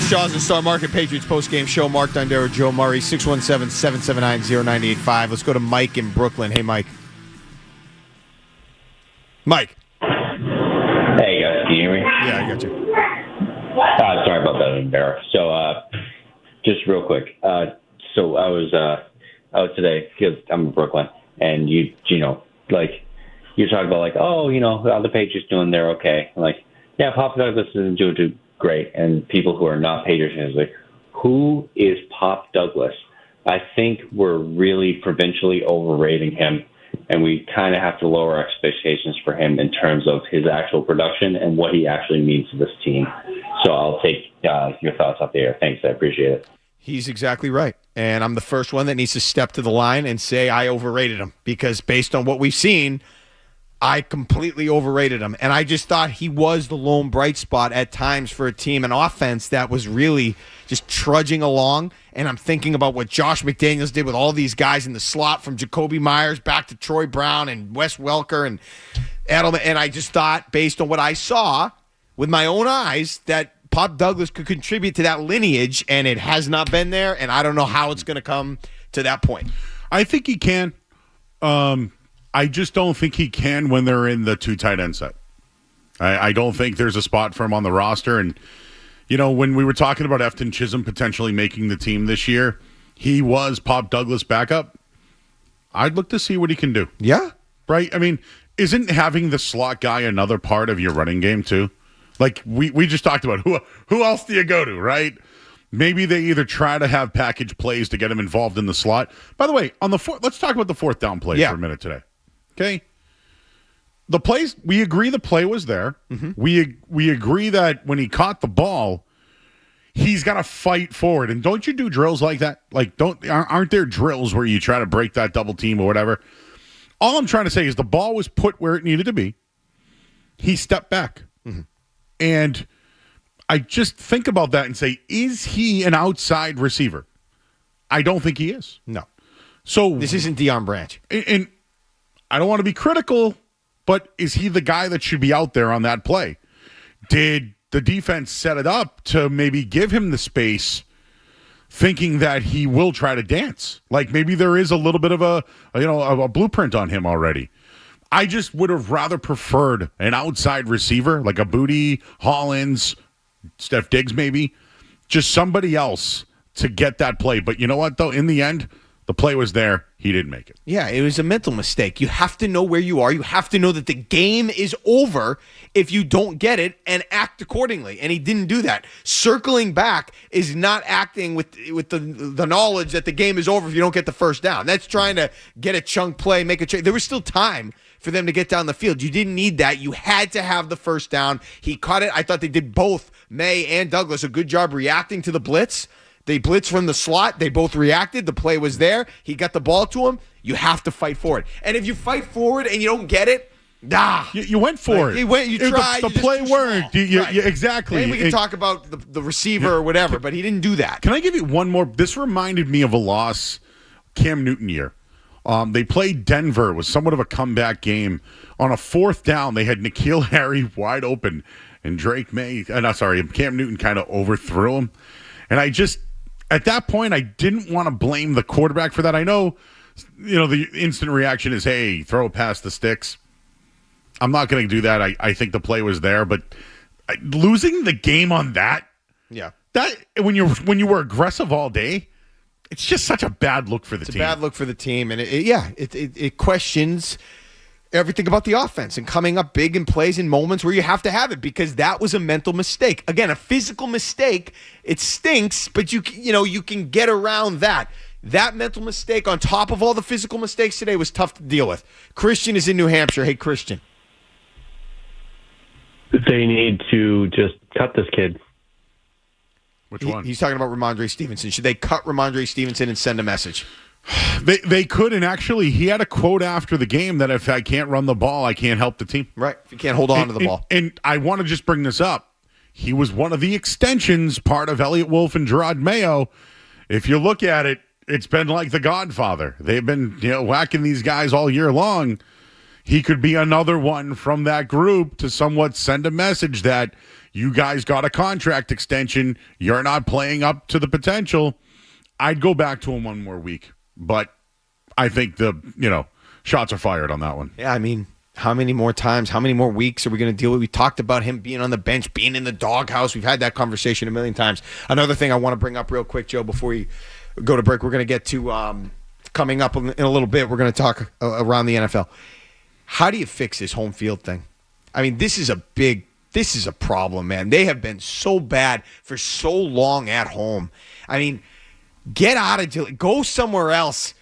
Shaw's and Star Market Patriots Postgame Show. Mark Dondero, Joe Murray, 617-779-0985. Let's go to Mike in Brooklyn. Hey, Mike. Mike. Hey, guys. Can you hear me? Yeah, I got you. Sorry about that, Dondero. So, just real quick. So I was out today because I'm in Brooklyn, and you know, like, you talk about, like, oh, you know, how the Patriots doing, they're okay. I'm like, yeah, Pop Douglas isn't doing great. And people who are not Patriots fans are like, who is Pop Douglas? I think we're really provincially overrating him, and we kind of have to lower our expectations for him in terms of his actual production and what he actually means to this team. So I'll take your thoughts up there. Thanks. I appreciate it. He's exactly right. And I'm the first one that needs to step to the line and say I overrated him, because based on what we've seen, I completely overrated him. And I just thought he was the lone bright spot at times for a team, an offense that was really just trudging along. And I'm thinking about what Josh McDaniels did with all these guys in the slot, from Jacoby Myers back to Troy Brown and Wes Welker and Edelman. And I just thought, based on what I saw with my own eyes, that Pop Douglas could contribute to that lineage, and it has not been there. And I don't know how it's going to come to that point. I think he can. I just don't think he can when they're in the two tight end set. I don't think there's a spot for him on the roster. And, you know, when we were talking about Efton Chisholm potentially making the team this year, he was Pop Douglas' backup. I'd look to see what he can do. Yeah. Right? I mean, isn't having the slot guy another part of your running game too? Like we just talked about, who else do you go to, right? Maybe they either try to have package plays to get him involved in the slot. By the way, on the let's talk about the fourth down play for a minute today. Okay. The plays, we agree the play was there. Mm-hmm. We agree that when he caught the ball, he's got to fight forward. And don't you do drills like that? Like, aren't there drills where you try to break that double team or whatever? All I'm trying to say is the ball was put where it needed to be. He stepped back. Mm-hmm. And I just think about that and say, is he an outside receiver? I don't think he is. No. So this isn't Deion Branch. And I don't want to be critical, but is he the guy that should be out there on that play? Did the defense set it up to maybe give him the space, thinking that he will try to dance? Like, maybe there is a little bit of a blueprint on him already. I just would have rather preferred an outside receiver, like a Booty, Hollins, Steph Diggs maybe, just somebody else to get that play. But you know what, though? In the end, the play was there. He didn't make it. Yeah, it was a mental mistake. You have to know where you are. You have to know that the game is over if you don't get it, and act accordingly. And he didn't do that. Circling back is not acting with the knowledge that the game is over if you don't get the first down. That's trying to get a chunk play, make a trade. There was still time for them to get down the field. You didn't need that. You had to have the first down. He caught it. I thought they did, both May and Douglas, a good job reacting to the blitz. They blitzed from the slot. They both reacted. The play was there. He got the ball to him. You have to fight forward. And if you fight forward and you don't get it, you went for it. You tried. The play worked. Exactly. Maybe we can talk about the receiver or whatever, but he didn't do that. Can I give you one more? This reminded me of a loss Cam Newton year. They played Denver. It was somewhat of a comeback game. On a fourth down, they had N'Keal Harry wide open, and Cam Newton kind of overthrew him. And at that point, I didn't want to blame the quarterback for that. I know, the instant reaction is, hey, throw it past the sticks. I'm not going to do that. I think the play was there, but losing the game on that, that when you were aggressive all day, it's just such a bad look for the team. It's a bad look for the team, and it questions everything about the offense and coming up big in plays in moments where you have to have it, because that was a mental mistake. Again, a physical mistake, it stinks, but you can get around that. That mental mistake on top of all the physical mistakes today was tough to deal with. Christian is in New Hampshire. Hey, Christian. They need to just cut this kid. Which one? He's talking about Ramondre Stevenson. Should they cut Ramondre Stevenson and send a message? They could, and actually, he had a quote after the game that if I can't run the ball, I can't help the team. Right. If you can't hold on to the ball. And I want to just bring this up. He was one of the extensions, part of Elliott Wolf and Gerard Mayo. If you look at it, it's been like The Godfather. They've been whacking these guys all year long. He could be another one from that group to somewhat send a message that you guys got a contract extension. You're not playing up to the potential. I'd go back to him one more week. But I think shots are fired on that one. Yeah, I mean, how many more times, how many more weeks are we going to deal with? We talked about him being on the bench, being in the doghouse. We've had that conversation a million times. Another thing I want to bring up real quick, Joe, before you go to break, we're going to get to coming up in a little bit. We're going to talk around the NFL. How do you fix this home field thing? I mean, this is a problem, man. They have been so bad for so long at home. I mean, get out of go somewhere else.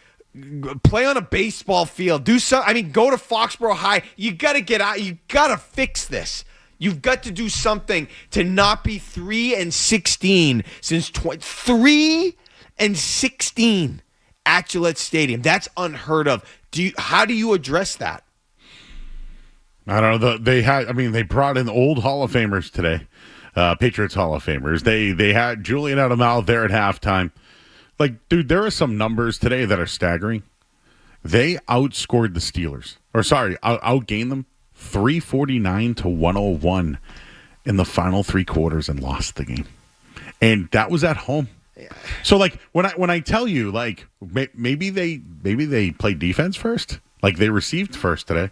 Play on a baseball field. Go to Foxborough High. You got to get out. You got to fix this. You've got to do something to not be 3-16 since 3-16 at Gillette Stadium. That's unheard of. How do you address that? I don't know. They brought in old Hall of Famers today, Patriots Hall of Famers. They had Julian Edelman there at halftime. Like, dude, there are some numbers today that are staggering. They outscored the Steelers. Outgained them 349-101 in the final 3 quarters and lost the game. And that was at home. Yeah. So, like, when I tell you, like, maybe they played defense first? Like, they received first today.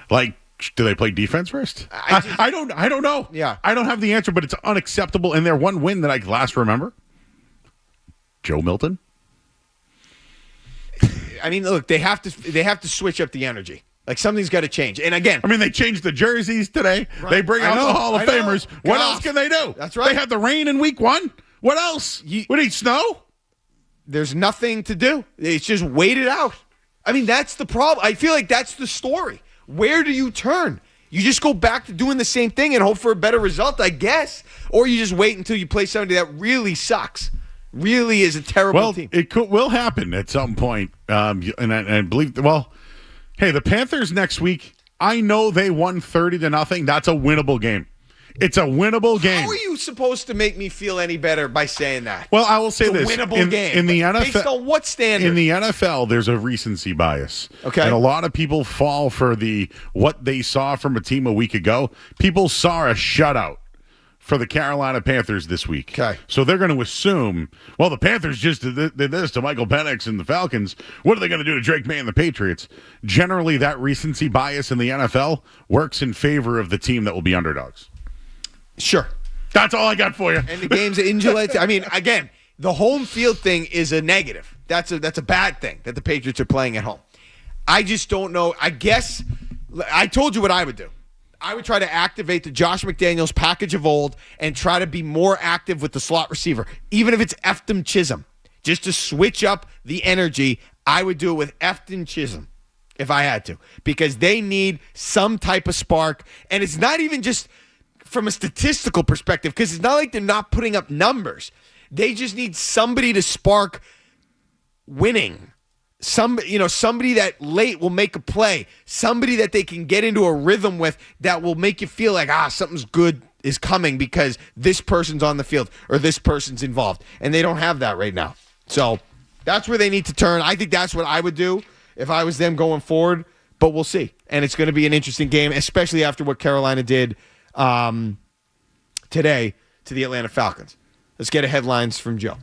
Like, do they play defense first? I don't know. Yeah. I don't have the answer, but it's unacceptable. And their one win that I last remember, Joe Milton. I mean, look, they have to switch up the energy. Like, something's got to change. And again, I mean, they changed the jerseys today. Right. They bring out the Hall of Famers. What else can they do? That's right. They had the rain in week 1. What else? Would it snow? There's nothing to do. It's just wait it out. I mean, that's the problem. I feel like that's the story. Where do you turn? You just go back to doing the same thing and hope for a better result, I guess. Or you just wait until you play somebody that really sucks. Really is a terrible team. It will happen at some point. And I believe, hey, the Panthers next week, I know they won 30-0. That's a winnable game. It's a winnable game. How are you supposed to make me feel any better by saying that? Well, I will say it's this. A winnable game. In the NFL, based on what standard? In the NFL, there's a recency bias. Okay. And a lot of people fall for what they saw from a team a week ago. People saw a shutout for the Carolina Panthers this week. Okay. So they're going to assume, well, the Panthers just did this to Michael Penix and the Falcons. What are they going to do to Drake May and the Patriots? Generally, that recency bias in the NFL works in favor of the team that will be underdogs. Sure. That's all I got for you. And the game's in Gillette. I mean, again, the home field thing is a negative. That's a bad thing that the Patriots are playing at home. I just don't know. I guess I told you what I would do. I would try to activate the Josh McDaniels package of old and try to be more active with the slot receiver, even if it's Efton Chisholm. Just to switch up the energy, I would do it with Efton Chisholm if I had to, because they need some type of spark. And it's not even just from a statistical perspective, because it's not like they're not putting up numbers. They just need somebody to spark winning. Somebody that late will make a play. Somebody that they can get into a rhythm with that will make you feel like, something's good is coming because this person's on the field or this person's involved. And they don't have that right now. So that's where they need to turn. I think that's what I would do if I was them going forward. But we'll see. And it's going to be an interesting game, especially after what Carolina did today to the Atlanta Falcons. Let's get headlines from Joe.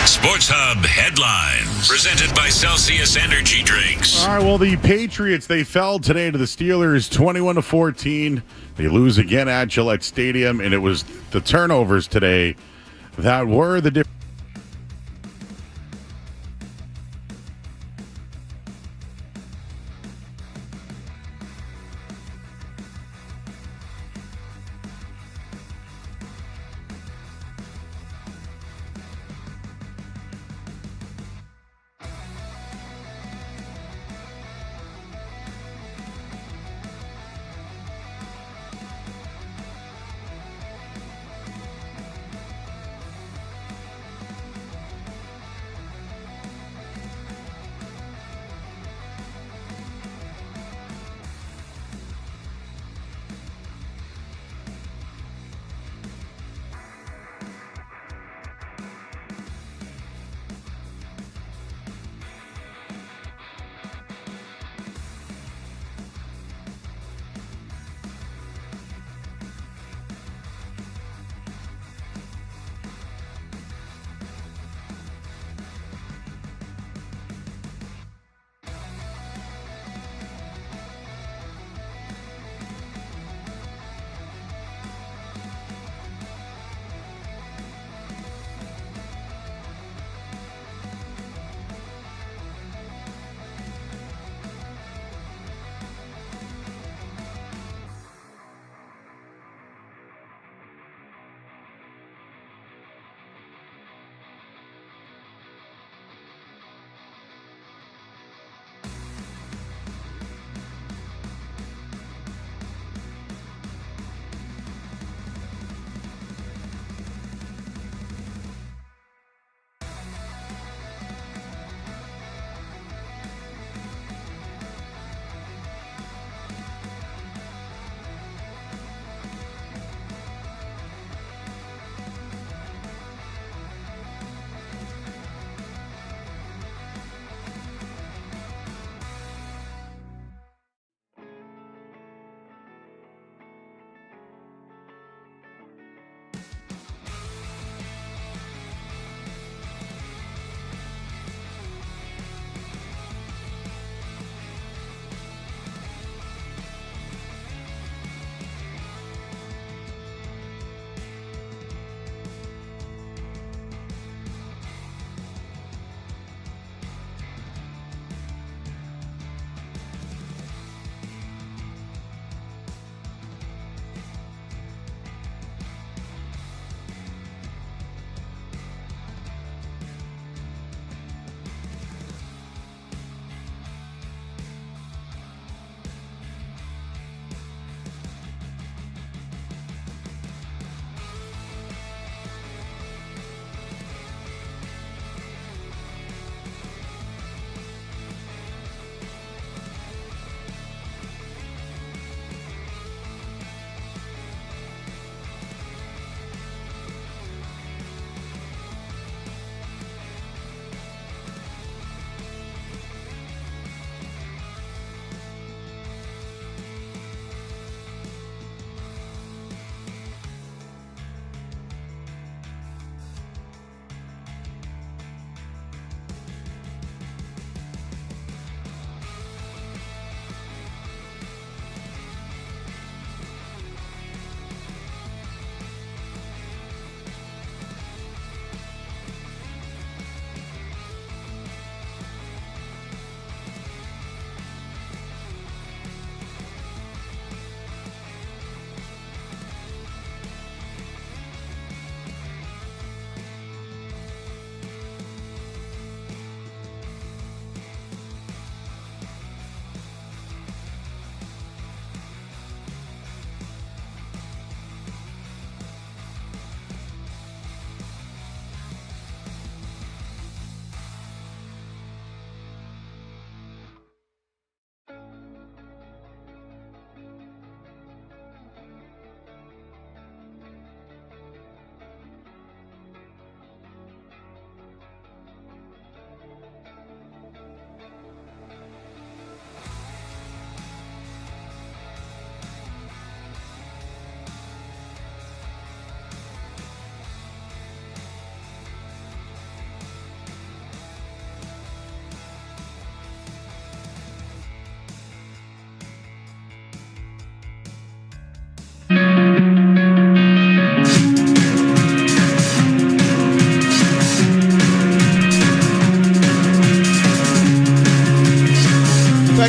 Sports Hub headlines presented by Celsius Energy Drinks. All right, well, the Patriots, they fell today to the Steelers 21-14. They lose again at Gillette Stadium, and it was the turnovers today that were the difference.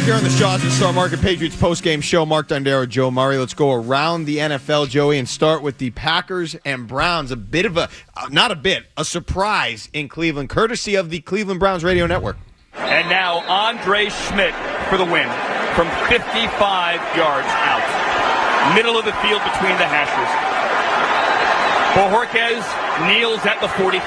Back here on the Shaw's and Star Market Patriots postgame show, Mark Dondero, Joe Murray. Let's go around the NFL, Joey, and start with the Packers and Browns. A bit of a surprise in Cleveland, courtesy of the Cleveland Browns Radio Network. And now Andre Schmidt for the win from 55 yards out. Middle of the field between the hashes. Bojorquez kneels at the 45.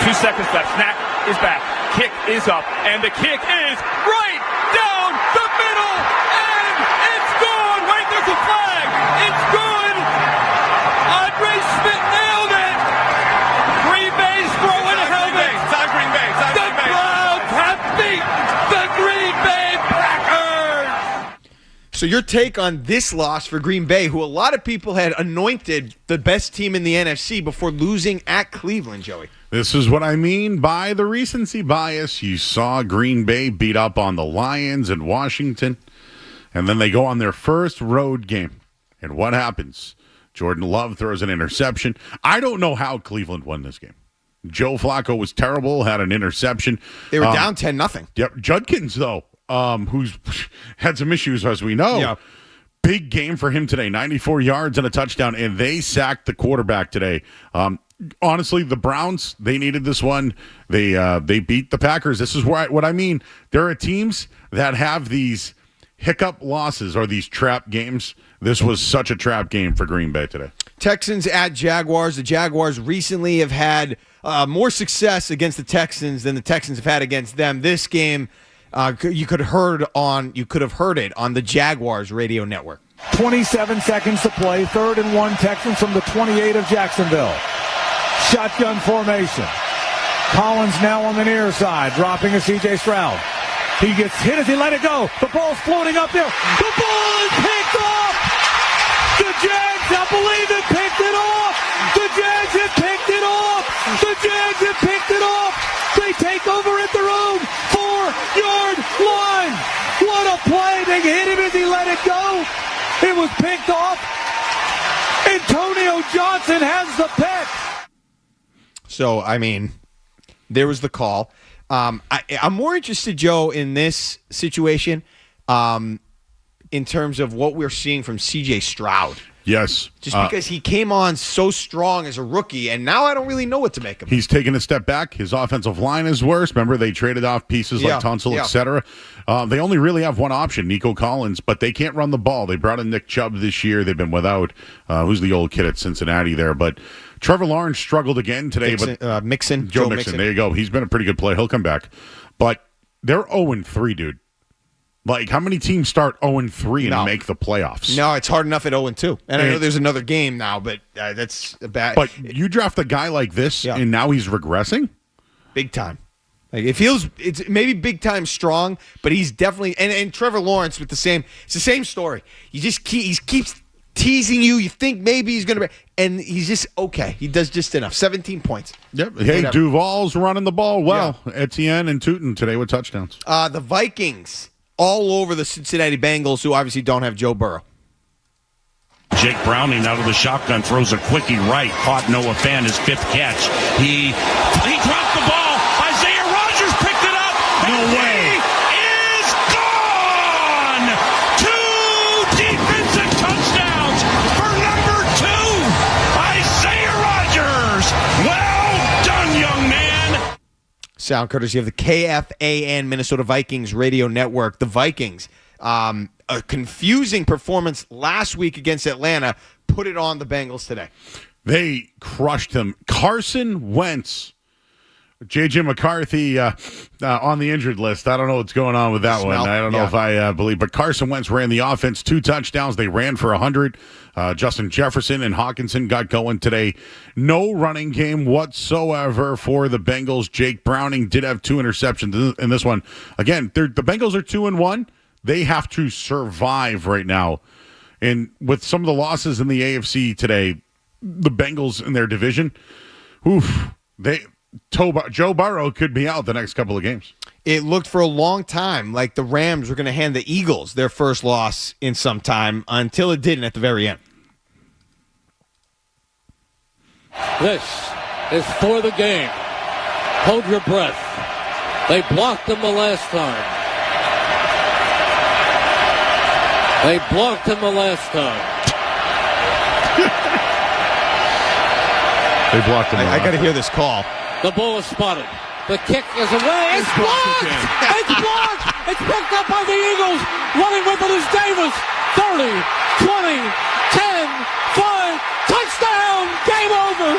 2 seconds left. Snap is back. Kick is up. And the kick is right down the middle. And it's good. Wait, there's a flag. It's good. Andre Schmidt nailed it. Green Bay's throwing a helmet. It's on Green Bay. The Browns have beat the Green Bay Packers. So your take on this loss for Green Bay, who a lot of people had anointed the best team in the NFC before losing at Cleveland, Joey? This is what I mean by the recency bias. You saw Green Bay beat up on the Lions in Washington, and then they go on their first road game. And what happens? Jordan Love throws an interception. I don't know how Cleveland won this game. Joe Flacco was terrible, had an interception. They were down 10-0. Yep. Judkins, though, who's had some issues, as we know. Yeah. Big game for him today, 94 yards and a touchdown, and they sacked the quarterback today. Honestly, the Browns, they needed this one. They beat the Packers. This is what I mean. There are teams that have these hiccup losses or these trap games. This was such a trap game for Green Bay today. Texans at Jaguars. The Jaguars recently have had more success against the Texans than the Texans have had against them. This game, you could have heard it on the Jaguars radio network. 27 seconds to play. 3rd and 1 Texans from the 28 of Jacksonville. Shotgun formation. Collins now on the near side, dropping a C.J. Stroud. He gets hit as he let it go. The ball's floating up there. The ball is picked off! The Jags, I believe it, picked it off! The Jags have picked it off! The Jags have picked it off! They take over at their own 4-yard line! What a play! They hit him as he let it go! It was picked off! Antonio Johnson has the pick! So, I mean, there was the call. I'm more interested, Joe, in this situation in terms of what we're seeing from C.J. Stroud. Yes. Just because he came on so strong as a rookie, and now I don't really know what to make of him. He's taken a step back. His offensive line is worse. Remember, they traded off pieces like Tunsil, et cetera. They only really have one option, Nico Collins, but they can't run the ball. They brought in Nick Chubb this year. They've been without, who's the old kid at Cincinnati there, but Trevor Lawrence struggled again today. Joe Mixon. There you go. He's been a pretty good player. He'll come back. But they're 0-3, dude. Like, how many teams start 0-3 and make the playoffs? No, it's hard enough at 0-2. And I know there's another game now, but that's a bad. But you draft a guy like this, and now he's regressing? Big time. Like, it feels, it's maybe big time strong, but he's definitely, and Trevor Lawrence with it's the same story. He keeps teasing you. You think maybe he's going to be, and he's just okay. He does just enough. 17 points. Yep. Hey, whatever. Duval's running the ball well. Yeah. Etienne and Tootin today with touchdowns. The Vikings all over the Cincinnati Bengals, who obviously don't have Joe Burrow. Jake Browning out of the shotgun throws a quickie right. Caught Noah Fant, his 5th catch. He dropped the ball. Isaiah Rodgers picked it up. No way. Is gone. 2 defensive touchdowns for number 2. Isaiah Rodgers. Well done, young man. Sound courtesy of the KFAN Minnesota Vikings radio network. The Vikings, a confusing performance last week against Atlanta, put it on the Bengals today. They crushed them. Carson Wentz, J.J. McCarthy on the injured list. I don't know what's going on with that one. I don't know if I believe, but Carson Wentz ran the offense, 2 touchdowns. They ran for 100. Justin Jefferson and Hawkinson got going today. No running game whatsoever for the Bengals. Jake Browning did have 2 interceptions in this one. Again, the Bengals are 2-1. They have to survive right now. And with some of the losses in the AFC today, the Bengals in their division, Joe Burrow could be out the next couple of games. It looked for a long time like the Rams were going to hand the Eagles their first loss in some time until it didn't at the very end. This is for the game. Hold your breath. They blocked them the last time. They blocked him the last time. They blocked him. I got to hear this call. The ball is spotted. The kick is away. It's blocked. It's blocked. It's picked up by the Eagles. Running with it is Davis. 30, 20, 10, 5. Touchdown. Game over.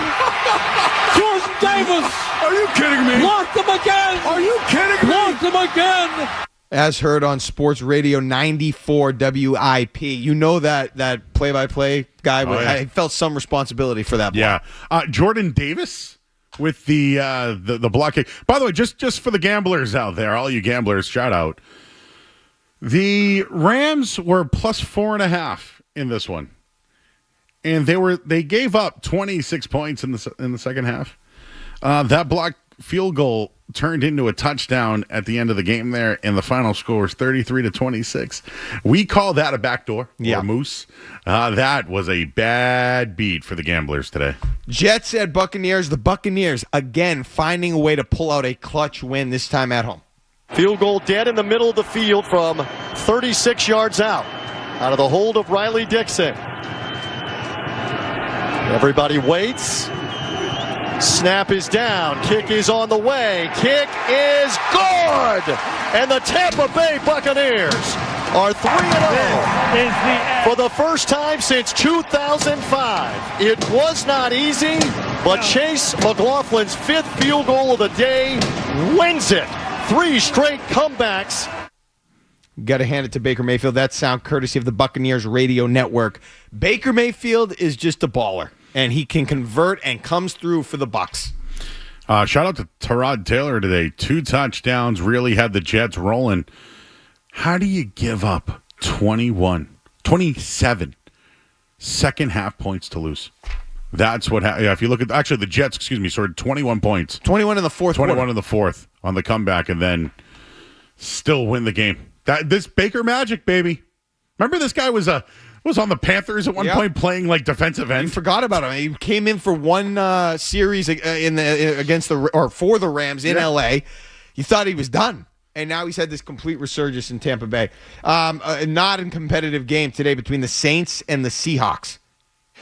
Jordan Davis. Are you kidding me? Blocked him again. Are you kidding me? Blocked him again. As heard on Sports Radio 94 WIP. You know that play-by-play guy. I felt some responsibility for that block. Yeah. Jordan Davis with the block kick. By the way, just for the gamblers out there, all you gamblers, shout out. The Rams were plus 4.5 in this one. And they gave up 26 points in the second half. That block field goal turned into a touchdown at the end of the game there, and the final score was 33-26. We call that a backdoor or a moose. That was a bad beat for the gamblers today. Jets at Buccaneers. The Buccaneers, again, finding a way to pull out a clutch win, this time at home. Field goal dead in the middle of the field from 36 yards out of the hold of Riley Dixon. Everybody waits. Snap is down. Kick is on the way. Kick is good. And the Tampa Bay Buccaneers are 3-0 for the first time since 2005. It was not easy, but Chase McLaughlin's fifth field goal of the day wins it. 3 straight comebacks. Got to hand it to Baker Mayfield. That sound courtesy of the Buccaneers Radio Network. Baker Mayfield is just a baller, and he can convert and comes through for the Bucs. Shout out to Tyrod Taylor today. 2 touchdowns, really had the Jets rolling. How do you give up 27 second half points to lose? That's what happened. Yeah, if you look at actually the Jets, scored 21 points. 21 in the fourth. 21 in the fourth on the comeback, and then still win the game. This Baker magic, baby. Remember this guy was on the Panthers at one point playing like defensive end. You forgot about him. He came in for one series for the Rams in LA. You thought he was done, and now he's had this complete resurgence in Tampa Bay. Not in competitive game today between the Saints and the Seahawks.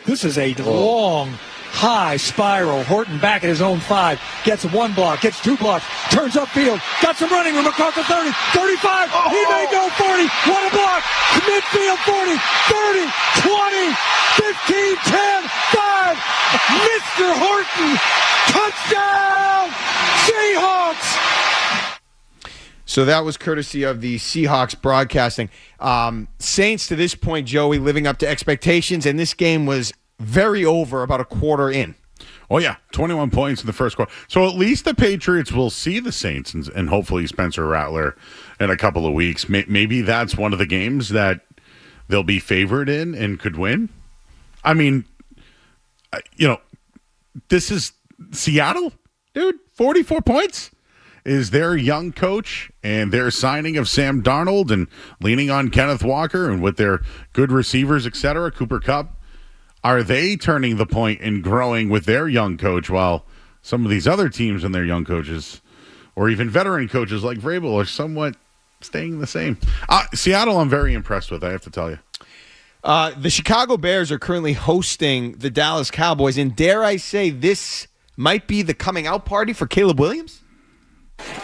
This is a long, high spiral. Horton back at his own 5. Gets 1 block, gets 2 blocks, turns upfield. Got some running room across the 30, 35. He may go 40. What a block. Midfield 40, 30, 20, 15, 10, 5. Mr. Horton. Touchdown. Seahawks. So that was courtesy of the Seahawks broadcasting. Saints, to this point, Joey, living up to expectations, and this game was very over about a quarter in. Oh, yeah, 21 points in the first quarter. So at least the Patriots will see the Saints and hopefully Spencer Rattler in a couple of weeks. Maybe that's one of the games that they'll be favored in and could win. I mean, this is Seattle, dude, 44 points. Is their young coach and their signing of Sam Darnold and leaning on Kenneth Walker and with their good receivers, et cetera, Cooper Kupp, are they turning the point and growing with their young coach while some of these other teams and their young coaches or even veteran coaches like Vrabel are somewhat staying the same? Seattle, I'm very impressed with, I have to tell you. The Chicago Bears are currently hosting the Dallas Cowboys, and dare I say this might be the coming out party for Caleb Williams?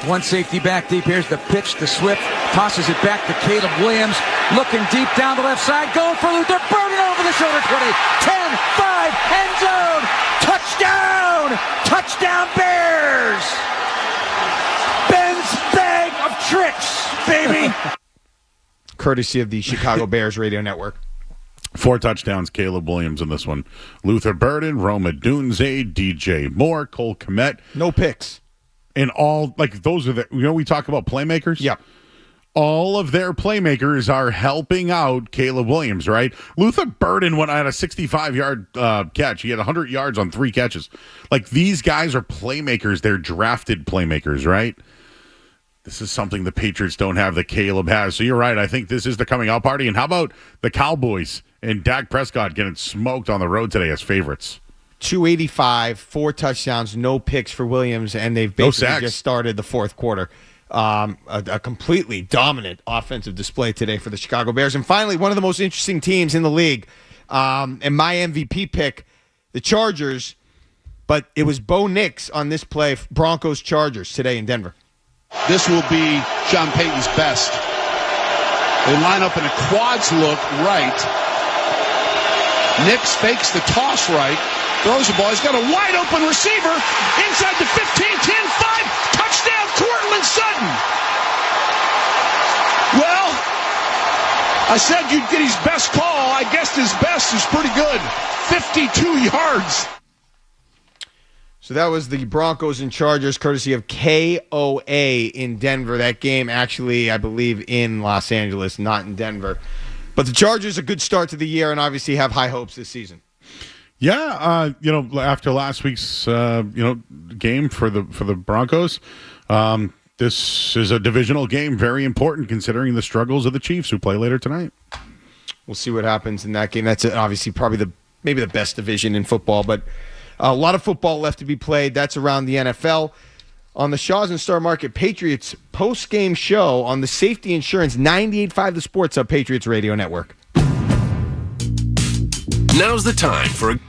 One safety back deep. Here's the pitch to Swift. Tosses it back to Caleb Williams. Looking deep down the left side. Going for Luther Burden over the shoulder. 20, 10, 5, end zone. Touchdown. Touchdown Bears. Ben's bag of tricks, baby. Courtesy of the Chicago Bears Radio Network. 4 touchdowns, Caleb Williams in this one. Luther Burden, Roma Dunze, DJ Moore, Cole Kmet. No picks. And all, like, those are we talk about playmakers? Yeah. All of their playmakers are helping out Caleb Williams, right? Luther Burden went out a 65-yard catch. He had 100 yards on 3 catches. Like, these guys are playmakers. They're drafted playmakers, right? This is something the Patriots don't have that Caleb has. So you're right. I think this is the coming out party. And how about the Cowboys and Dak Prescott getting smoked on the road today as favorites? 285, 4 touchdowns, no picks for Williams, and they've basically just started the fourth quarter. A completely dominant offensive display today for the Chicago Bears. And finally, one of the most interesting teams in the league, and my MVP pick, the Chargers, but it was Bo Nix on this play, Broncos-Chargers today in Denver. This will be Sean Payton's best. They line up in a quads look right. Nix fakes the toss right, throws the ball. He's got a wide open receiver inside the 15, 10, 5. Touchdown, Courtland Sutton. Well, I said you'd get his best call. I guess his best is pretty good. 52 yards. So that was the Broncos and Chargers, courtesy of KOA in Denver. That game actually, I believe, in Los Angeles, not in Denver. But the Chargers, a good start to the year, and obviously have high hopes this season. Yeah, after last week's game for the Broncos, this is a divisional game, very important considering the struggles of the Chiefs, who play later tonight. We'll see what happens in that game. That's obviously probably maybe the best division in football, but a lot of football left to be played. That's around the NFL. On the Shaws and Star Market Patriots post-game show on the Safety Insurance 98.5 The Sports Hub Patriots Radio Network. Now's the time for a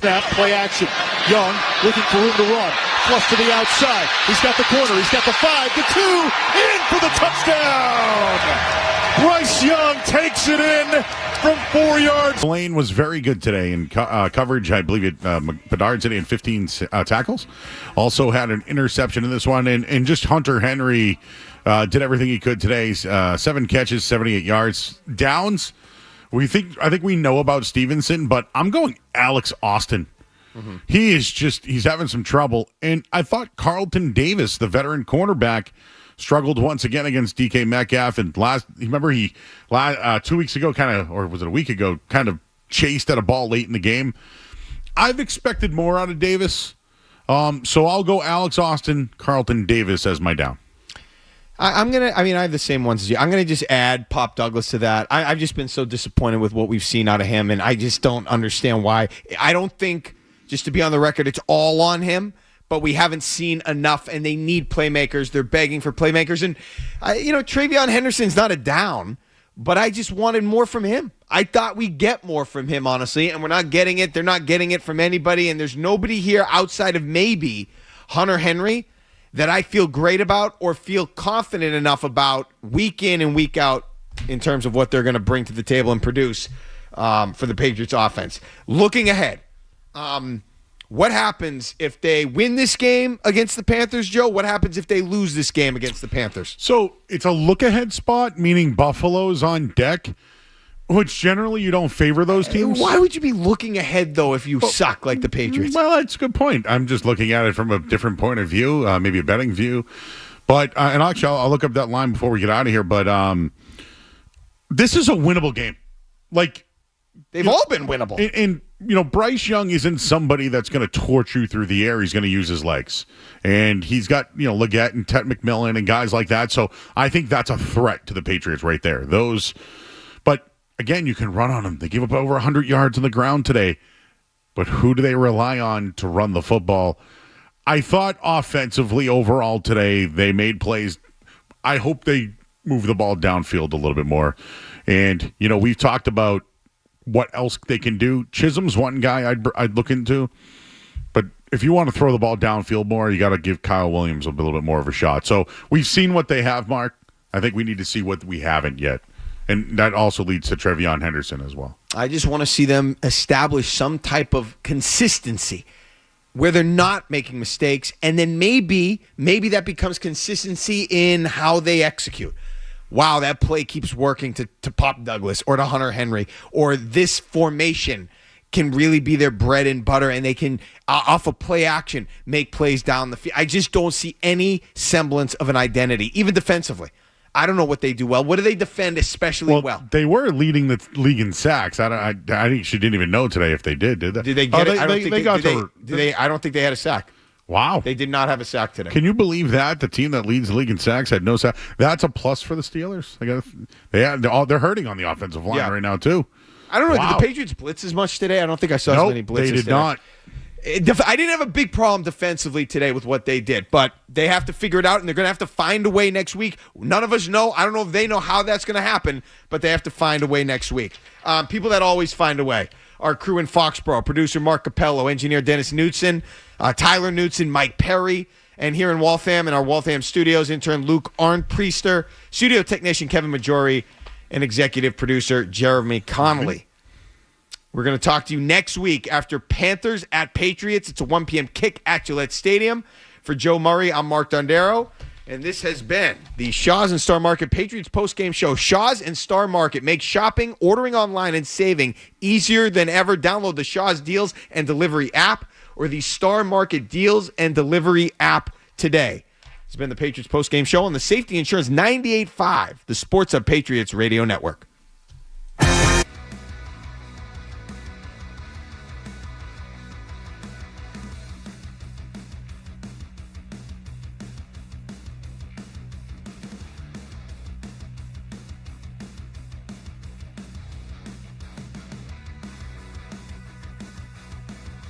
Snap, play action. Young looking for room to run. Flush to the outside. He's got the corner. He's got the 5, the 2, in for the touchdown. Bryce Young takes it in from 4 yards. Lane was very good today in coverage. I believe Bedard today had 15 tackles. Also had an interception in this one. And just Hunter Henry did everything he could today. 7 catches, 78 yards. Downs. I think we know about Stevenson, but I'm going Alex Austin. Mm-hmm. He's having some trouble. And I thought Carlton Davis, the veteran cornerback, struggled once again against DK Metcalf. And 2 weeks ago, or was it a week ago, kind of chased at a ball late in the game. I've expected more out of Davis. So I'll go Alex Austin, Carlton Davis as my down. I have the same ones as you. I'm going to just add Pop Douglas to that. I've just been so disappointed with what we've seen out of him, and I just don't understand why. I don't think, just to be on the record, it's all on him, but we haven't seen enough, and they need playmakers. They're begging for playmakers. And, TreVeyon Henderson's not a down, but I just wanted more from him. I thought we'd get more from him, honestly, and we're not getting it. They're not getting it from anybody, and there's nobody here outside of maybe Hunter Henry that I feel great about or feel confident enough about week in and week out in terms of what they're going to bring to the table and produce for the Patriots offense. Looking ahead, what happens if they win this game against the Panthers, Joe? What happens if they lose this game against the Panthers? So it's a look-ahead spot, meaning Buffalo's on deck, which generally you don't favor those teams. Why would you be looking ahead, though, if you suck like the Patriots? Well, that's a good point. I'm just looking at it from a different point of view, maybe a betting view. But and actually, I'll look up that line before we get out of here. But this is a winnable game. Like, they've all been winnable. And Bryce Young isn't somebody that's going to torch you through the air. He's going to use his legs. And he's got, Leggett and Ted McMillan and guys like that. So I think that's a threat to the Patriots right there. But again, you can run on them. They gave up over 100 yards on the ground today. But who do they rely on to run the football? I thought offensively overall today they made plays. I hope they move the ball downfield a little bit more. And, we've talked about what else they can do. Chisholm's one guy I'd look into. But if you want to throw the ball downfield more, you got to give Kyle Williams a little bit more of a shot. So we've seen what they have, Mark. I think we need to see what we haven't yet. And that also leads to Trevion Henderson as well. I just want to see them establish some type of consistency where they're not making mistakes, and then maybe that becomes consistency in how they execute. Wow, that play keeps working to Pop Douglas or to Hunter Henry, or this formation can really be their bread and butter, and they can, off of play action, make plays down the field. I just don't see any semblance of an identity, even defensively. I don't know what they do well. What do they defend especially well? They were leading the league in sacks. I think she didn't even know today if they did they? Did they get it? I don't think they had a sack. Wow. They did not have a sack today. Can you believe that? The team that leads the league in sacks had no sack. That's a plus for the Steelers. They're hurting on the offensive line right now, too. I don't know. Wow. Did the Patriots blitz as much today? I don't think I saw as many blitzes they did today. Not. I didn't have a big problem defensively today with what they did, but they have to figure it out, and they're going to have to find a way next week. None of us know. I don't know if they know how that's going to happen, but they have to find a way next week. People that always find a way. Our crew in Foxborough, producer Mark Capello, engineer Dennis Knutson, Tyler Knutson, Mike Perry, and here in Waltham, in our Waltham studios, intern Luke Arnpriester, studio technician Kevin Majori, and executive producer Jeremy Connolly. We're going to talk to you next week after Panthers at Patriots. It's a 1 p.m. kick at Gillette Stadium. For Joe Murray, I'm Mark Dondero, and this has been the Shaw's and Star Market Patriots postgame show. Shaw's and Star Market make shopping, ordering online, and saving easier than ever. Download the Shaw's Deals and Delivery app or the Star Market Deals and Delivery app today. It's been the Patriots postgame show on the Safety Insurance 98.5, the Sports Hub Patriots Radio Network.